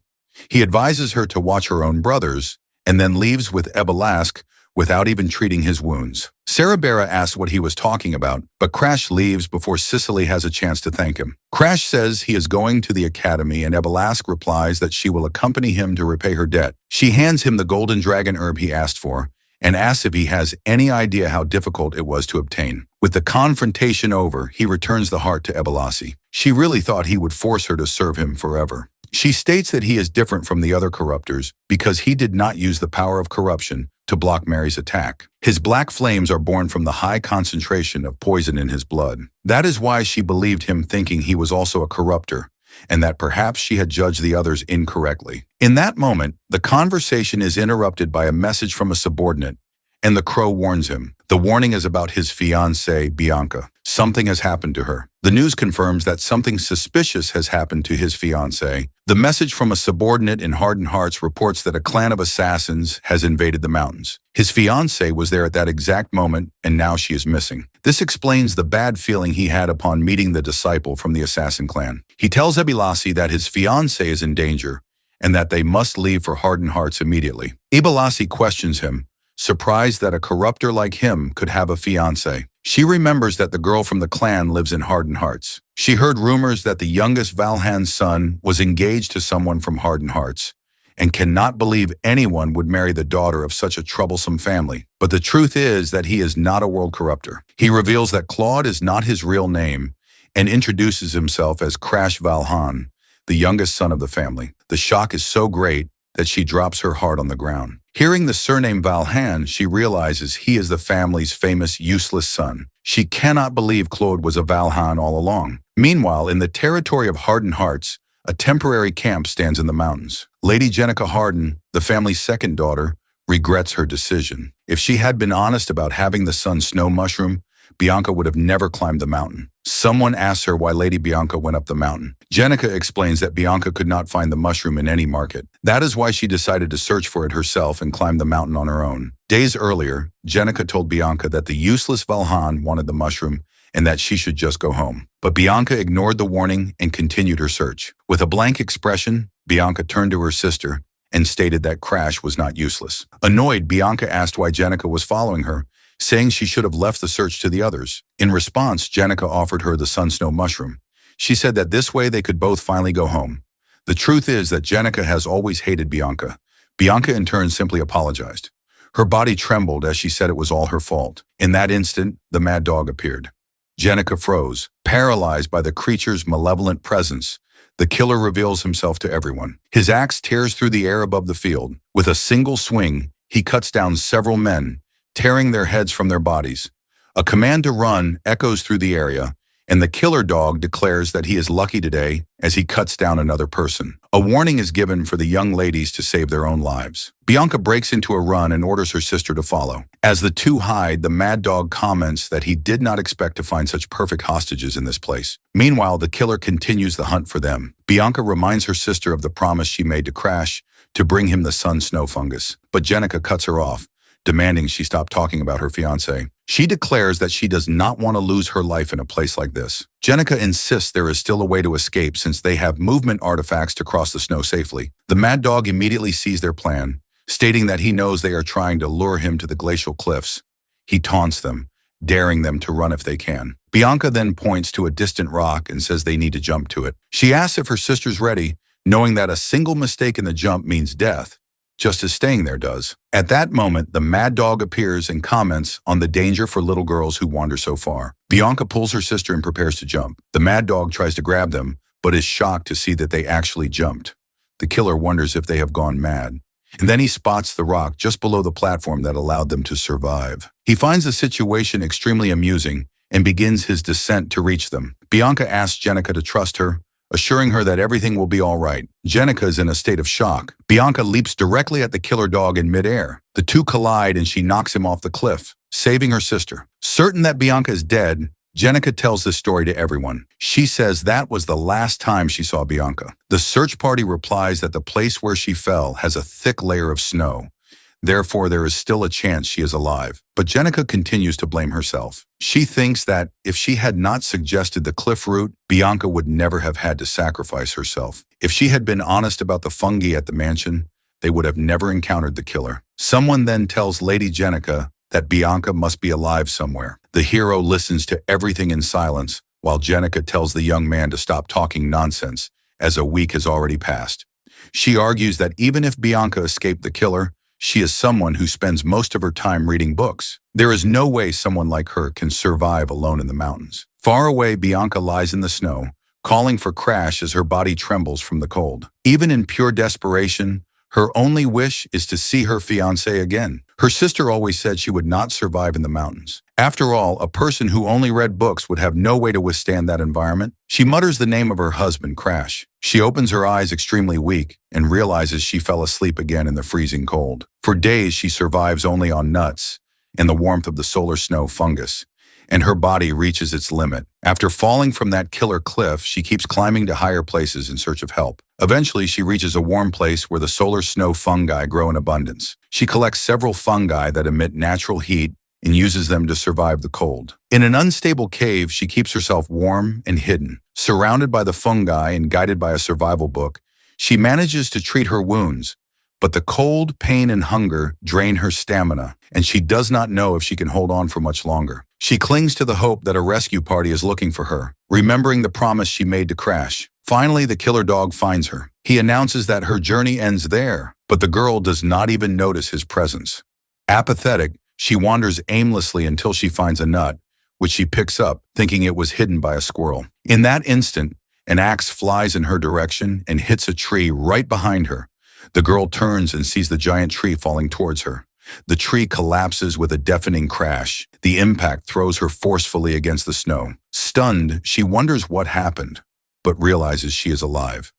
He advises her to watch her own brothers, and then leaves with Ebelask without even treating his wounds. Sarah Bera asks what he was talking about, but Crash leaves before Cicely has a chance to thank him. Crash says he is going to the academy, and Ebelask replies that she will accompany him to repay her debt. She hands him the golden dragon herb he asked for, and asks if he has any idea how difficult it was to obtain. With the confrontation over, he returns the heart to Ebelasi. She really thought he would force her to serve him forever. She states that he is different from the other corruptors because he did not use the power of corruption to block Mary's attack. His black flames are born from the high concentration of poison in his blood. That is why she believed him, thinking he was also a corruptor, and that perhaps she had judged the others incorrectly. In that moment, the conversation is interrupted by a message from a subordinate, and the crow warns him. The warning is about his fiancée, Bianca. Something has happened to her. The news confirms that something suspicious has happened to his fiancée. The message from a subordinate in Hardened Hearts reports that a clan of assassins has invaded the mountains. His fiancée was there at that exact moment, and now she is missing. This explains the bad feeling he had upon meeting the disciple from the assassin clan. He tells Ebilasi that his fiancée is in danger, and that they must leave for Hardened Hearts immediately. Ebilasi questions him, surprised that a corruptor like him could have a fiancé. She remembers that the girl from the clan lives in Hardened Hearts. She heard rumors that the youngest Valhan's son was engaged to someone from Hardened Hearts, and cannot believe anyone would marry the daughter of such a troublesome family. But the truth is that he is not a world corruptor. He reveals that Claude is not his real name, and introduces himself as Crash Valhan, the youngest son of the family. The shock is so great that she drops her heart on the ground. Hearing the surname Valhan, she realizes he is the family's famous useless son. She cannot believe Claude was a Valhan all along. Meanwhile, in the territory of Hardened Hearts, a temporary camp stands in the mountains. Lady Jenica Harden, the family's second daughter, regrets her decision. If she had been honest about having the son Snow Mushroom, Bianca would have never climbed the mountain. Someone asks her why Lady Bianca went up the mountain. Jenica explains that Bianca could not find the mushroom in any market. That is why she decided to search for it herself and climb the mountain on her own. Days earlier, Jenica told Bianca that the useless Valhan wanted the mushroom and that she should just go home. But Bianca ignored the warning and continued her search. With a blank expression, Bianca turned to her sister and stated that Crash was not useless. Annoyed, Bianca asked why Jenica was following her, saying she should have left the search to the others. In response, Jenica offered her the Sun Snow mushroom. She said that this way they could both finally go home. The truth is that Jenica has always hated Bianca. Bianca in turn simply apologized. Her body trembled as she said it was all her fault. In that instant, the mad dog appeared. Jenica froze, paralyzed by the creature's malevolent presence. The killer reveals himself to everyone. His axe tears through the air above the field. With a single swing, he cuts down several men, tearing their heads from their bodies. A command to run echoes through the area, and the killer dog declares that he is lucky today as he cuts down another person. A warning is given for the young ladies to save their own lives. Bianca breaks into a run and orders her sister to follow. As the two hide, the mad dog comments that he did not expect to find such perfect hostages in this place. Meanwhile, the killer continues the hunt for them. Bianca reminds her sister of the promise she made to Crash to bring him the sun snow fungus, but Jenica cuts her off, demanding she stop talking about her fiancé. She declares that she does not want to lose her life in a place like this. Jenica insists there is still a way to escape since they have movement artifacts to cross the snow safely. The mad dog immediately sees their plan, stating that he knows they are trying to lure him to the glacial cliffs. He taunts them, daring them to run if they can. Bianca then points to a distant rock and says they need to jump to it. She asks if her sister's ready, knowing that a single mistake in the jump means death, just as staying there does. At that moment, the mad dog appears and comments on the danger for little girls who wander so far. Bianca pulls her sister and prepares to jump. The mad dog tries to grab them, but is shocked to see that they actually jumped. The killer wonders if they have gone mad. And then he spots the rock just below the platform that allowed them to survive. He finds the situation extremely amusing and begins his descent to reach them. Bianca asks Jenica to trust her, assuring her that everything will be all right. Jenica is in a state of shock. Bianca leaps directly at the killer dog in midair. The two collide and she knocks him off the cliff, saving her sister. Certain that Bianca is dead, Jenica tells this story to everyone. She says that was the last time she saw Bianca. The search party replies that the place where she fell has a thick layer of snow. Therefore, there is still a chance she is alive. But Jenica continues to blame herself. She thinks that if she had not suggested the cliff route, Bianca would never have had to sacrifice herself. If she had been honest about the fungi at the mansion, they would have never encountered the killer. Someone then tells Lady Jenica that Bianca must be alive somewhere. The hero listens to everything in silence, while Jenica tells the young man to stop talking nonsense, as a week has already passed. She argues that even if Bianca escaped the killer, she is someone who spends most of her time reading books. There is no way someone like her can survive alone in the mountains. Far away, Bianca lies in the snow, calling for Crash as her body trembles from the cold. Even in pure desperation, her only wish is to see her fiancé again. Her sister always said she would not survive in the mountains. After all, a person who only read books would have no way to withstand that environment. She mutters the name of her husband, Crash. She opens her eyes extremely weak and realizes she fell asleep again in the freezing cold. For days, she survives only on nuts and the warmth of the solar snow fungus. and her body reaches its limit. After falling from that killer cliff, she keeps climbing to higher places in search of help. Eventually, she reaches a warm place where the solar snow fungi grow in abundance. She collects several fungi that emit natural heat and uses them to survive the cold. In an unstable cave, she keeps herself warm and hidden. Surrounded by the fungi and guided by a survival book, she manages to treat her wounds, but the cold, pain, and hunger drain her stamina, and she does not know if she can hold on for much longer. She clings to the hope that a rescue party is looking for her, remembering the promise she made to Crash. Finally, the killer dog finds her. He announces that her journey ends there, but the girl does not even notice his presence. Apathetic, she wanders aimlessly until she finds a nut, which she picks up, thinking it was hidden by a squirrel. In that instant, an axe flies in her direction and hits a tree right behind her. The girl turns and sees the giant tree falling towards her. The tree collapses with a deafening crash. The impact throws her forcefully against the snow. Stunned, she wonders what happened, but realizes she is alive.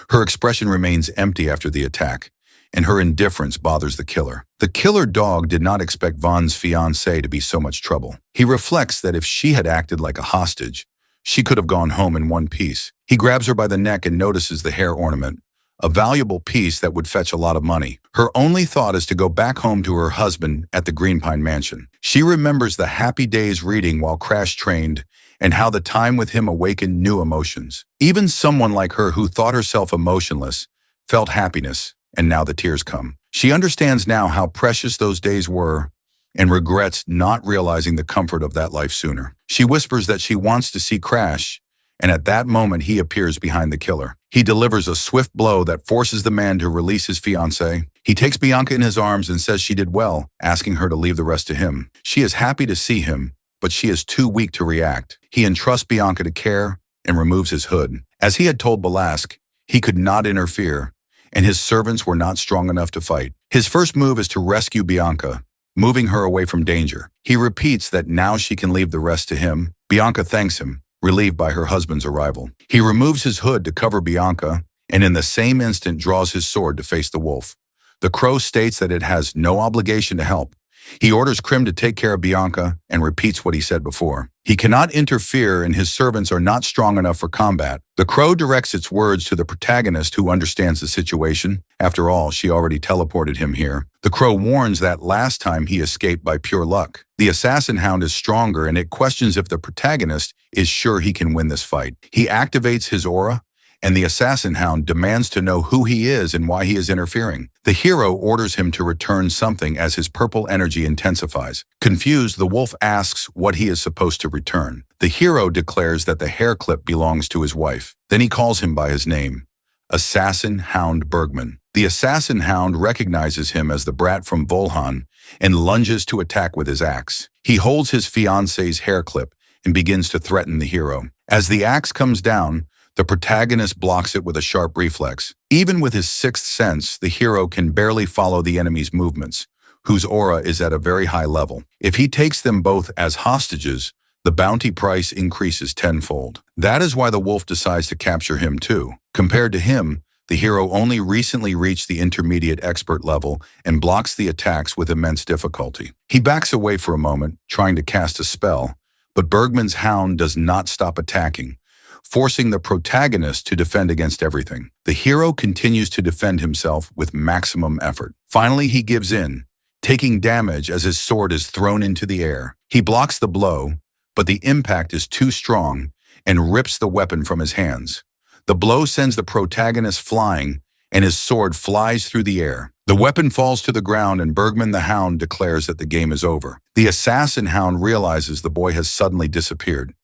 Her expression remains empty after the attack, and her indifference bothers the killer. The killer dog did not expect Vaughn's fiancée to be so much trouble. He reflects that if she had acted like a hostage, she could have gone home in one piece. He grabs her by the neck and notices the hair ornament, a valuable piece that would fetch a lot of money. Her only thought is to go back home to her husband at the Green Pine Mansion. She remembers the happy days reading while Crash trained and how the time with him awakened new emotions. Even someone like her who thought herself emotionless felt happiness, and now the tears come. She understands now how precious those days were and regrets not realizing the comfort of that life sooner. She whispers that she wants to see Crash, and at that moment he appears behind the killer. He delivers a swift blow that forces the man to release his fiancée. He takes Bianca in his arms and says she did well, asking her to leave the rest to him. She is happy to see him, but she is too weak to react. He entrusts Bianca to care and removes his hood. As he had told Balask, he could not interfere, and his servants were not strong enough to fight. His first move is to rescue Bianca, moving her away from danger. He repeats that now she can leave the rest to him. Bianca thanks him, relieved by her husband's arrival. He removes his hood to cover Bianca, and in the same instant draws his sword to face the wolf. The crow states that it has no obligation to help. He orders Krim to take care of Bianca and repeats what he said before. He cannot interfere and his servants are not strong enough for combat. The crow directs its words to the protagonist who understands the situation. After all, she already teleported him here. The crow warns that last time he escaped by pure luck. The assassin hound is stronger and it questions if the protagonist is sure he can win this fight. He activates his aura, and the assassin hound demands to know who he is and why he is interfering. The hero orders him to return something as his purple energy intensifies. Confused, the wolf asks what he is supposed to return. The hero declares that the hair clip belongs to his wife. Then he calls him by his name, Assassin Hound Bergman. The assassin hound recognizes him as the brat from Volhan and lunges to attack with his axe. He holds his fiancée's hair clip and begins to threaten the hero. As the axe comes down, the protagonist blocks it with a sharp reflex. Even with his sixth sense, the hero can barely follow the enemy's movements, whose aura is at a very high level. If he takes them both as hostages, the bounty price increases tenfold. That is why the wolf decides to capture him too. Compared to him, the hero only recently reached the intermediate expert level and blocks the attacks with immense difficulty. He backs away for a moment, trying to cast a spell, but Bergman's hound does not stop attacking, forcing the protagonist to defend against everything. The hero continues to defend himself with maximum effort. Finally, he gives in, taking damage as his sword is thrown into the air. He blocks the blow, but the impact is too strong and rips the weapon from his hands. The blow sends the protagonist flying, and his sword flies through the air. The weapon falls to the ground, and Bergman the hound declares that the game is over. The assassin hound realizes the boy has suddenly disappeared.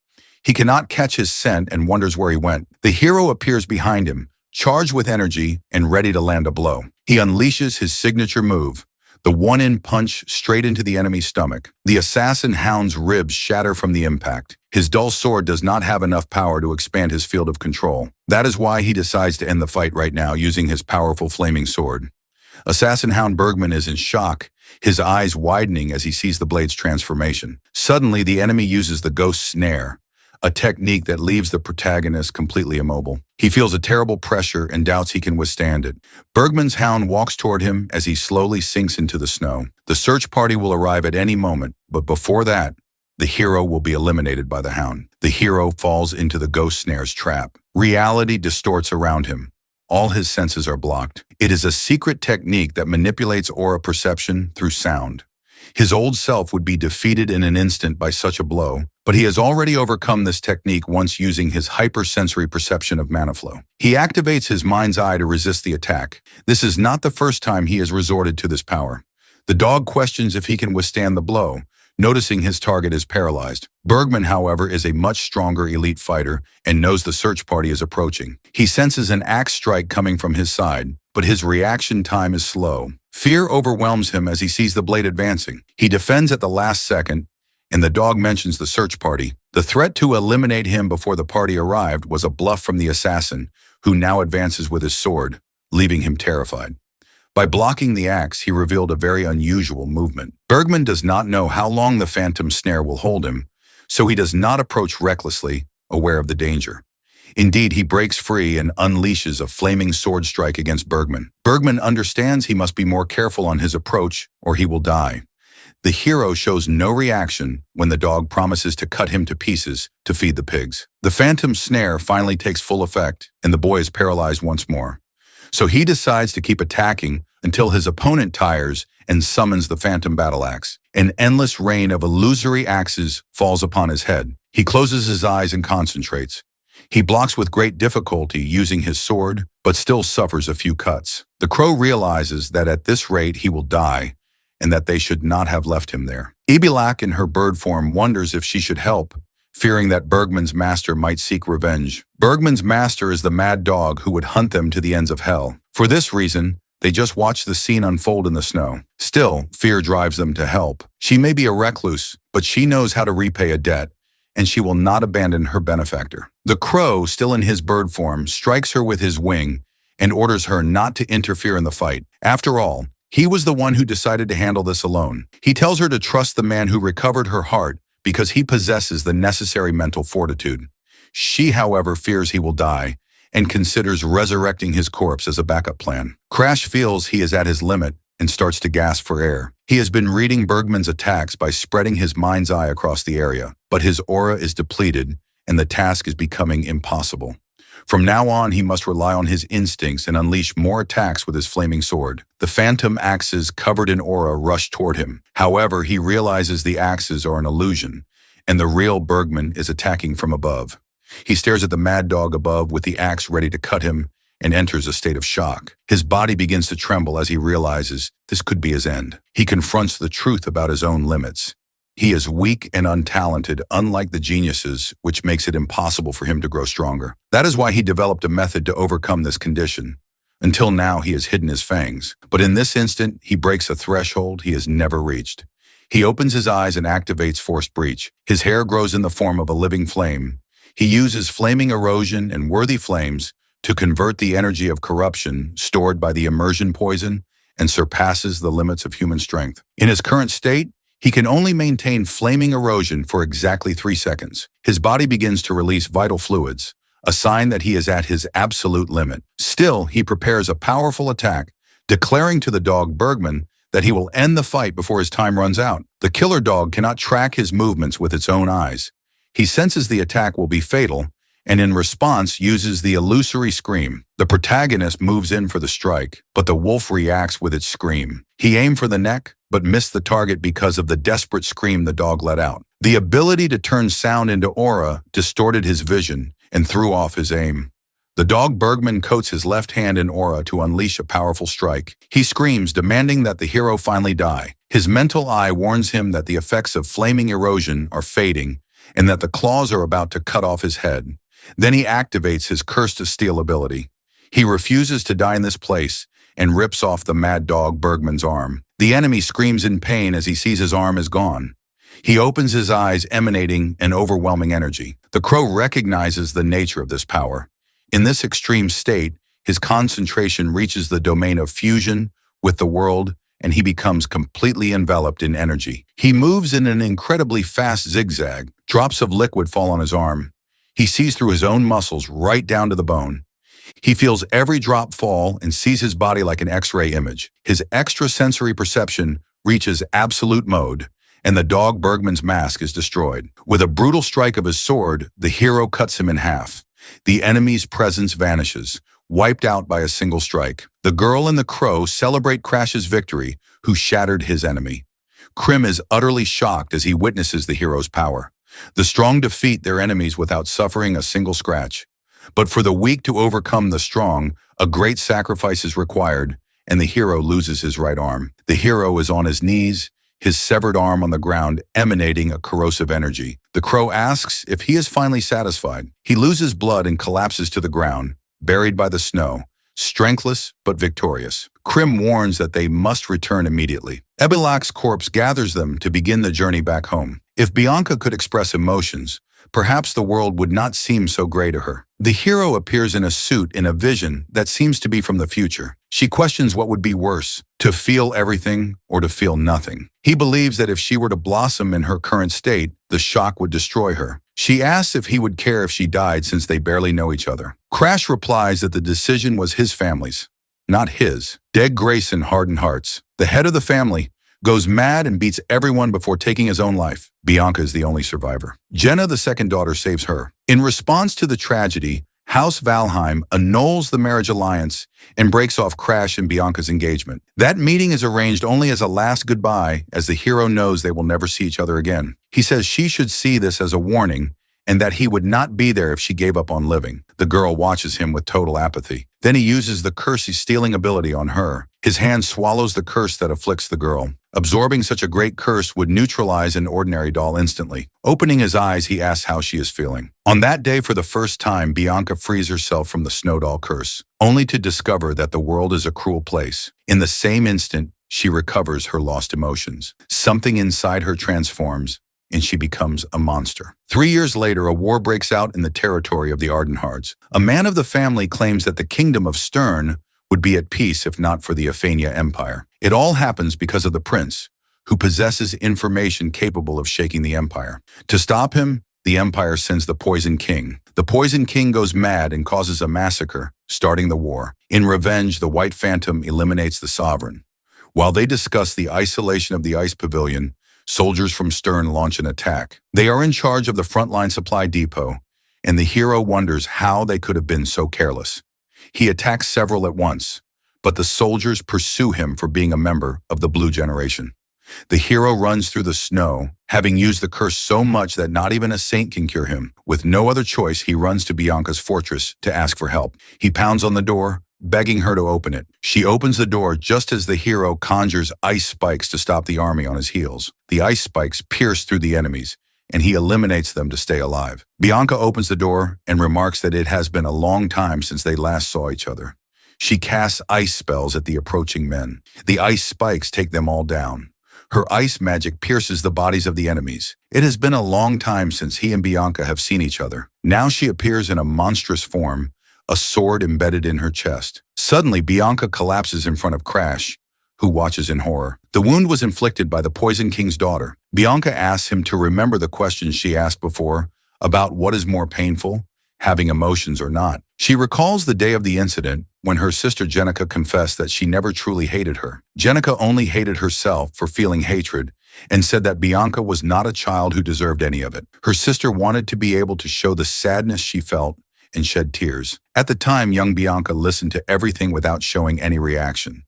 He cannot catch his scent and wonders where he went. The hero appears behind him, charged with energy and ready to land a blow. He unleashes his signature move, the one-in punch straight into the enemy's stomach. The assassin hound's ribs shatter from the impact. His dull sword does not have enough power to expand his field of control. That is why he decides to end the fight right now using his powerful flaming sword. Assassin Hound Bergman is in shock, his eyes widening as he sees the blade's transformation. Suddenly, the enemy uses the ghost snare, a technique that leaves the protagonist completely immobile. He feels a terrible pressure and doubts he can withstand it. Bergman's hound walks toward him as he slowly sinks into the snow. The search party will arrive at any moment, but before that, the hero will be eliminated by the hound. The hero falls into the ghost snare's trap. Reality distorts around him. All his senses are blocked. It is a secret technique that manipulates aura perception through sound. His old self would be defeated in an instant by such a blow, but he has already overcome this technique once using his hypersensory perception of mana flow. He activates his mind's eye to resist the attack. This is not the first time he has resorted to this power. The dog questions if he can withstand the blow, noticing his target is paralyzed. Bergman, however, is a much stronger elite fighter and knows the search party is approaching. He senses an axe strike coming from his side, but his reaction time is slow. Fear overwhelms him as he sees the blade advancing. He defends at the last second, and the dog mentions the search party. The threat to eliminate him before the party arrived was a bluff from the assassin, who now advances with his sword, leaving him terrified. By blocking the axe, he revealed a very unusual movement. Bergman does not know how long the phantom snare will hold him, so he does not approach recklessly, aware of the danger. Indeed, he breaks free and unleashes a flaming sword strike against Bergman. Bergman understands he must be more careful on his approach, or he will die. The hero shows no reaction when the dog promises to cut him to pieces to feed the pigs. The phantom snare finally takes full effect, and the boy is paralyzed once more. So he decides to keep attacking until his opponent tires and summons the phantom battle axe. An endless rain of illusory axes falls upon his head. He closes his eyes and concentrates. He blocks with great difficulty using his sword, but still suffers a few cuts. The crow realizes that at this rate he will die, and that they should not have left him there. Ibilak in her bird form wonders if she should help, fearing that Bergman's master might seek revenge. Bergman's master is the mad dog who would hunt them to the ends of hell. For this reason, they just watch the scene unfold in the snow. Still, fear drives them to help. She may be a recluse, but she knows how to repay a debt, and she will not abandon her benefactor. The crow, still in his bird form, strikes her with his wing and orders her not to interfere in the fight. After all, he was the one who decided to handle this alone. He tells her to trust the man who recovered her heart because he possesses the necessary mental fortitude. She, however, fears he will die and considers resurrecting his corpse as a backup plan. Crash feels he is at his limit and starts to gasp for air. He has been reading Bergman's attacks by spreading his mind's eye across the area, but his aura is depleted and the task is becoming impossible. From now on, he must rely on his instincts and unleash more attacks with his flaming sword. The phantom axes covered in aura rush toward him. However, he realizes the axes are an illusion, and the real Bergman is attacking from above. He stares at the mad dog above with the axe ready to cut him and enters a state of shock. His body begins to tremble as he realizes this could be his end. He confronts the truth about his own limits. He is weak and untalented, unlike the geniuses, which makes it impossible for him to grow stronger. That is why he developed a method to overcome this condition. Until now, he has hidden his fangs. But in this instant, he breaks a threshold he has never reached. He opens his eyes and activates Forced Breach. His hair grows in the form of a living flame. He uses flaming erosion and worthy flames to convert the energy of corruption stored by the immersion poison and surpasses the limits of human strength. In his current state, he can only maintain flaming erosion for exactly 3 seconds. His body begins to release vital fluids, a sign that he is at his absolute limit. Still, he prepares a powerful attack, declaring to the dog Bergman that he will end the fight before his time runs out. The killer dog cannot track his movements with its own eyes. He senses the attack will be fatal, and in response uses the illusory scream. The protagonist moves in for the strike, but the wolf reacts with its scream. He aimed for the neck, but missed the target because of the desperate scream the dog let out. The ability to turn sound into aura distorted his vision and threw off his aim. The dog Bergman coats his left hand in aura to unleash a powerful strike. He screams, demanding that the hero finally die. His mental eye warns him that the effects of flaming erosion are fading and that the claws are about to cut off his head. Then he activates his Curse to Steel ability. He refuses to die in this place and rips off the mad dog Bergman's arm. The enemy screams in pain as he sees his arm is gone. He opens his eyes, emanating an overwhelming energy. The crow recognizes the nature of this power. In this extreme state, his concentration reaches the domain of fusion with the world, and he becomes completely enveloped in energy. He moves in an incredibly fast zigzag. Drops of liquid fall on his arm. He sees through his own muscles right down to the bone. He feels every drop fall and sees his body like an X-ray image. His extrasensory perception reaches absolute mode, and the dog Bergman's mask is destroyed. With a brutal strike of his sword, the hero cuts him in half. The enemy's presence vanishes, wiped out by a single strike. The girl and the crow celebrate Crash's victory, who shattered his enemy. Krim is utterly shocked as he witnesses the hero's power. The strong defeat their enemies without suffering a single scratch. But for the weak to overcome the strong, a great sacrifice is required, and the hero loses his right arm. The hero is on his knees, his severed arm on the ground emanating a corrosive energy. The crow asks if he is finally satisfied. He loses blood and collapses to the ground, buried by the snow, strengthless but victorious. Krim warns that they must return immediately. Ebilak's corpse gathers them to begin the journey back home. If Bianca could express emotions, perhaps the world would not seem so gray to her. The hero appears in a suit in a vision that seems to be from the future. She questions what would be worse, to feel everything or to feel nothing. He believes that if she were to blossom in her current state, the shock would destroy her. She asks if he would care if she died since they barely know each other. Crash replies that the decision was his family's, not his. Dead Grayson, hardened hearts, the head of the family, goes mad and beats everyone before taking his own life. Bianca is the only survivor. Jenna, the second daughter, saves her. In response to the tragedy, House Valheim annuls the marriage alliance and breaks off Crash and Bianca's engagement. That meeting is arranged only as a last goodbye, as the hero knows they will never see each other again. He says she should see this as a warning and that he would not be there if she gave up on living. The girl watches him with total apathy. Then he uses the curse-stealing ability on her. His hand swallows the curse that afflicts the girl. Absorbing such a great curse would neutralize an ordinary doll instantly. Opening his eyes, he asks how she is feeling. On that day, for the first time, Bianca frees herself from the snow doll curse, only to discover that the world is a cruel place. In the same instant, she recovers her lost emotions. Something inside her transforms, and she becomes a monster. 3 years later, a war breaks out in the territory of the Ardenhards. A man of the family claims that the kingdom of Stern would be at peace if not for the Aphania Empire. It all happens because of the prince, who possesses information capable of shaking the empire. To stop him, the empire sends the Poison King. The Poison King goes mad and causes a massacre, starting the war. In revenge, the White Phantom eliminates the sovereign. While they discuss the isolation of the ice pavilion, soldiers from Stern launch an attack. They are in charge of the frontline supply depot, and the hero wonders how they could have been so careless. He attacks several at once, but the soldiers pursue him for being a member of the Blue Generation. The hero runs through the snow, having used the curse so much that not even a saint can cure him. With no other choice, he runs to Bianca's fortress to ask for help. He pounds on the door, begging her to open it. She opens the door just as the hero conjures ice spikes to stop the army on his heels. The ice spikes pierce through the enemies, and he eliminates them to stay alive. Bianca opens the door and remarks that it has been a long time since they last saw each other. She casts ice spells at the approaching men. The ice spikes take them all down. Her ice magic pierces the bodies of the enemies. It has been a long time since he and Bianca have seen each other. Now she appears in a monstrous form, a sword embedded in her chest. Suddenly, Bianca collapses in front of Crash, who watches in horror. The wound was inflicted by the Poison King's daughter. Bianca asks him to remember the questions she asked before about what is more painful, having emotions or not. She recalls the day of the incident when her sister Jenica confessed that she never truly hated her. Jenica only hated herself for feeling hatred and said that Bianca was not a child who deserved any of it. Her sister wanted to be able to show the sadness she felt and shed tears. At the time, young Bianca listened to everything without showing any reaction.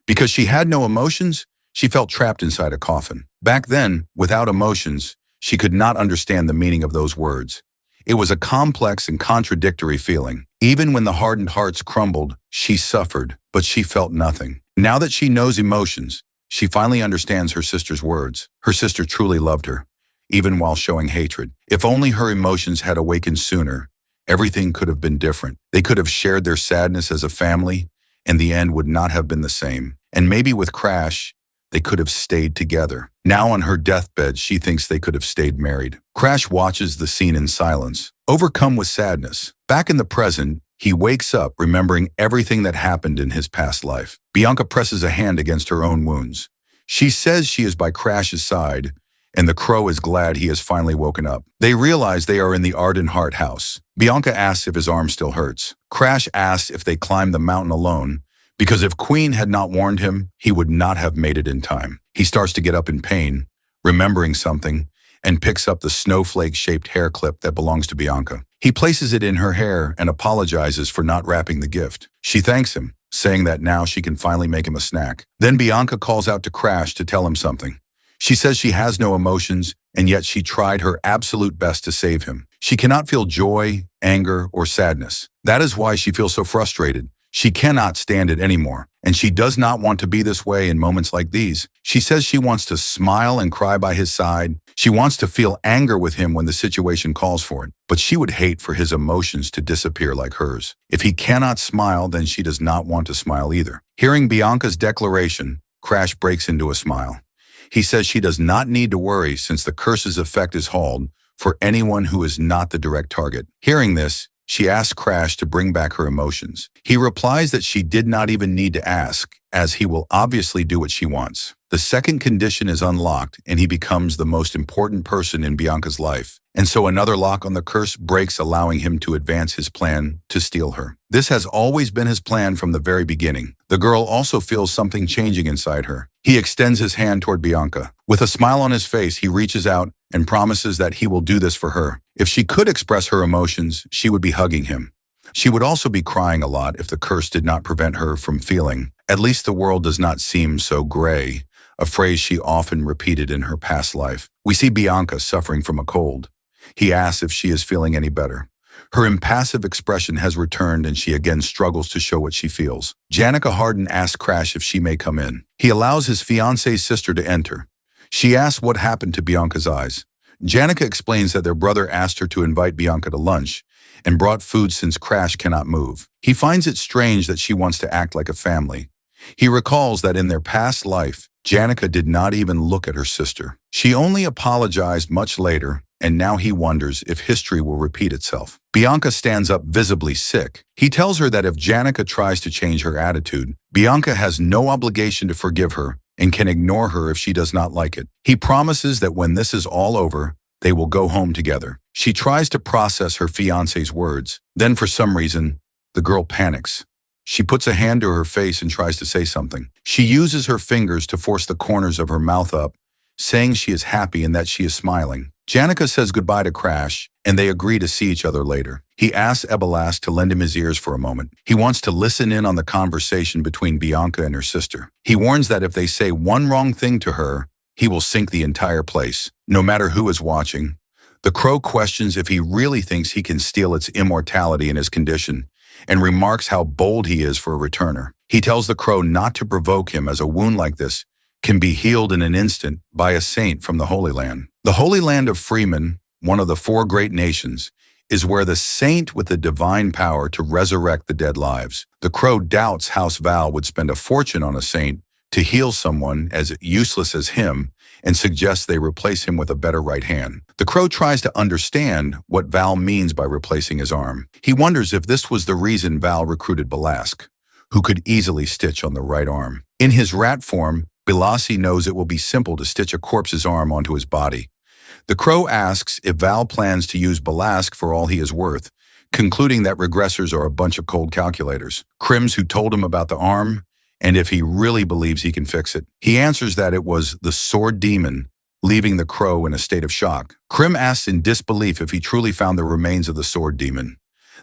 Because she had no emotions, she felt trapped inside a coffin. Back then, without emotions, she could not understand the meaning of those words. It was a complex and contradictory feeling. Even when the hardened hearts crumbled, she suffered, but she felt nothing. Now that she knows emotions, she finally understands her sister's words. Her sister truly loved her, even while showing hatred. If only her emotions had awakened sooner, everything could have been different. They could have shared their sadness as a family, and the end would not have been the same. And maybe with Crash, they could have stayed together. Now on her deathbed, she thinks they could have stayed married. Crash watches the scene in silence, overcome with sadness. Back in the present, he wakes up remembering everything that happened in his past life. Bianca presses a hand against her own wounds. She says she is by Crash's side, and the crow is glad he has finally woken up. They realize they are in the Ardenhart house. Bianca asks if his arm still hurts. Crash asks if they climbed the mountain alone, because if Queen had not warned him, he would not have made it in time. He starts to get up in pain, remembering something, and picks up the snowflake-shaped hair clip that belongs to Bianca. He places it in her hair and apologizes for not wrapping the gift. She thanks him, saying that now she can finally make him a snack. Then Bianca calls out to Crash to tell him something. She says she has no emotions, and yet she tried her absolute best to save him. She cannot feel joy, anger, or sadness. That is why she feels so frustrated. She cannot stand it anymore, and she does not want to be this way in moments like these. She says she wants to smile and cry by his side. She wants to feel anger with him when the situation calls for it, but she would hate for his emotions to disappear like hers. If he cannot smile, then she does not want to smile either. Hearing Bianca's declaration, Crash breaks into a smile. He says she does not need to worry since the curse's effect is hauled for anyone who is not the direct target. Hearing this, she asks Crash to bring back her emotions. He replies that she did not even need to ask, as he will obviously do what she wants. The second condition is unlocked, and he becomes the most important person in Bianca's life. And so another lock on the curse breaks, allowing him to advance his plan to steal her. This has always been his plan from the very beginning. The girl also feels something changing inside her. He extends his hand toward Bianca. With a smile on his face, he reaches out and promises that he will do this for her. If she could express her emotions, she would be hugging him. She would also be crying a lot if the curse did not prevent her from feeling. At least the world does not seem so gray, a phrase she often repeated in her past life. We see Bianca suffering from a cold. He asks if she is feeling any better. Her impassive expression has returned and she again struggles to show what she feels. Janica Harden asks Crash if she may come in. He allows his fiance's sister to enter. She asks what happened to Bianca's eyes. Janica explains that their brother asked her to invite Bianca to lunch and brought food since Crash cannot move. He finds it strange that she wants to act like a family. He recalls that in their past life, Janica did not even look at her sister. She only apologized much later, and now he wonders if history will repeat itself. Bianca stands up visibly sick. He tells her that if Janica tries to change her attitude, Bianca has no obligation to forgive her and can ignore her if she does not like it. He promises that when this is all over, they will go home together. She tries to process her fiance's words. Then for some reason, the girl panics. She puts a hand to her face and tries to say something. She uses her fingers to force the corners of her mouth up, saying she is happy and that she is smiling. Janica says goodbye to Crash, and they agree to see each other later. He asks Ebelas to lend him his ears for a moment. He wants to listen in on the conversation between Bianca and her sister. He warns that if they say one wrong thing to her, he will sink the entire place, no matter who is watching. The crow questions if he really thinks he can steal its immortality in his condition, and remarks how bold he is for a returner. He tells the crow not to provoke him, as a wound like this can be healed in an instant by a saint from the Holy Land. The Holy Land of Freeman, one of the 4 great nations, is where the saint with the divine power to resurrect the dead lives. The crow doubts House Val would spend a fortune on a saint to heal someone as useless as him and suggests they replace him with a better right hand. The crow tries to understand what Val means by replacing his arm. He wonders if this was the reason Val recruited Balask, who could easily stitch on the right arm. In his rat form, Bilasi knows it will be simple to stitch a corpse's arm onto his body. The crow asks if Val plans to use Balask for all he is worth, concluding that regressors are a bunch of cold calculators. Crims who told him about the arm, and if he really believes he can fix it. He answers that it was the sword demon, leaving the crow in a state of shock. Crim asks in disbelief if he truly found the remains of the sword demon,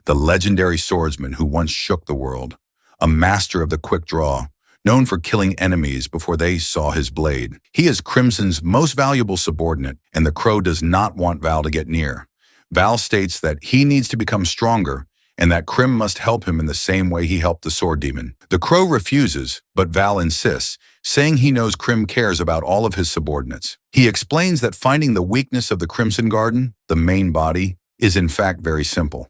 the legendary swordsman who once shook the world, a master of the quick draw, known for killing enemies before they saw his blade. He is Crimson's most valuable subordinate, and the crow does not want Val to get near. Val states that he needs to become stronger, and that Crim must help him in the same way he helped the sword demon. The crow refuses, but Val insists, saying he knows Crim cares about all of his subordinates. He explains that finding the weakness of the Crimson Garden, the main body, is in fact very simple.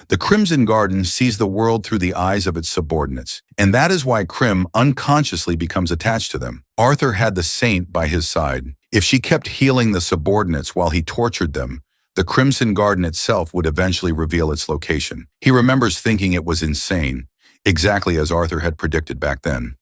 The Crimson Garden sees the world through the eyes of its subordinates, and that is why Crim unconsciously becomes attached to them. Arthur had the saint by his side. If she kept healing the subordinates while he tortured them, the Crimson Garden itself would eventually reveal its location. He remembers thinking it was insane, exactly as Arthur had predicted back then.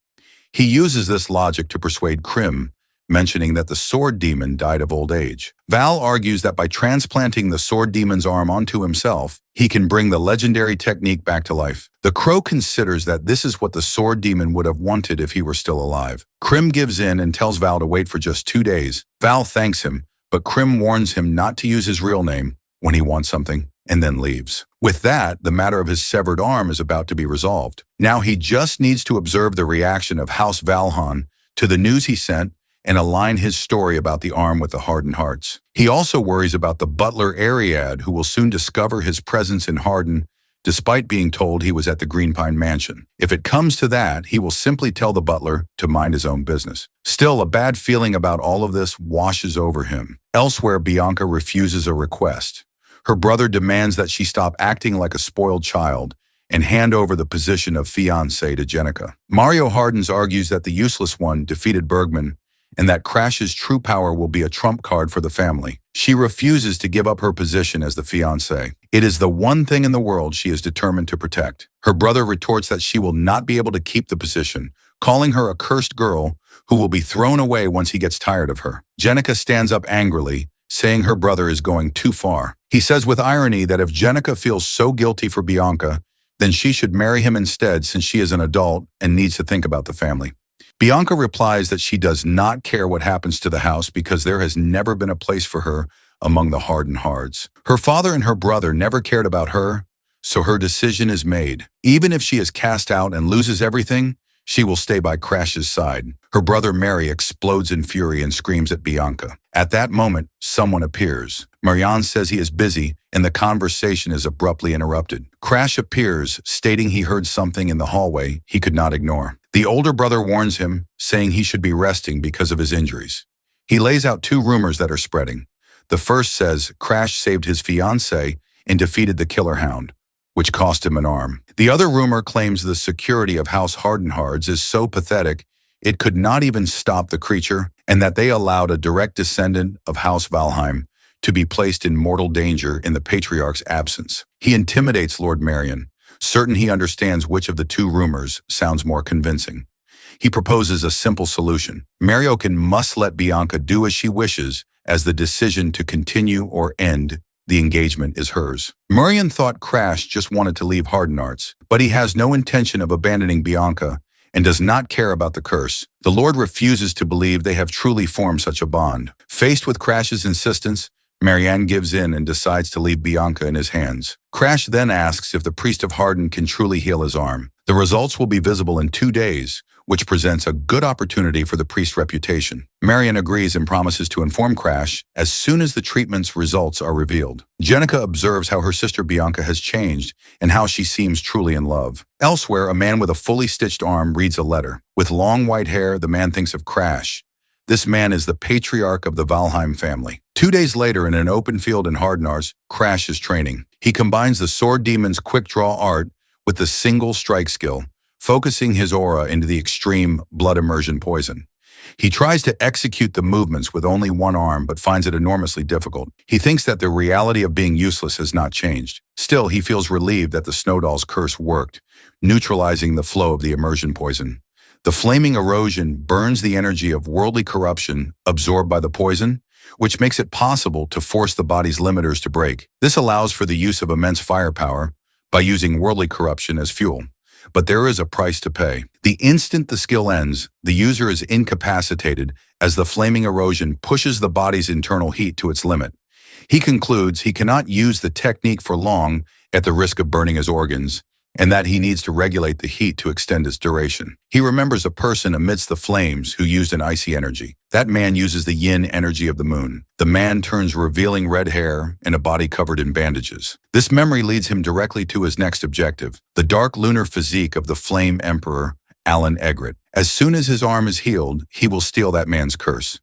He uses this logic to persuade Crim mentioning that the sword demon died of old age. Val argues that by transplanting the sword demon's arm onto himself, he can bring the legendary technique back to life. The crow considers that this is what the sword demon would have wanted if he were still alive. Krim gives in and tells Val to wait for just 2 days. Val thanks him, but Krim warns him not to use his real name when he wants something, and then leaves. With that, the matter of his severed arm is about to be resolved. Now he just needs to observe the reaction of House Valhan to the news he sent and align his story about the arm with the hardened hearts. He also worries about the butler Ariad, who will soon discover his presence in Harden despite being told he was at the Green Pine Mansion. If it comes to that, he will simply tell the butler to mind his own business. Still, a bad feeling about all of this washes over him. Elsewhere, Bianca refuses a request. Her brother demands that she stop acting like a spoiled child and hand over the position of fiancé to Jenica. Mario Hardens argues that the useless one defeated Bergman and that Crash's true power will be a trump card for the family. She refuses to give up her position as the fiancé. It is the one thing in the world she is determined to protect. Her brother retorts that she will not be able to keep the position, calling her a cursed girl who will be thrown away once he gets tired of her. Jenica stands up angrily, saying her brother is going too far. He says with irony that if Jenica feels so guilty for Bianca, then she should marry him instead since she is an adult and needs to think about the family. Bianca replies that she does not care what happens to the house because there has never been a place for her among the hardened hearts. Her father and her brother never cared about her, so her decision is made. Even if she is cast out and loses everything, she will stay by Crash's side. Her brother Mary explodes in fury and screams at Bianca. At that moment, someone appears. Marianne says he is busy, and the conversation is abruptly interrupted. Crash appears, stating he heard something in the hallway he could not ignore. The older brother warns him, saying he should be resting because of his injuries. He lays out 2 rumors that are spreading. The first says Crash saved his fiancée and defeated the killer hound, which cost him an arm. The other rumor claims the security of House Hardenhards is so pathetic it could not even stop the creature, and that they allowed a direct descendant of House Valheim to be placed in mortal danger in the patriarch's absence. He intimidates Lord Marion, certain he understands which of the 2 rumors sounds more convincing. He proposes a simple solution. Mariokin must let Bianca do as she wishes, as the decision to continue or end the engagement is hers. Marion thought Crash just wanted to leave Hardenarts, but he has no intention of abandoning Bianca and does not care about the curse. The Lord refuses to believe they have truly formed such a bond. Faced with Crash's insistence, Marianne gives in and decides to leave Bianca in his hands. Crash then asks if the priest of Harden can truly heal his arm. The results will be visible in 2 days, which presents a good opportunity for the priest's reputation. Marianne agrees and promises to inform Crash as soon as the treatment's results are revealed. Jenica observes how her sister Bianca has changed and how she seems truly in love. Elsewhere, a man with a fully stitched arm reads a letter. With long white hair, the man thinks of Crash. This man is the patriarch of the Valheim family. 2 days later, in an open field in Hardenars, Crash is training. He combines the sword demon's quick draw art with the single strike skill, focusing his aura into the extreme blood immersion poison. He tries to execute the movements with only one arm but finds it enormously difficult. He thinks that the reality of being useless has not changed. Still, he feels relieved that the Snowdoll's curse worked, neutralizing the flow of the immersion poison. The flaming erosion burns the energy of worldly corruption absorbed by the poison, which makes it possible to force the body's limiters to break. This allows for the use of immense firepower by using worldly corruption as fuel. But there is a price to pay. The instant the skill ends, the user is incapacitated as the flaming erosion pushes the body's internal heat to its limit. He concludes he cannot use the technique for long at the risk of burning his organs, and that he needs to regulate the heat to extend its duration. He remembers a person amidst the flames who used an icy energy. That man uses the yin energy of the moon. The man turns revealing red hair and a body covered in bandages. This memory leads him directly to his next objective, the dark lunar physique of the flame emperor, Alan Egret. As soon as his arm is healed, he will steal that man's curse.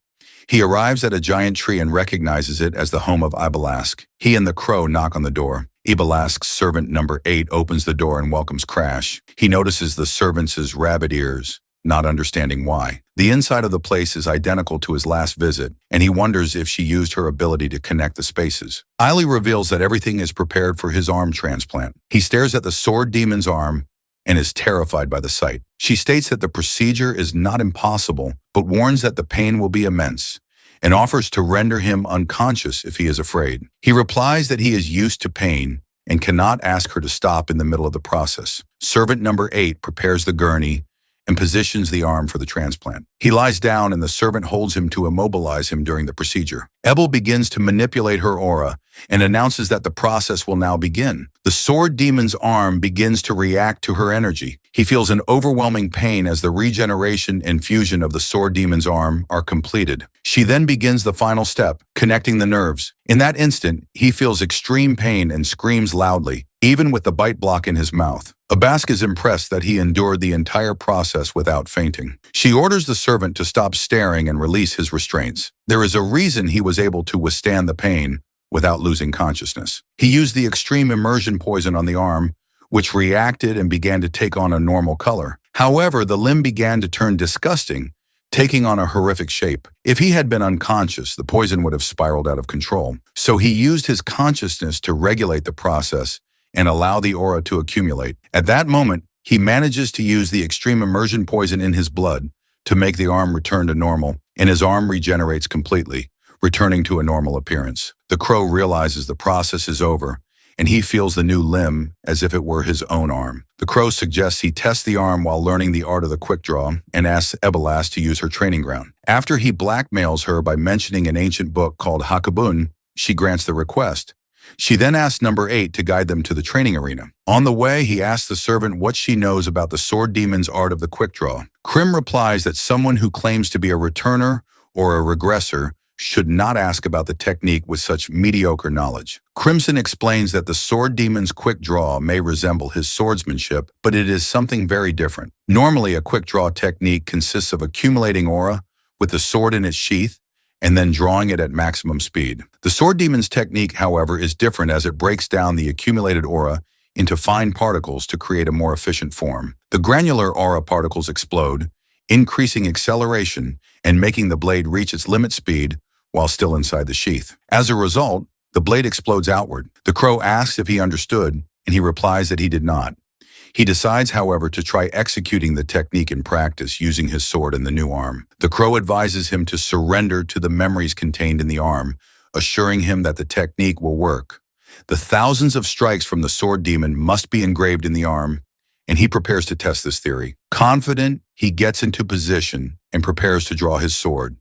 He arrives at a giant tree and recognizes it as the home of Ibalask. He and the crow knock on the door. Ibalask's servant number 8 opens the door and welcomes Crash. He notices the servant's rabbit ears, not understanding why. The inside of the place is identical to his last visit, and he wonders if she used her ability to connect the spaces. Eiley reveals that everything is prepared for his arm transplant. He stares at the sword demon's arm and is terrified by the sight. She states that the procedure is not impossible, but warns that the pain will be immense, and offers to render him unconscious if he is afraid. He replies that he is used to pain and cannot ask her to stop in the middle of the process. Servant number 8 prepares the gurney and positions the arm for the transplant. He lies down and the servant holds him to immobilize him during the procedure. Ebel begins to manipulate her aura and announces that the process will now begin. The sword demon's arm begins to react to her energy. He feels an overwhelming pain as the regeneration and fusion of the sword demon's arm are completed. She then begins the final step, connecting the nerves. In that instant, he feels extreme pain and screams loudly, even with the bite block in his mouth. Abask is impressed that he endured the entire process without fainting. She orders the servant to stop staring and release his restraints. There is a reason he was able to withstand the pain without losing consciousness. He used the extreme immersion poison on the arm, which reacted and began to take on a normal color. However, the limb began to turn disgusting, taking on a horrific shape. If he had been unconscious, the poison would have spiraled out of control. So he used his consciousness to regulate the process and allow the aura to accumulate. At that moment, he manages to use the extreme immersion poison in his blood to make the arm return to normal, and his arm regenerates completely, returning to a normal appearance. The crow realizes the process is over, and he feels the new limb as if it were his own arm. The crow suggests he test the arm while learning the art of the quick draw and asks Ebelas to use her training ground. After he blackmails her by mentioning an ancient book called Hakabun, she grants the request. She then asks number 8 to guide them to the training arena. On the way, he asks the servant what she knows about the sword demon's art of the quick draw. Krim replies that someone who claims to be a returner or a regressor should not ask about the technique with such mediocre knowledge. Crimson explains that the sword demon's quick draw may resemble his swordsmanship, but it is something very different. Normally, a quick draw technique consists of accumulating aura with the sword in its sheath and then drawing it at maximum speed. The sword demon's technique, however, is different as it breaks down the accumulated aura into fine particles to create a more efficient form. The granular aura particles explode, increasing acceleration and making the blade reach its limit speed while still inside the sheath. As a result, the blade explodes outward. The crow asks if he understood, and he replies that he did not. He decides, however, to try executing the technique in practice using his sword in the new arm. The crow advises him to surrender to the memories contained in the arm, assuring him that the technique will work. The thousands of strikes from the sword demon must be engraved in the arm, and he prepares to test this theory. Confident, he gets into position and prepares to draw his sword.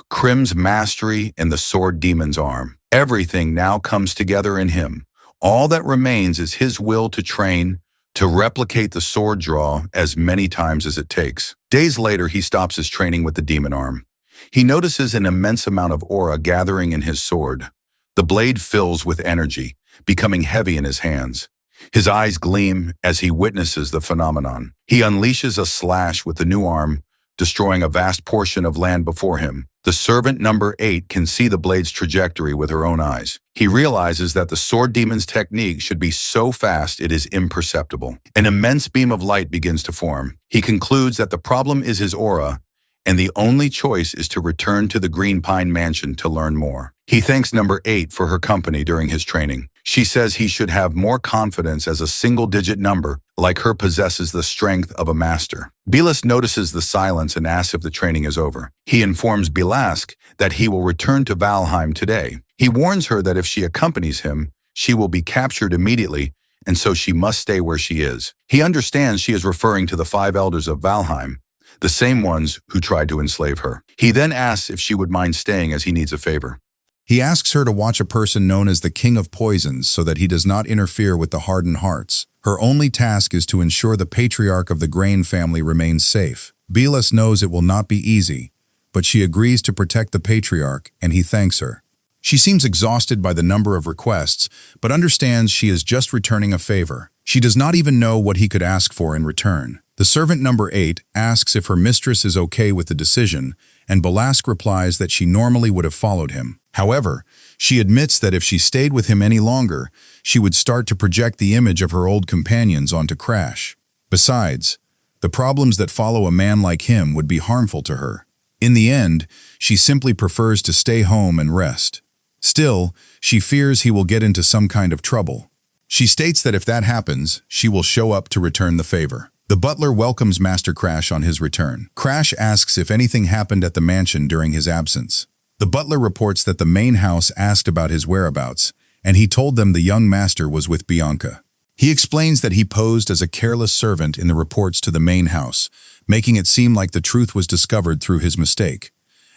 Krim's mastery in the sword demon's arm. Everything now comes together in him. All that remains is his will to train, to replicate the sword draw as many times as it takes. Days later, he stops his training with the demon arm. He notices an immense amount of aura gathering in his sword. The blade fills with energy, becoming heavy in his hands. His eyes gleam as he witnesses the phenomenon. He unleashes a slash with the new arm, destroying a vast portion of land before him. The servant number 8 can see the blade's trajectory with her own eyes. He realizes that the sword demon's technique should be so fast it is imperceptible. An immense beam of light begins to form. He concludes that the problem is his aura, and the only choice is to return to the Green Pine Mansion to learn more. He thanks number 8 for her company during his training. She says he should have more confidence as a single-digit number, like her possesses the strength of a master. Bilas notices the silence and asks if the training is over. He informs Bilask that he will return to Valheim today. He warns her that if she accompanies him, she will be captured immediately, and so she must stay where she is. He understands she is referring to the 5 elders of Valheim, the same ones who tried to enslave her. He then asks if she would mind staying as he needs a favor. He asks her to watch a person known as the King of Poisons so that he does not interfere with the hardened hearts. Her only task is to ensure the patriarch of the Grain family remains safe. Bilas knows it will not be easy, but she agrees to protect the patriarch, and he thanks her. She seems exhausted by the number of requests, but understands she is just returning a favor. She does not even know what he could ask for in return. The servant number 8 asks if her mistress is okay with the decision, and Balask replies that she normally would have followed him. However, she admits that if she stayed with him any longer, she would start to project the image of her old companions onto Crash. Besides, the problems that follow a man like him would be harmful to her. In the end, she simply prefers to stay home and rest. Still, she fears he will get into some kind of trouble. She states that if that happens, she will show up to return the favor. The butler welcomes Master Crash on his return. Crash asks if anything happened at the mansion during his absence. The butler reports that the main house asked about his whereabouts, and he told them the young master was with Bianca. He explains that he posed as a careless servant in the reports to the main house, making it seem like the truth was discovered through his mistake.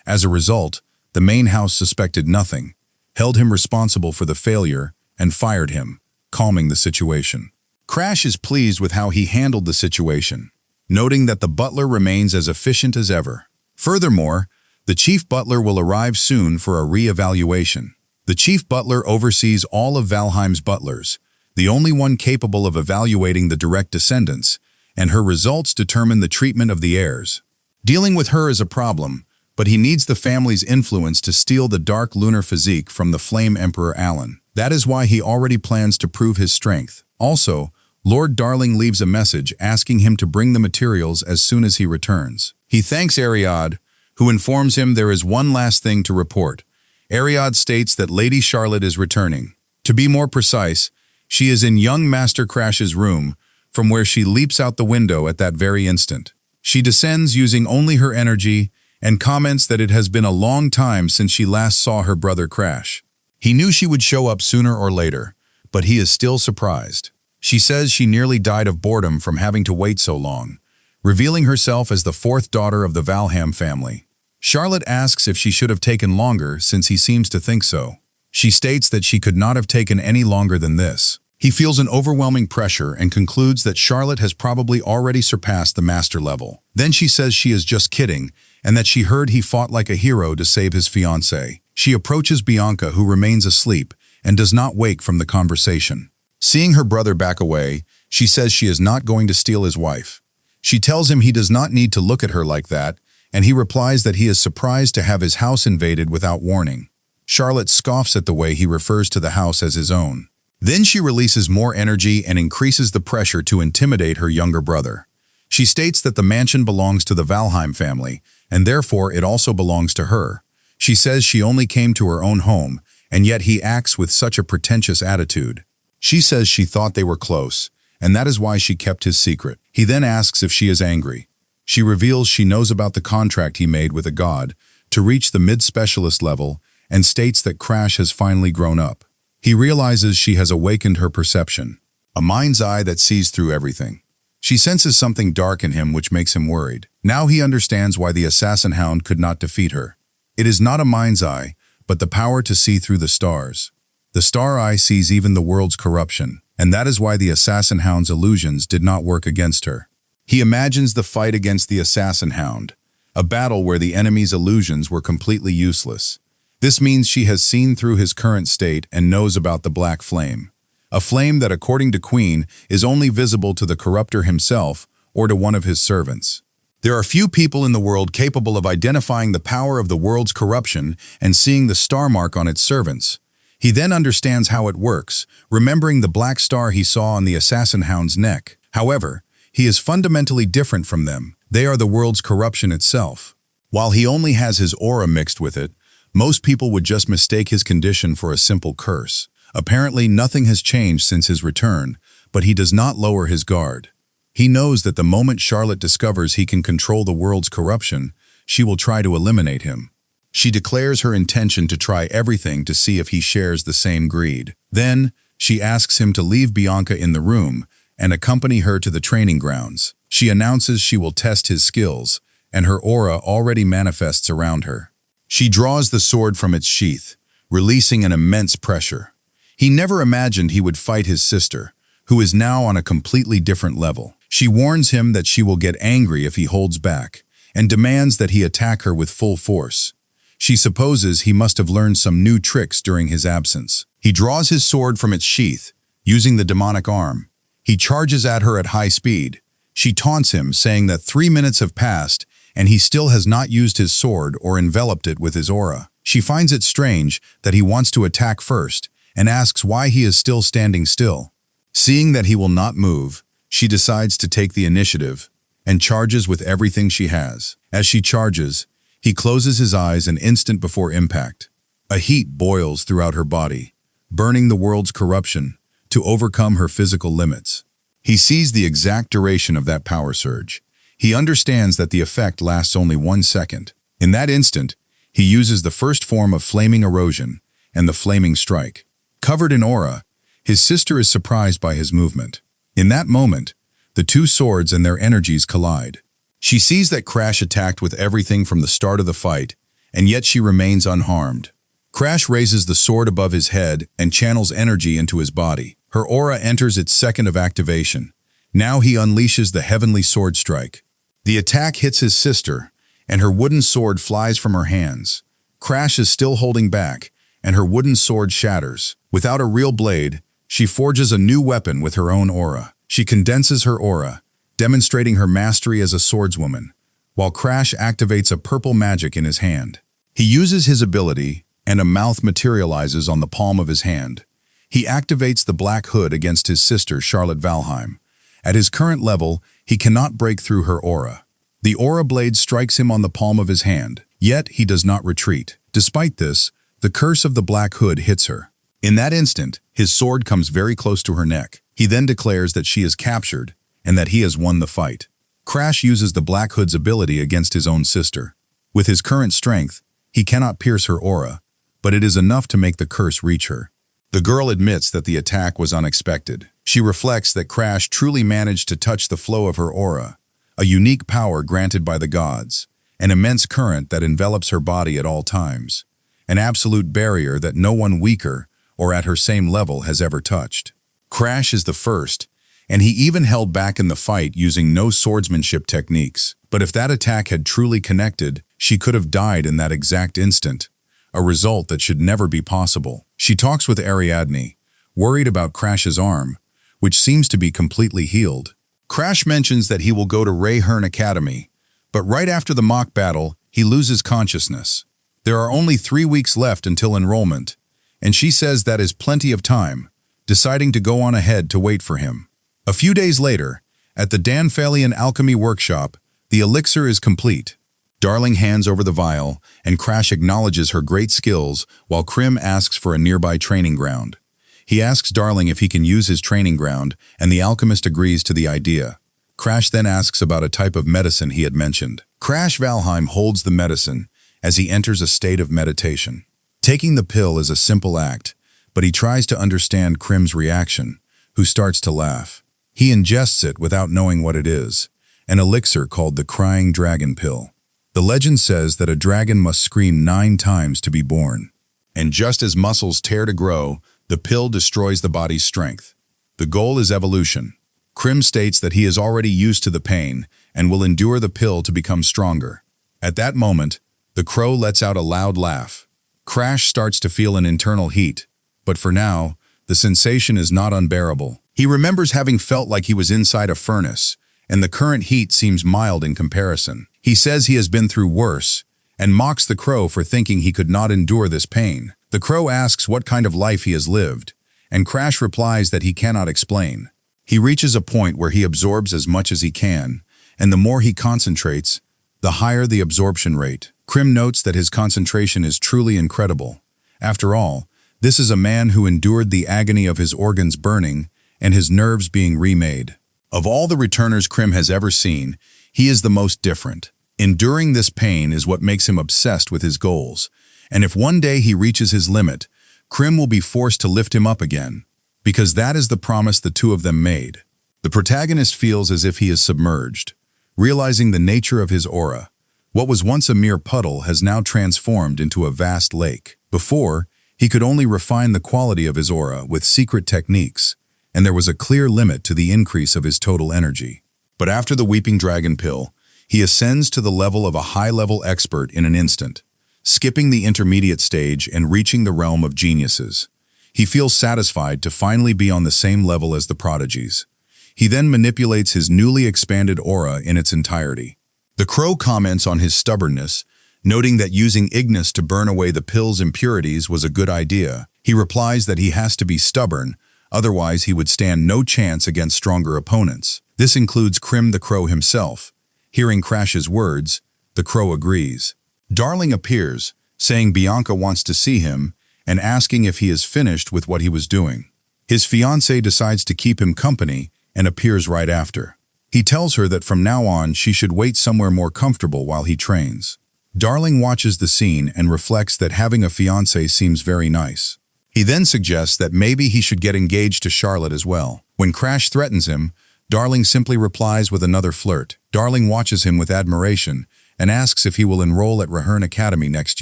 As a result, the main house suspected nothing, held him responsible for the failure, and fired him, calming the situation. Crash is pleased with how he handled the situation, noting that the butler remains as efficient as ever. Furthermore, the chief butler will arrive soon for a re-evaluation. The chief butler oversees all of Valheim's butlers, the only one capable of evaluating the direct descendants, and her results determine the treatment of the heirs. Dealing with her is a problem, but he needs the family's influence to steal the dark lunar physique from the Flame Emperor Alan. That is why he already plans to prove his strength. Also, Lord Darling leaves a message asking him to bring the materials as soon as he returns. He thanks Ariad, who informs him there is one last thing to report. Ariad states that Lady Charlotte is returning. To be more precise, she is in young Master Crash's room, from where she leaps out the window at that very instant. She descends using only her energy and comments that it has been a long time since she last saw her brother Crash. He knew she would show up sooner or later, but he is still surprised. She says she nearly died of boredom from having to wait so long, revealing herself as the fourth daughter of the Valham family. Charlotte asks if she should have taken longer since he seems to think so. She states that she could not have taken any longer than this. He feels an overwhelming pressure and concludes that Charlotte has probably already surpassed the master level. Then she says she is just kidding and that she heard he fought like a hero to save his fiancée. She approaches Bianca, who remains asleep and does not wake from the conversation. Seeing her brother back away, she says she is not going to steal his wife. She tells him he does not need to look at her like that, and he replies that he is surprised to have his house invaded without warning. Charlotte scoffs at the way he refers to the house as his own. Then she releases more energy and increases the pressure to intimidate her younger brother. She states that the mansion belongs to the Valheim family, and therefore it also belongs to her. She says she only came to her own home, and yet he acts with such a pretentious attitude. She says she thought they were close, and that is why she kept his secret. He then asks if she is angry. She reveals she knows about the contract he made with a god to reach the mid-specialist level and states that Crash has finally grown up. He realizes she has awakened her perception, a mind's eye that sees through everything. She senses something dark in him which makes him worried. Now he understands why the assassin hound could not defeat her. It is not a mind's eye, but the power to see through the stars. The star eye sees even the world's corruption, and that is why the assassin hound's illusions did not work against her. He imagines the fight against the assassin hound, a battle where the enemy's illusions were completely useless. This means she has seen through his current state and knows about the black flame, a flame that, according to Queen, is only visible to the corruptor himself or to one of his servants. There are few people in the world capable of identifying the power of the world's corruption and seeing the star mark on its servants. He then understands how it works, remembering the black star he saw on the assassin hound's neck. However, he is fundamentally different from them. They are the world's corruption itself. While he only has his aura mixed with it, most people would just mistake his condition for a simple curse. Apparently, nothing has changed since his return, but he does not lower his guard. He knows that the moment Charlotte discovers he can control the world's corruption, she will try to eliminate him. She declares her intention to try everything to see if he shares the same greed. Then, she asks him to leave Bianca in the room and accompany her to the training grounds. She announces she will test his skills, and her aura already manifests around her. She draws the sword from its sheath, releasing an immense pressure. He never imagined he would fight his sister, who is now on a completely different level. She warns him that she will get angry if he holds back, and demands that he attack her with full force. She supposes he must have learned some new tricks during his absence. He draws his sword from its sheath, using the demonic arm. He charges at her at high speed. She taunts him, saying that 3 minutes have passed, and he still has not used his sword or enveloped it with his aura. She finds it strange that he wants to attack first, and asks why he is still standing still. Seeing that he will not move, she decides to take the initiative, and charges with everything she has. As she charges, he closes his eyes an instant before impact. A heat boils throughout her body, burning the world's corruption to overcome her physical limits. He sees the exact duration of that power surge. He understands that the effect lasts only 1 second. In that instant, he uses the first form of flaming erosion and the flaming strike. Covered in aura, his sister is surprised by his movement. In that moment, the two swords and their energies collide. She sees that Crash attacked with everything from the start of the fight, and yet she remains unharmed. Crash raises the sword above his head and channels energy into his body. Her aura enters its second of activation. Now he unleashes the heavenly sword strike. The attack hits his sister, and her wooden sword flies from her hands. Crash is still holding back, and her wooden sword shatters. Without a real blade, she forges a new weapon with her own aura. She condenses her aura, demonstrating her mastery as a swordswoman, while Crash activates a purple magic in his hand. He uses his ability, and a mouth materializes on the palm of his hand. He activates the Black Hood against his sister, Charlotte Valheim. At his current level, he cannot break through her aura. The aura blade strikes him on the palm of his hand, yet he does not retreat. Despite this, the curse of the Black Hood hits her. In that instant, his sword comes very close to her neck. He then declares that she is captured and that he has won the fight. Crash uses the Black Hood's ability against his own sister. With his current strength, he cannot pierce her aura, but it is enough to make the curse reach her. The girl admits that the attack was unexpected. She reflects that Crash truly managed to touch the flow of her aura, a unique power granted by the gods, an immense current that envelops her body at all times, an absolute barrier that no one weaker or at her same level has ever touched. Crash is the first, and he even held back in the fight using no swordsmanship techniques. But if that attack had truly connected, she could have died in that exact instant, a result that should never be possible. She talks with Ariadne, worried about Crash's arm, which seems to be completely healed. Crash mentions that he will go to Ray Hearn Academy, but right after the mock battle, he loses consciousness. There are only 3 weeks left until enrollment, and she says that is plenty of time, deciding to go on ahead to wait for him. A few days later, at the Danphalian Alchemy Workshop, the elixir is complete. Darling hands over the vial, and Crash acknowledges her great skills while Krim asks for a nearby training ground. He asks Darling if he can use his training ground, and the alchemist agrees to the idea. Crash then asks about a type of medicine he had mentioned. Crash Valheim holds the medicine as he enters a state of meditation. Taking the pill is a simple act, but he tries to understand Krim's reaction, who starts to laugh. He ingests it without knowing what it is, an elixir called the Crying Dragon Pill. The legend says that a dragon must scream 9 times to be born. And just as muscles tear to grow, the pill destroys the body's strength. The goal is evolution. Krim states that he is already used to the pain and will endure the pill to become stronger. At that moment, the crow lets out a loud laugh. Crash starts to feel an internal heat, but for now, the sensation is not unbearable. He remembers having felt like he was inside a furnace, and the current heat seems mild in comparison. He says he has been through worse, and mocks the crow for thinking he could not endure this pain. The crow asks what kind of life he has lived, and Crash replies that he cannot explain. He reaches a point where he absorbs as much as he can, and the more he concentrates, the higher the absorption rate. Krim notes that his concentration is truly incredible. After all, this is a man who endured the agony of his organs burning and his nerves being remade. Of all the returners Krim has ever seen, he is the most different. Enduring this pain is what makes him obsessed with his goals, and if one day he reaches his limit, Krim will be forced to lift him up again, because that is the promise the two of them made. The protagonist feels as if he is submerged, realizing the nature of his aura. What was once a mere puddle has now transformed into a vast lake. Before, he could only refine the quality of his aura with secret techniques, and there was a clear limit to the increase of his total energy. But after the Weeping Dragon Pill, he ascends to the level of a high-level expert in an instant, skipping the intermediate stage and reaching the realm of geniuses. He feels satisfied to finally be on the same level as the prodigies. He then manipulates his newly expanded aura in its entirety. The crow comments on his stubbornness, noting that using Ignis to burn away the pill's impurities was a good idea. He replies that he has to be stubborn, otherwise he would stand no chance against stronger opponents. This includes Krim the Crow himself. Hearing Crash's words, the crow agrees. Darling appears, saying Bianca wants to see him and asking if he is finished with what he was doing. His fiancée decides to keep him company and appears right after. He tells her that from now on she should wait somewhere more comfortable while he trains. Darling watches the scene and reflects that having a fiancé seems very nice. He then suggests that maybe he should get engaged to Charlotte as well. When Crash threatens him, Darling simply replies with another flirt. Darling watches him with admiration and asks if he will enroll at Rahern Academy next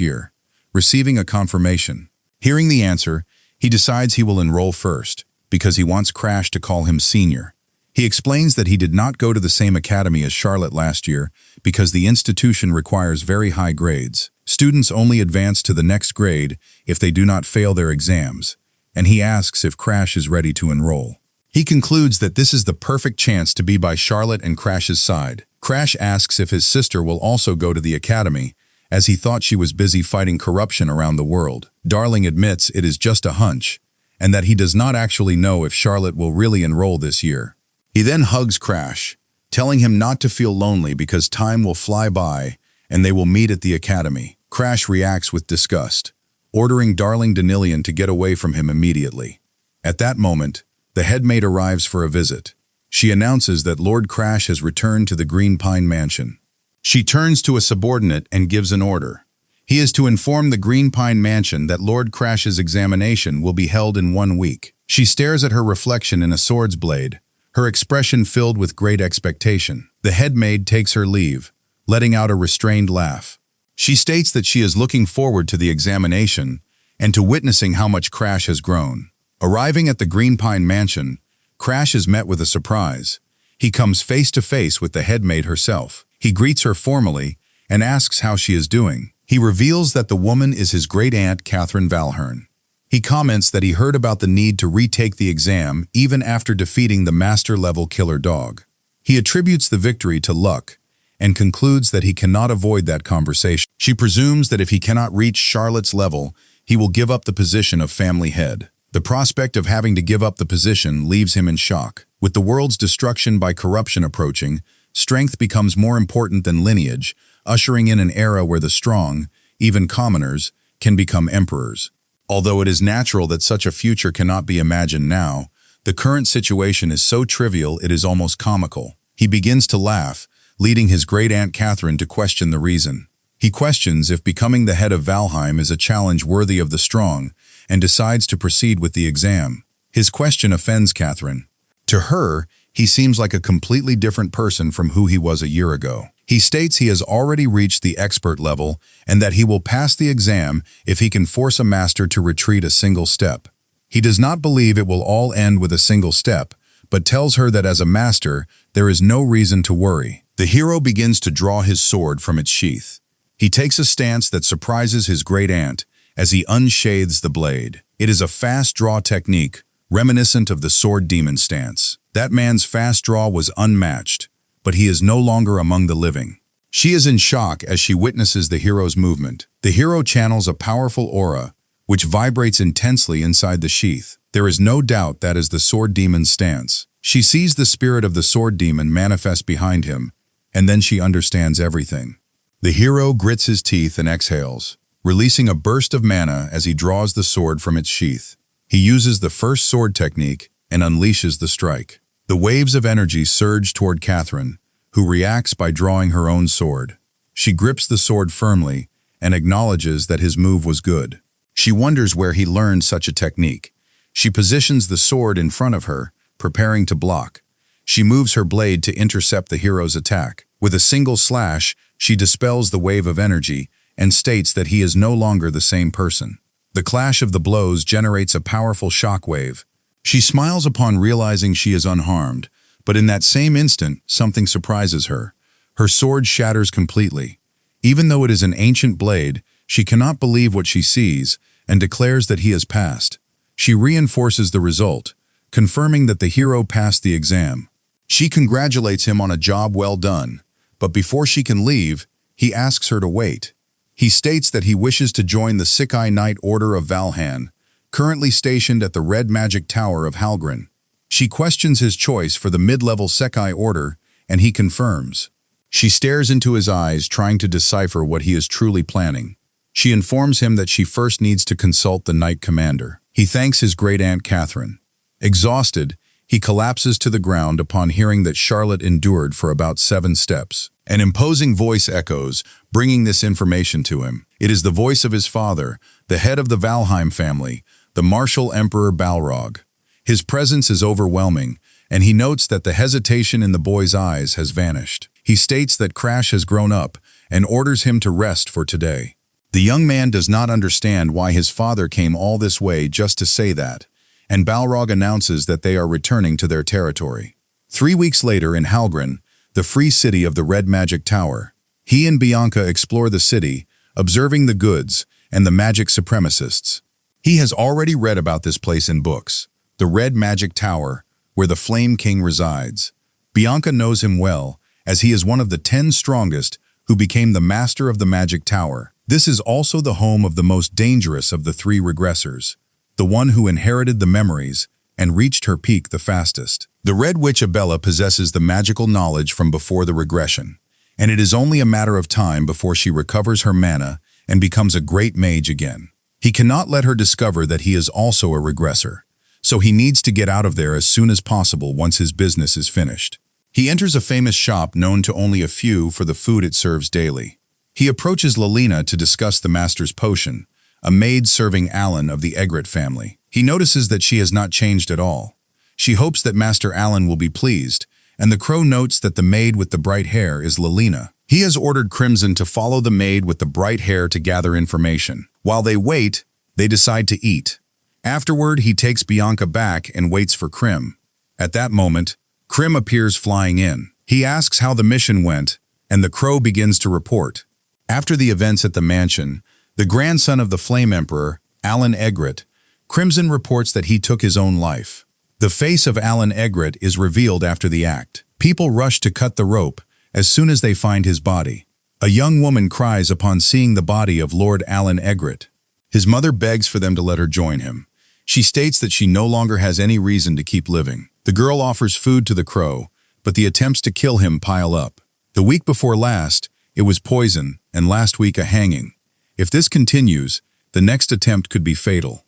year, receiving a confirmation. Hearing the answer, he decides he will enroll first, because he wants Crash to call him senior. He explains that he did not go to the same academy as Charlotte last year because the institution requires very high grades. Students only advance to the next grade if they do not fail their exams, and he asks if Crash is ready to enroll. He concludes that this is the perfect chance to be by Charlotte and Crash's side. Crash asks if his sister will also go to the academy, as he thought she was busy fighting corruption around the world. Darling admits it is just a hunch, and that he does not actually know if Charlotte will really enroll this year. He then hugs Crash, telling him not to feel lonely because time will fly by and they will meet at the academy. Crash reacts with disgust, ordering Darling Danilian to get away from him immediately. At that moment, the headmaid arrives for a visit. She announces that Lord Crash has returned to the Green Pine Mansion. She turns to a subordinate and gives an order. He is to inform the Green Pine Mansion that Lord Crash's examination will be held in 1 week. She stares at her reflection in a sword's blade, her expression filled with great expectation. The headmaid takes her leave, letting out a restrained laugh. She states that she is looking forward to the examination and to witnessing how much Crash has grown. Arriving at the Green Pine Mansion, Crash is met with a surprise. He comes face to face with the headmaid herself. He greets her formally and asks how she is doing. He reveals that the woman is his great-aunt Catherine Valhern. He comments that he heard about the need to retake the exam even after defeating the master-level killer dog. He attributes the victory to luck and concludes that he cannot avoid that conversation. She presumes that if he cannot reach Charlotte's level, he will give up the position of family head. The prospect of having to give up the position leaves him in shock. With the world's destruction by corruption approaching, strength becomes more important than lineage, ushering in an era where the strong, even commoners, can become emperors. Although it is natural that such a future cannot be imagined now, the current situation is so trivial it is almost comical. He begins to laugh, leading his great-aunt Catherine to question the reason. He questions if becoming the head of Valheim is a challenge worthy of the strong, and decides to proceed with the exam. His question offends Catherine. To her, he seems like a completely different person from who he was a year ago. He states he has already reached the expert level and that he will pass the exam if he can force a master to retreat a single step. He does not believe it will all end with a single step, but tells her that as a master, there is no reason to worry. The hero begins to draw his sword from its sheath. He takes a stance that surprises his great-aunt as he unsheathes the blade. It is a fast draw technique, reminiscent of the sword demon stance. That man's fast draw was unmatched, but he is no longer among the living. She is in shock as she witnesses the hero's movement. The hero channels a powerful aura, which vibrates intensely inside the sheath. There is no doubt that is the sword demon's stance. She sees the spirit of the sword demon manifest behind him, and then she understands everything. The hero grits his teeth and exhales, releasing a burst of mana as he draws the sword from its sheath. He uses the first sword technique and unleashes the strike. The waves of energy surge toward Catherine, who reacts by drawing her own sword. She grips the sword firmly and acknowledges that his move was good. She wonders where he learned such a technique. She positions the sword in front of her, preparing to block. She moves her blade to intercept the hero's attack. With a single slash, she dispels the wave of energy and states that he is no longer the same person. The clash of the blows generates a powerful shockwave. She smiles upon realizing she is unharmed, but in that same instant, something surprises her. Her sword shatters completely. Even though it is an ancient blade, she cannot believe what she sees and declares that he has passed. She reinforces the result, confirming that the hero passed the exam. She congratulates him on a job well done, but before she can leave, he asks her to wait. He states that he wishes to join the Sekai Knight Order of Valhan, currently stationed at the Red Magic Tower of Halgren. She questions his choice for the mid-level Sekai Order, and he confirms. She stares into his eyes, trying to decipher what he is truly planning. She informs him that she first needs to consult the Knight Commander. He thanks his great-aunt Catherine. Exhausted, He collapses to the ground upon hearing that Charlotte endured for about 7 steps. An imposing voice echoes, bringing this information to him. It is the voice of his father, the head of the Valheim family, the martial Emperor Balrog. His presence is overwhelming, and he notes that the hesitation in the boy's eyes has vanished. He states that Crash has grown up and orders him to rest for today. The young man does not understand why his father came all this way just to say that, and Balrog announces that they are returning to their territory. 3 weeks later in Halgren, the free city of the Red Magic Tower, he and Bianca explore the city, observing the goods and the magic supremacists. He has already read about this place in books, the Red Magic Tower, where the Flame King resides. Bianca knows him well, as he is one of the 10 strongest who became the master of the Magic Tower. This is also the home of the most dangerous of the 3 regressors, the one who inherited the memories and reached her peak the fastest. The Red Witch Abella possesses the magical knowledge from before the regression, and it is only a matter of time before she recovers her mana and becomes a great mage again. He cannot let her discover that he is also a regressor, so he needs to get out of there as soon as possible once his business is finished. He enters a famous shop known to only a few for the food it serves daily. He approaches Lelina to discuss the master's potion, a maid serving Alan of the Egret family. He notices that she has not changed at all. She hopes that Master Alan will be pleased, and the crow notes that the maid with the bright hair is Lelina. He has ordered Crimson to follow the maid with the bright hair to gather information. While they wait, they decide to eat. Afterward, he takes Bianca back and waits for Crim. At that moment, Crim appears flying in. He asks how the mission went, and the crow begins to report. After the events at the mansion, the grandson of the Flame Emperor, Alan Egret, Crimson reports that he took his own life. The face of Alan Egret is revealed after the act. People rush to cut the rope as soon as they find his body. A young woman cries upon seeing the body of Lord Alan Egret. His mother begs for them to let her join him. She states that she no longer has any reason to keep living. The girl offers food to the crow, but the attempts to kill him pile up. The week before last, it was poison, and last week a hanging. If this continues, the next attempt could be fatal.